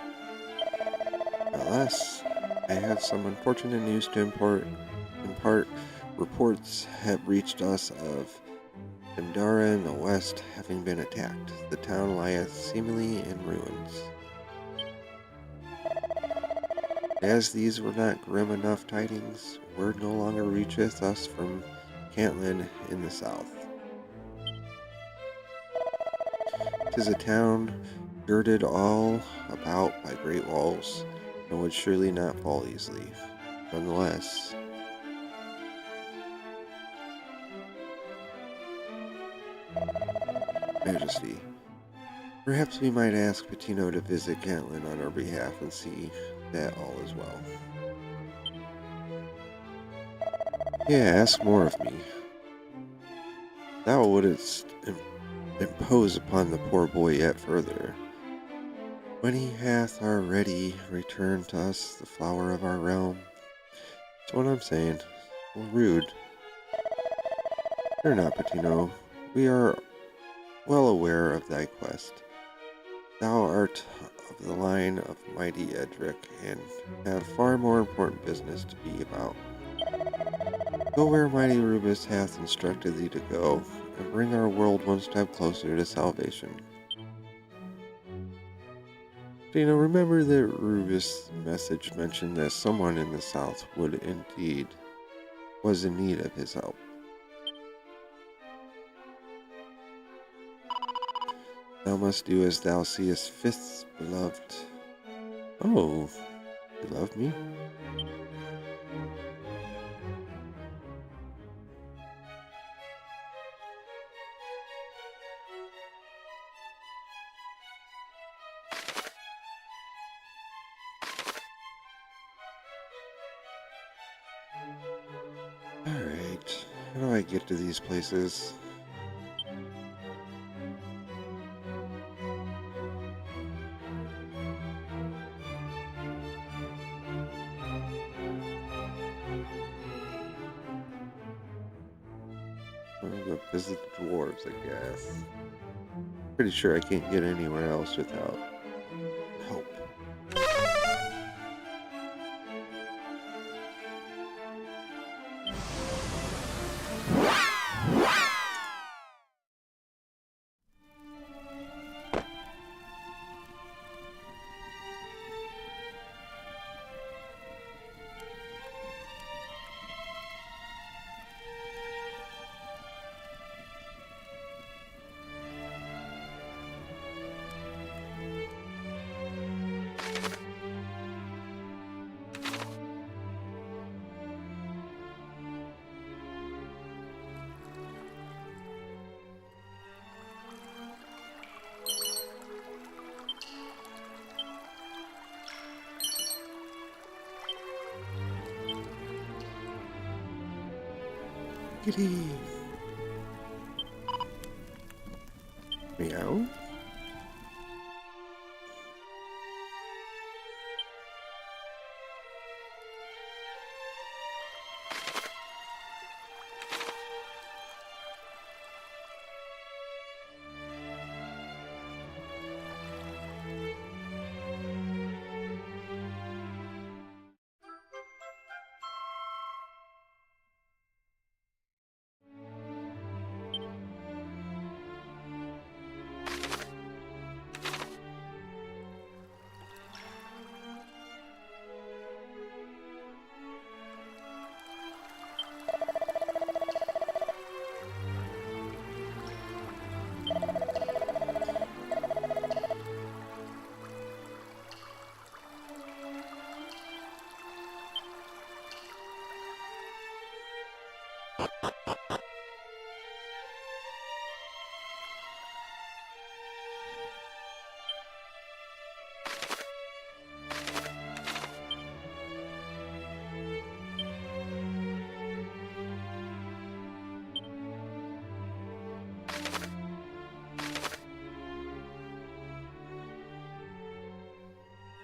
Alas, I have some unfortunate news to impart. In part, reports have reached us of Pandora in the west having been attacked. The town lieth seemingly in ruins. As these were not grim enough tidings, word no longer reacheth us from Cantlin in the south. 'Tis a town girded all about by great walls, and would surely not fall easily. Nonetheless, Majesty, perhaps we might ask Patino to visit Cantlin on our behalf and see that all is well. Yeah, ask more of me. thou wouldst impose upon the poor boy yet further. When he hath already returned to us the flower of our realm. That's what I'm saying. Well, rude. Fear not, Patino. We are well aware of thy quest. Thou art of the line of mighty Edric, and have far more important business to be about. Go where mighty Rubus hath instructed thee to go, and bring our world one step closer to salvation. Dino, remember that Rubus' message mentioned that someone in the south was in need of his help. Thou must do as thou seest fit, beloved. Oh, you love me? Alright, how do I get to these places? I'm gonna go visit the dwarves, I guess. Pretty sure I can't get anywhere else without help. Kitty. Meow.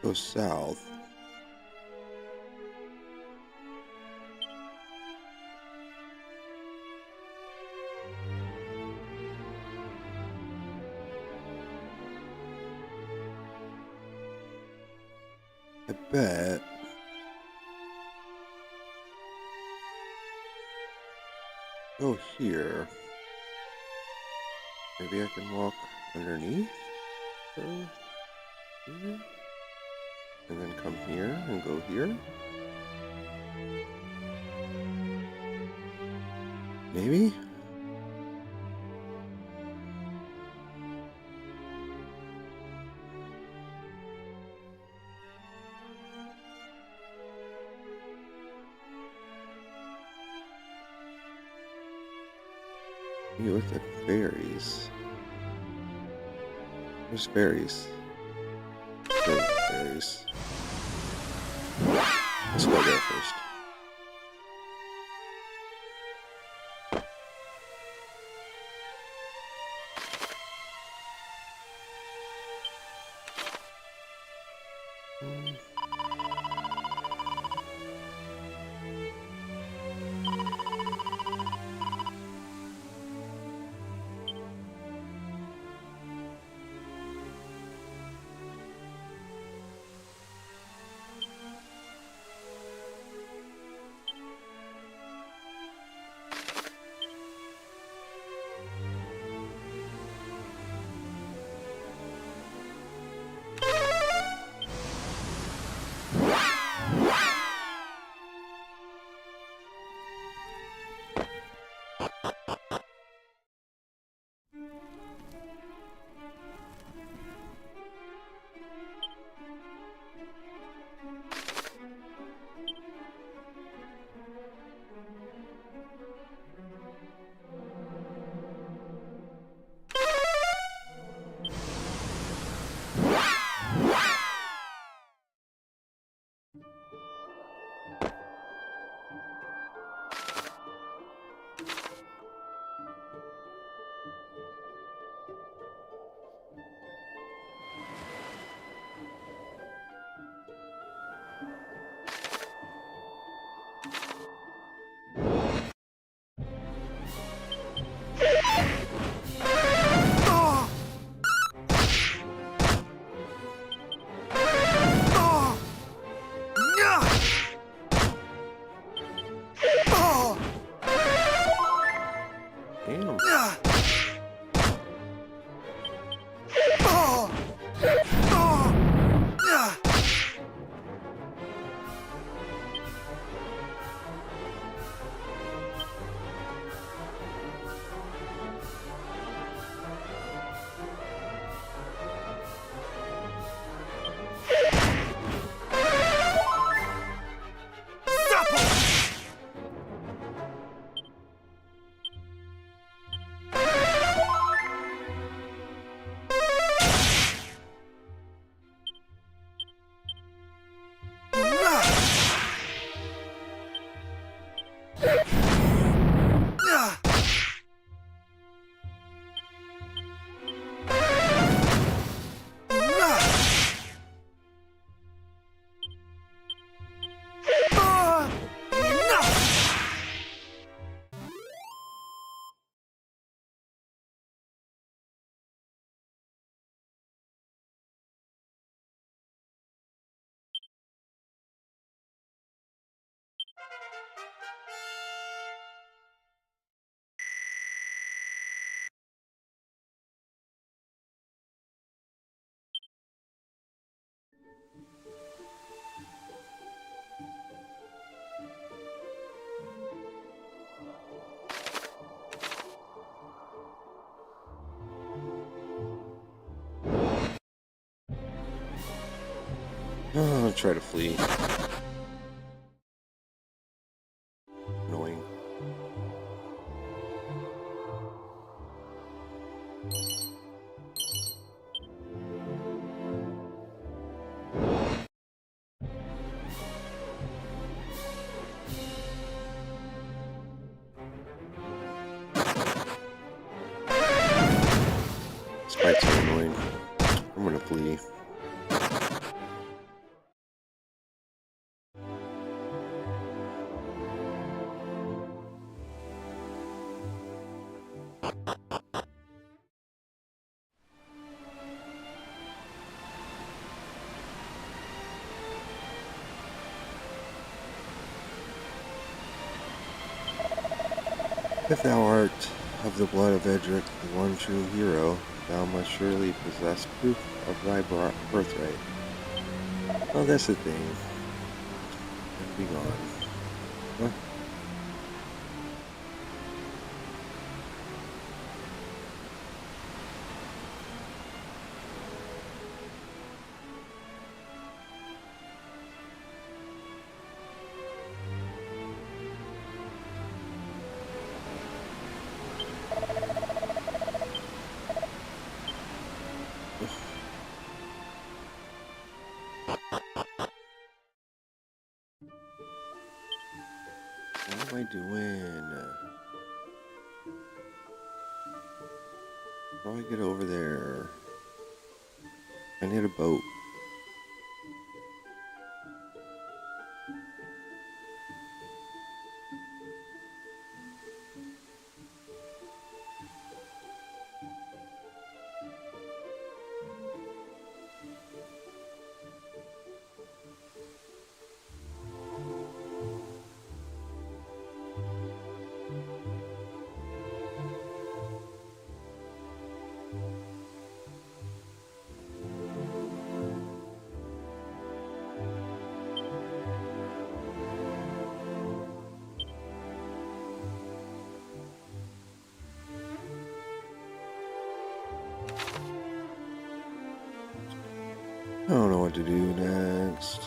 Go south. I bet. Go here. Maybe I can walk underneath? Here? And then come here and go here? Maybe? You look at berries. There's berries. There's berries. Let's go there first. Oh, I'll try to flee. Annoying. Spikes are annoying. I'm gonna flee. If thou art of the blood of Edric, the one true hero, thou must surely possess proof of thy birthright. Oh, that's the thing. Be gone. What? What am I doing? How do I get over there? I need a boat. I don't know what to do next.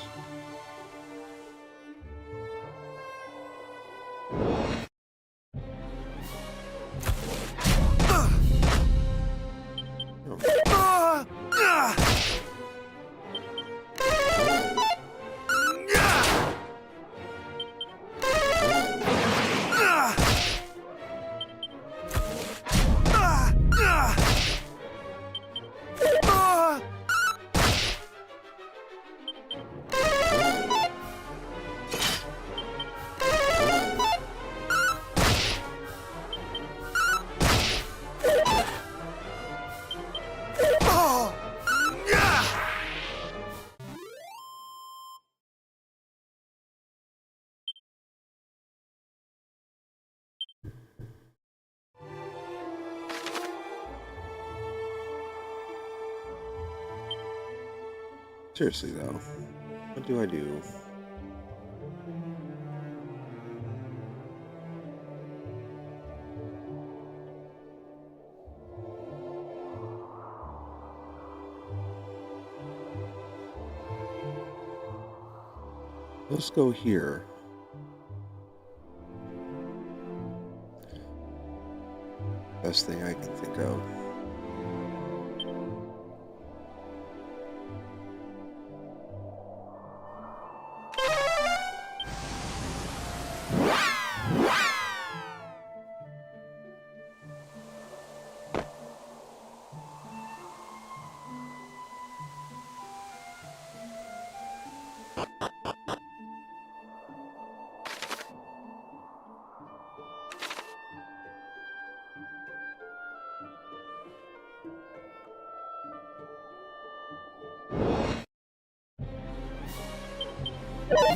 Seriously though, what do I do? Let's go here. Best thing I can think of.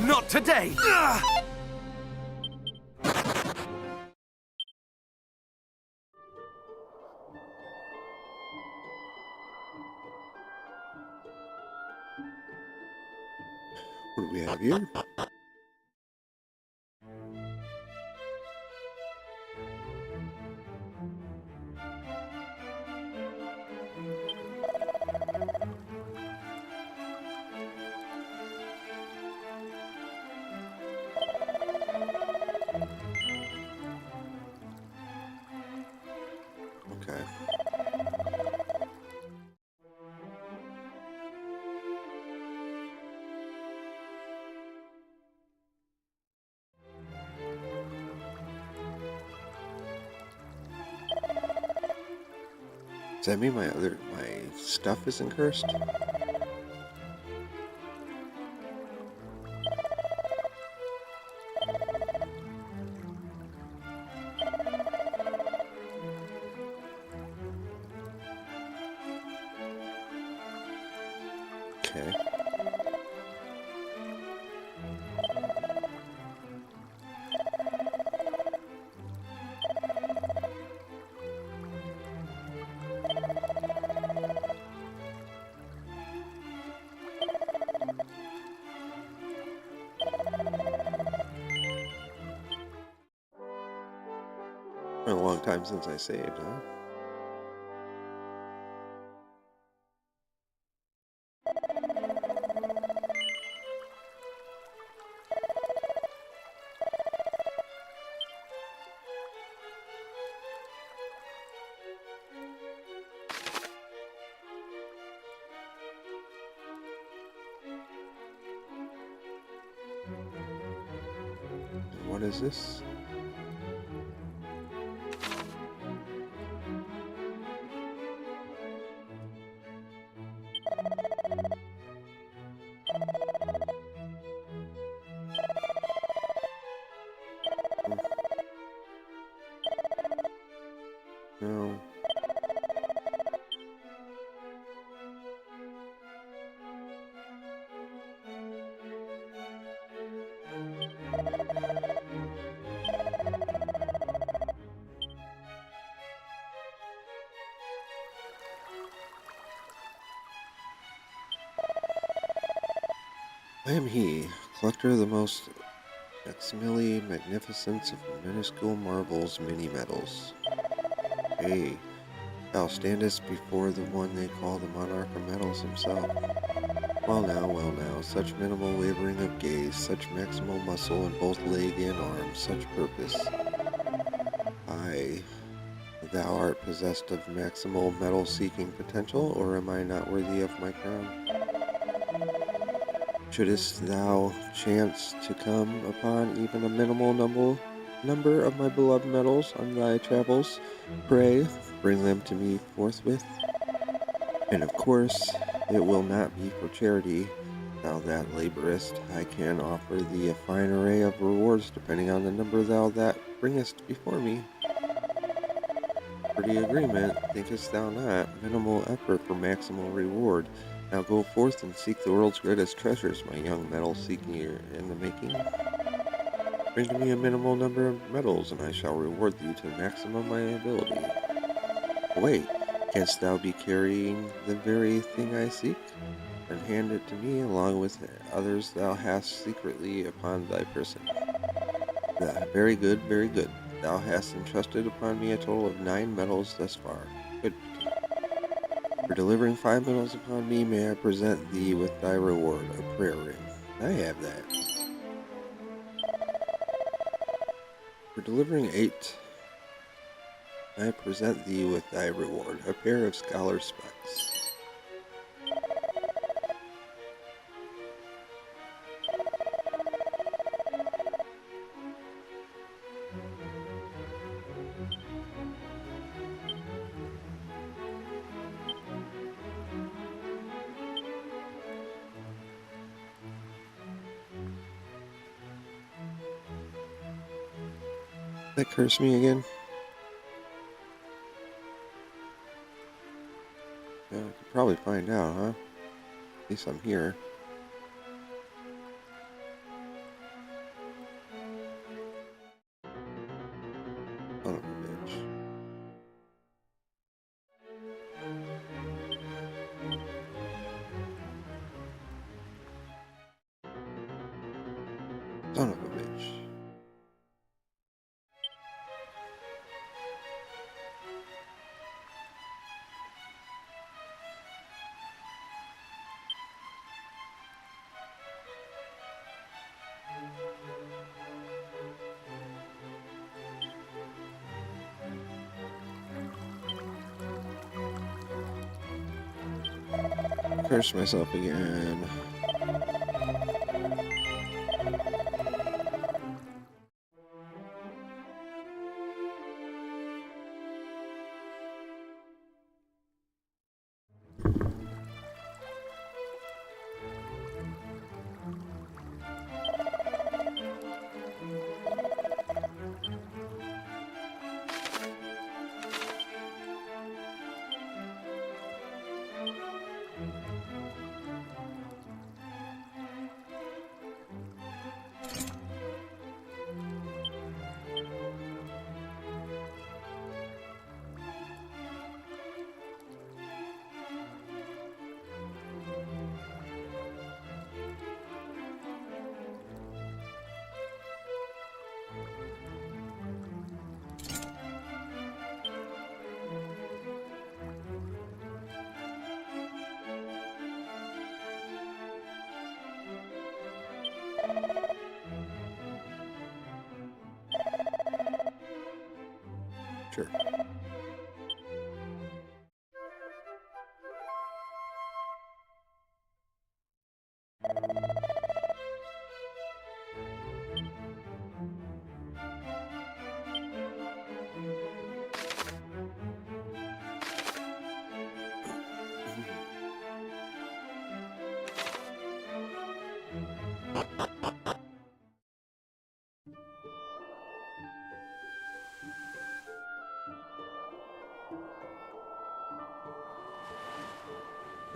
Not today! have here? Okay. Does that mean my stuff isn't cursed? Okay. Been a long time since I saved, huh? And what is this? No. I am he, collector of the most maximally magnificence of minuscule marbles, mini-metals. Hey, thou standest before the one they call the monarch of metals himself. Well now, such minimal wavering of gaze, such maximal muscle in both leg and arm, such purpose. Aye, thou art possessed of maximal metal-seeking potential, or am I not worthy of my crown? Shouldst thou chance to come upon even a minimal number of my beloved metals on thy travels, pray, bring them to me forthwith. And of course, it will not be for charity, thou that laborest. I can offer thee a fine array of rewards depending on the number thou that bringest before me. Pretty agreement, thinkest thou not? Minimal effort for maximal reward. Now go forth and seek the world's greatest treasures, my young metal seeker in the making. Bring to me a minimal number of metals, and I shall reward thee to the maximum of my ability. Wait, canst thou be carrying the very thing I seek? And hand it to me, along with others thou hast secretly upon thy person. Very good, very good. Thou hast entrusted upon me a total of 9 metals thus far. Good. For delivering 5 metals upon me, may I present thee with thy reward, a prayer ring. I have that. For delivering 8, I present thee with thy reward, a pair of scholar specs. That curse me again? Yeah, I could probably find out, huh? At least I'm here. Son of a bitch. Son of a bitch. Curse myself again. Sure.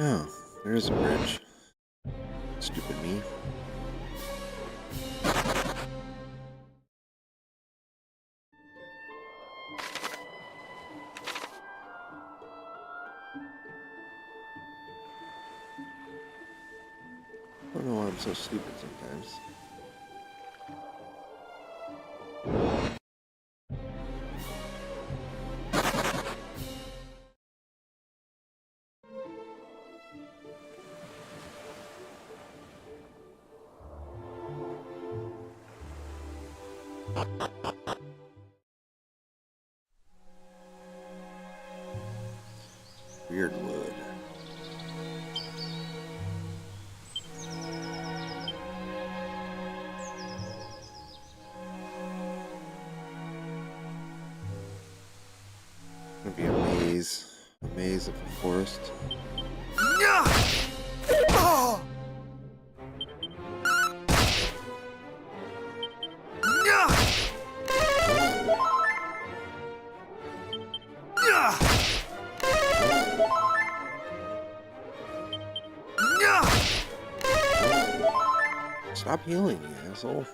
Oh, there's a bridge. Stupid me. I don't know why I'm so stupid sometimes. Weird wood. Gonna be a maze of a forest. Stop healing, you asshole.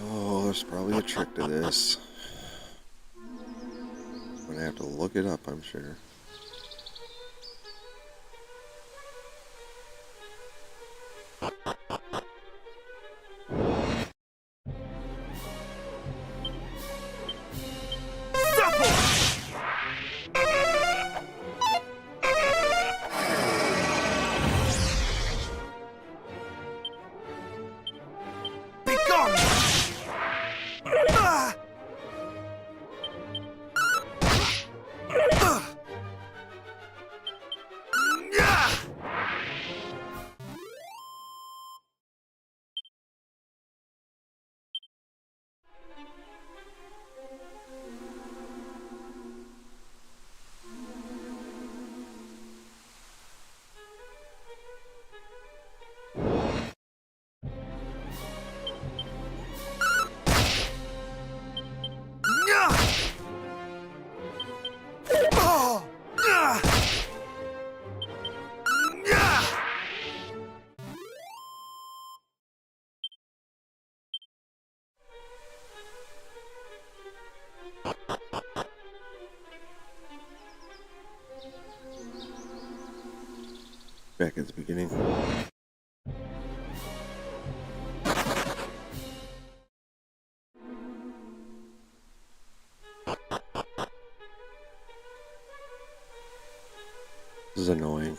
Oh, there's probably a trick to this. I'm gonna have to look it up, I'm sure. Back at the beginning. This is annoying.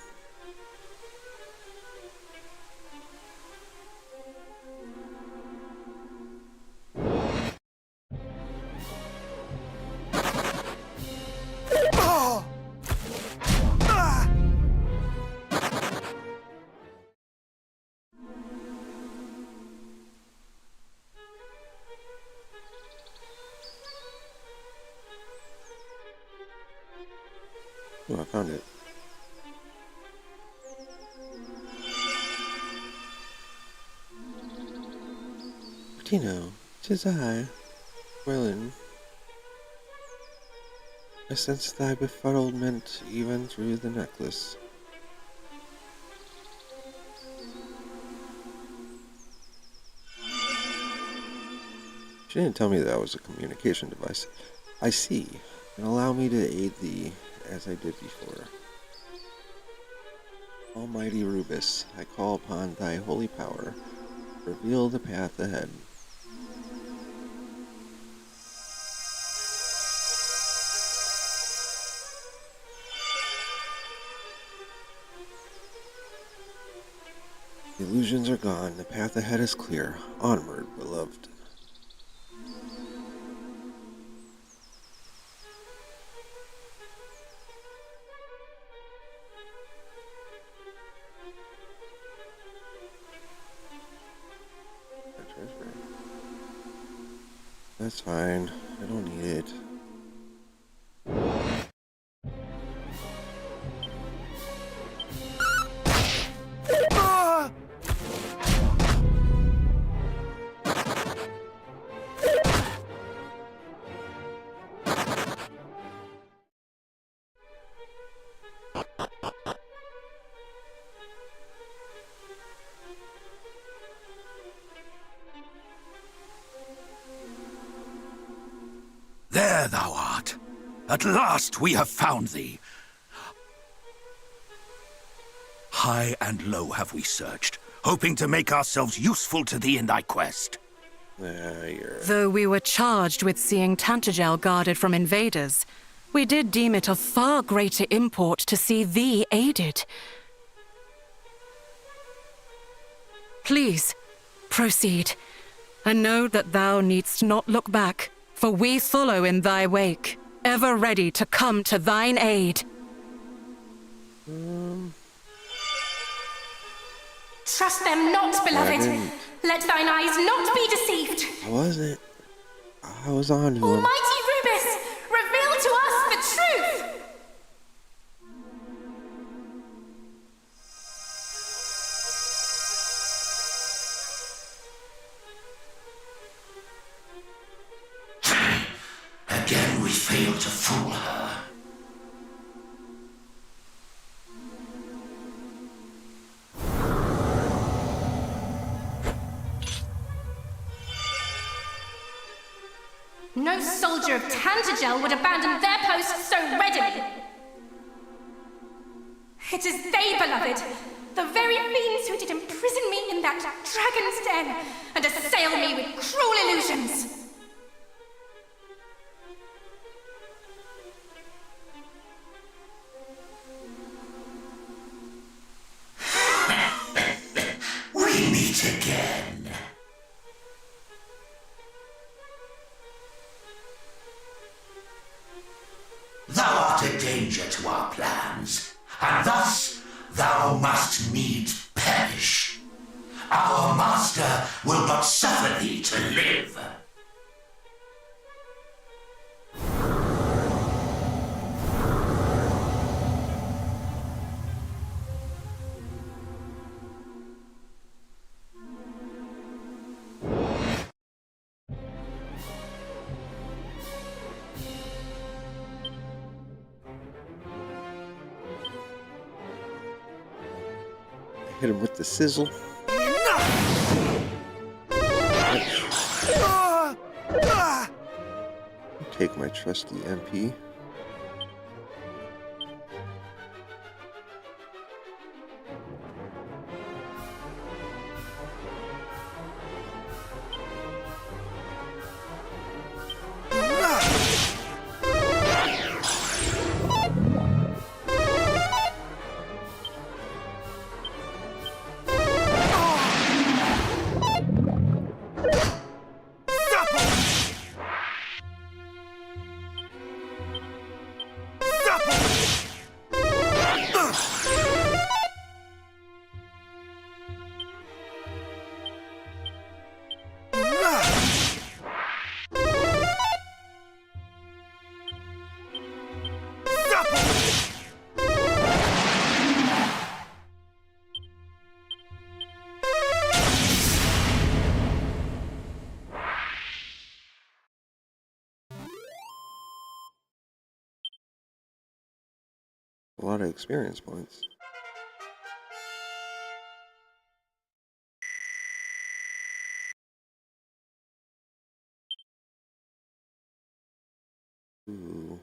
Oh, I found it. Martino, 'tis I, Merlin. I sense thy befuddlement even through the necklace. She didn't tell me that was a communication device. I see, and allow me to aid thee as I did before. Almighty Rubus, I call upon thy holy power. Reveal the path ahead. The illusions are gone. The path ahead is clear. Onward, beloved. That's fine. I don't need it. There thou art. At last we have found thee. High and low have we searched, hoping to make ourselves useful to thee in thy quest. Though we were charged with seeing Tantagel guarded from invaders, we did deem it of far greater import to see thee aided. Please, proceed, and know that thou needst not look back, for we follow in thy wake, ever ready to come to thine aid. Trust them not, beloved. Let thine eyes not be deceived. I wasn't. I was on to him. Almighty Rubus, reveal to us the truth! Again we failed to fool her. No soldier of Tantagel would abandon their post so readily. It is they, beloved, the very fiends who did imprison me in that dragon's den and assail me with cruel illusions. We meet again. Thou art a danger to our plans, and thus thou must needs perish. Our master will not suffer thee to live. Hit him with the sizzle. Take my trusty MP. A lot of experience points. Ooh.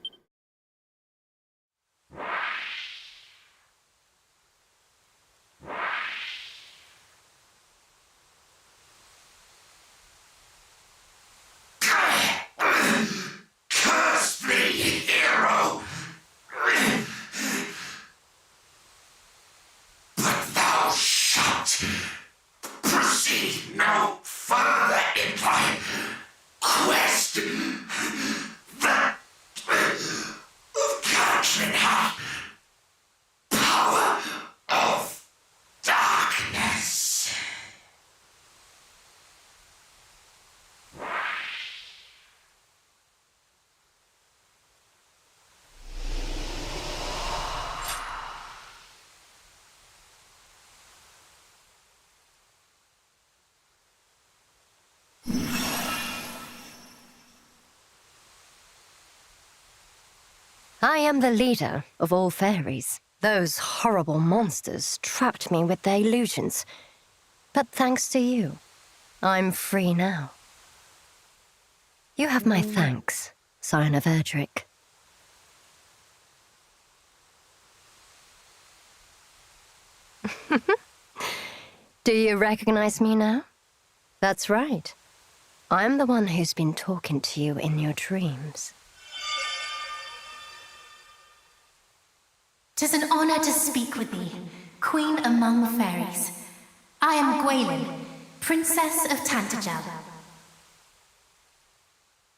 Curse thee, hero! But thou shalt proceed no further in thy quest. That of capturing her power of darkness. I am the leader of all fairies. Those horrible monsters trapped me with their illusions. But thanks to you, I'm free now. You have my thanks, Scion of Erdrick. Do you recognize me now? That's right. I'm the one who's been talking to you in your dreams. 'Tis an honor to speak with thee, Queen among the fairies. I am Gwaelin, Princess of Tantagel.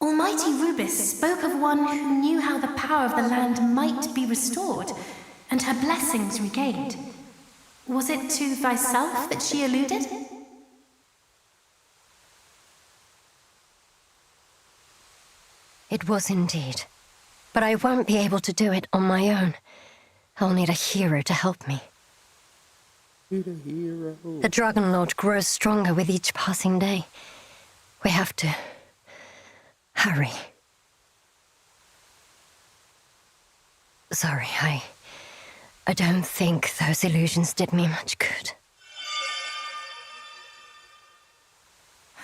Almighty Rubis spoke of one who knew how the power of the land might be restored, and her blessings regained. Was it to thyself that she alluded? It was indeed. But I won't be able to do it on my own. I'll need a hero to help me. Need a hero. The Dragon Lord grows stronger with each passing day. We have to hurry. Sorry, I don't think those illusions did me much good.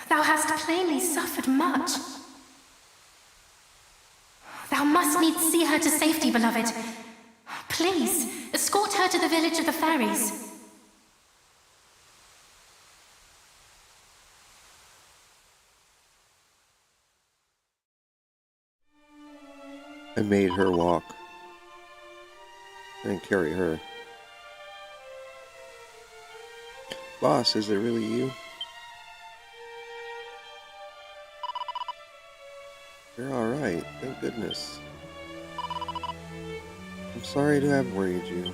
Thou hast plainly suffered much. Thou must needs see her to safety, beloved. Please, escort her to the village of the fairies. I made her walk. I didn't carry her. Boss, is it really you? You're alright, thank goodness. I'm sorry to have worried you.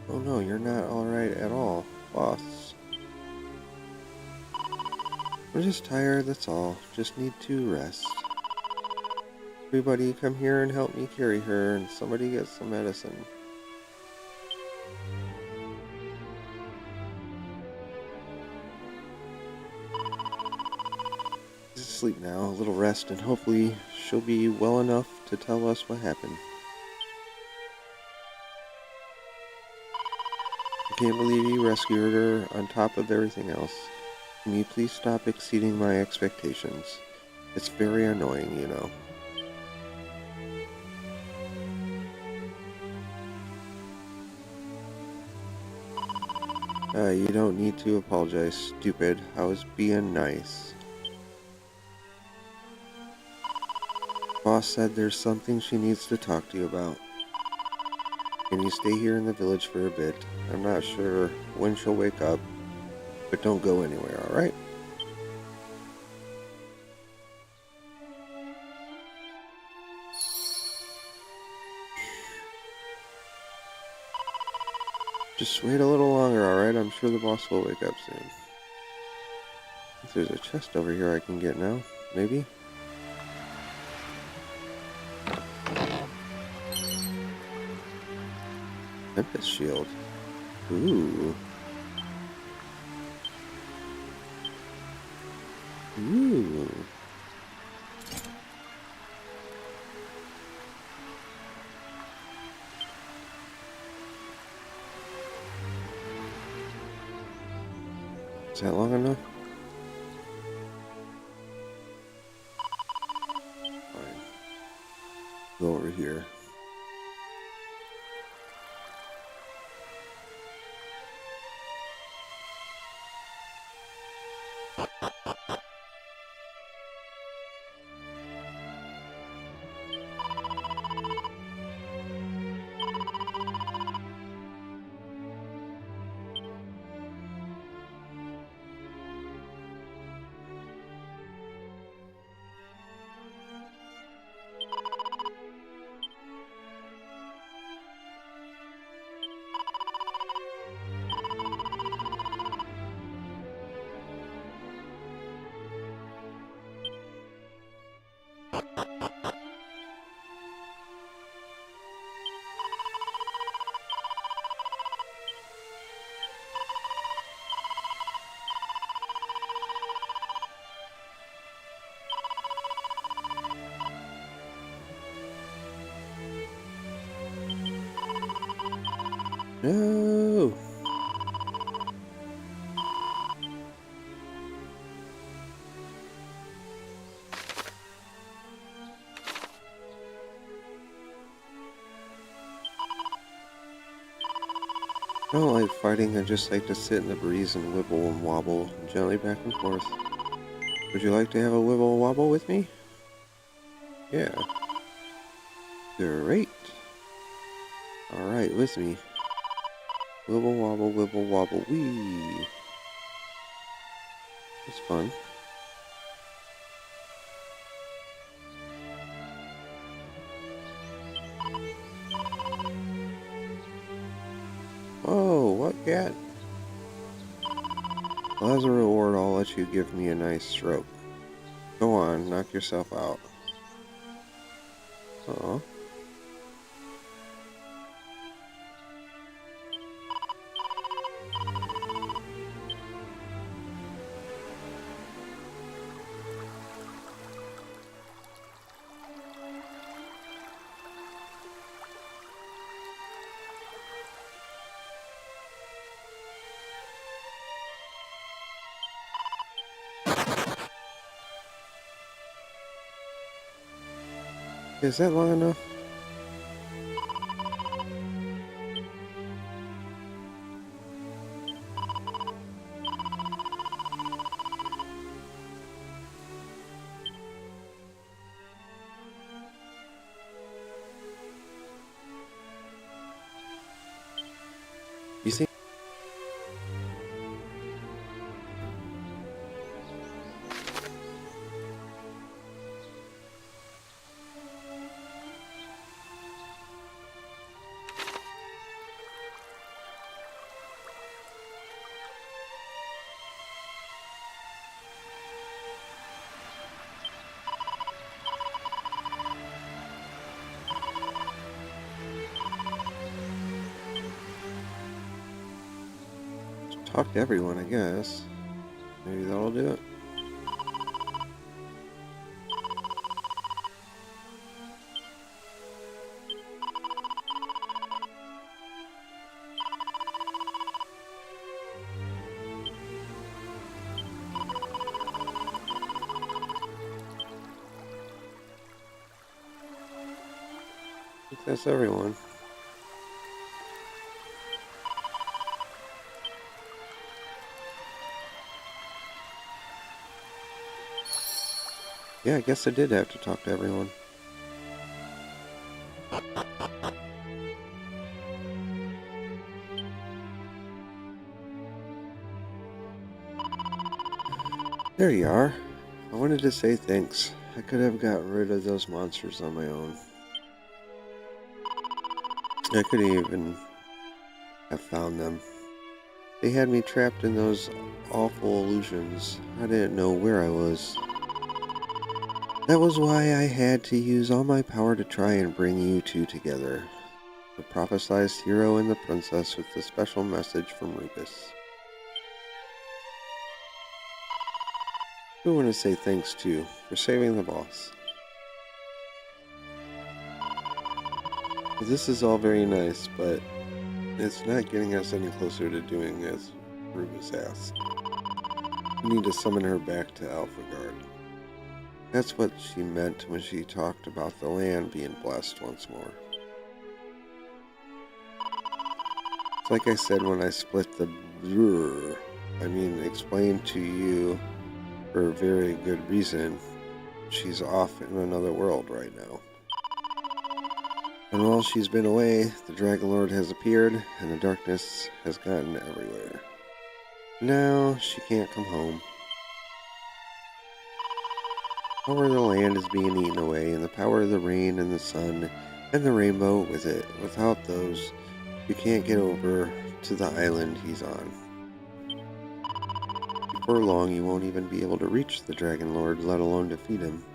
Oh no, you're not alright at all, boss. I'm just tired, that's all. Just need to rest. Everybody come here and help me carry her, and somebody get some medicine. She's asleep now, a little rest, and hopefully she'll be well enough to tell us what happened. I can't believe you rescued her on top of everything else. Can you please stop exceeding my expectations? It's very annoying, you know. You don't need to apologize, stupid. I was being nice. Boss said there's something she needs to talk to you about. Can you stay here in the village for a bit? I'm not sure when she'll wake up, but don't go anywhere, alright? Just wait a little longer, alright? I'm sure the boss will wake up soon. If there's a chest over here I can get now, maybe? Tempest shield. Ooh. Ooh. Is that long enough? Fine. Go over here. No. I don't like fighting, I just like to sit in the breeze and wibble and wobble gently back and forth. Would you like to have a wibble and wobble with me? Yeah. Great. Alright, with me. Wibble wobble, wee. It's fun. Oh, what cat? Well, as a reward, I'll let you give me a nice stroke. Go on, knock yourself out. Aw. Is that long enough? You see? Talk to everyone, I guess. Maybe that'll do it. I think that's everyone. Yeah, I guess I did have to talk to everyone. There you are. I wanted to say thanks. I could have gotten rid of those monsters on my own. I couldn't even have found them. They had me trapped in those awful illusions. I didn't know where I was. That was why I had to use all my power to try and bring you two together. The prophesized hero and the princess with the special message from Rubus. I want to say thanks too for saving the boss. This is all very nice, but it's not getting us any closer to doing as Rubus asked. We need to summon her back to Alphagard. That's what she meant when she talked about the land being blessed once more. It's like I said when I split the explained to you for a very good reason. She's off in another world right now. And while she's been away, the Dragon Lord has appeared, and the darkness has gotten everywhere. Now she can't come home. The power of the land is being eaten away, and the power of the rain and the sun and the rainbow with it. Without those, you can't get over to the island he's on. Before long, you won't even be able to reach the Dragon Lord, let alone defeat him.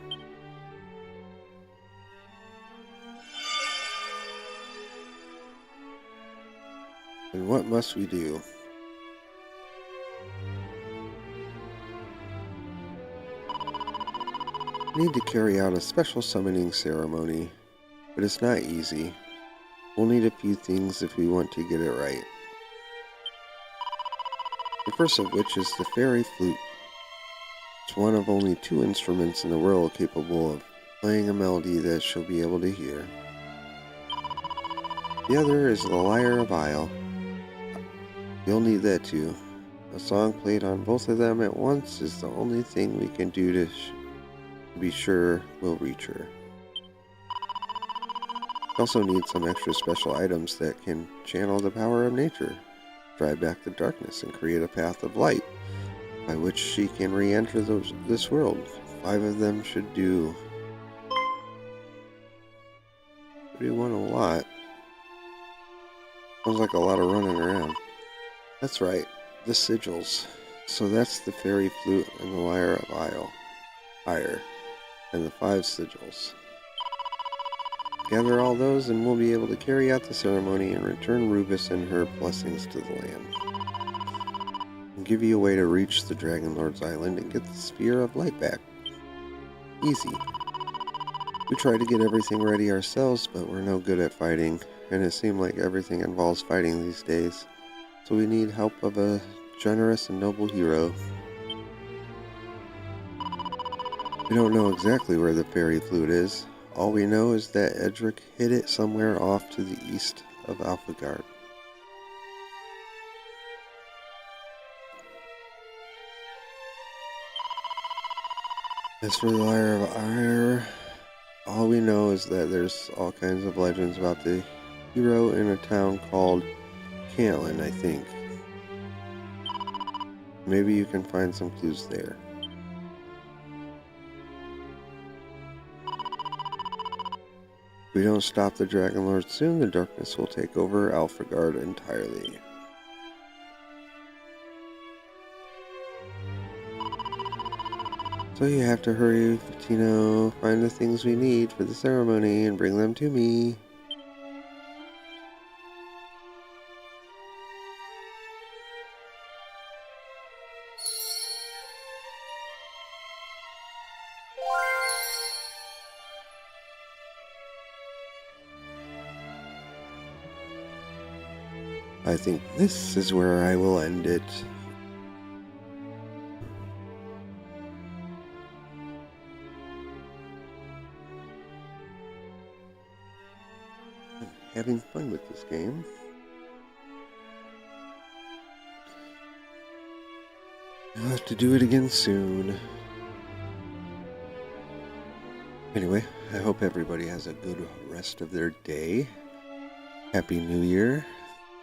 And what must we do? We need to carry out a special summoning ceremony, but it's not easy. We'll need a few things if we want to get it right. The first of which is the fairy flute. It's one of only 2 instruments in the world capable of playing a melody that she'll be able to hear. The other is the lyre of Isle. You'll need that too. A song played on both of them at once is the only thing we can do to be sure we'll reach her. We also need some extra special items that can channel the power of nature, drive back the darkness, and create a path of light by which she can re-enter this world. 5 of them should do. We want a lot. Sounds like a lot of running around. That's right, the sigils. So that's the fairy flute and the lyre of Ire, and the 5 sigils. Gather all those and we'll be able to carry out the ceremony and return Rubus and her blessings to the land. And give you a way to reach the Dragon Lord's island and get the Sphere of Light back. Easy. We try to get everything ready ourselves, but we're no good at fighting, and it seems like everything involves fighting these days. So we need help of a generous and noble hero. We don't know exactly where the fairy flute is. All we know is that Edric hid it somewhere off to the east of Alphagard. As for the Lyre of Ire, all we know is that there's all kinds of legends about the hero in a town called Caitlin, I think. Maybe you can find some clues there. If we don't stop the Dragon Lord soon, the darkness will take over Alphagard entirely. So you have to hurry, Tino, find the things we need for the ceremony and bring them to me. I think this is where I will end it. I'm having fun with this game. I'll have to do it again soon. Anyway, I hope everybody has a good rest of their day. Happy New Year.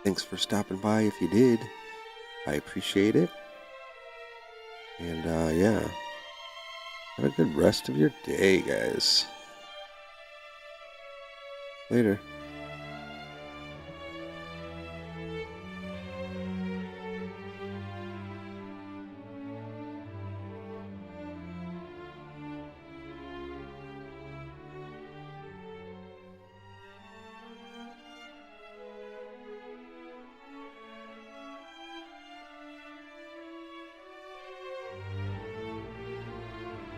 Thanks for stopping by if you did. I appreciate it. And yeah. Have a good rest of your day, guys. Later.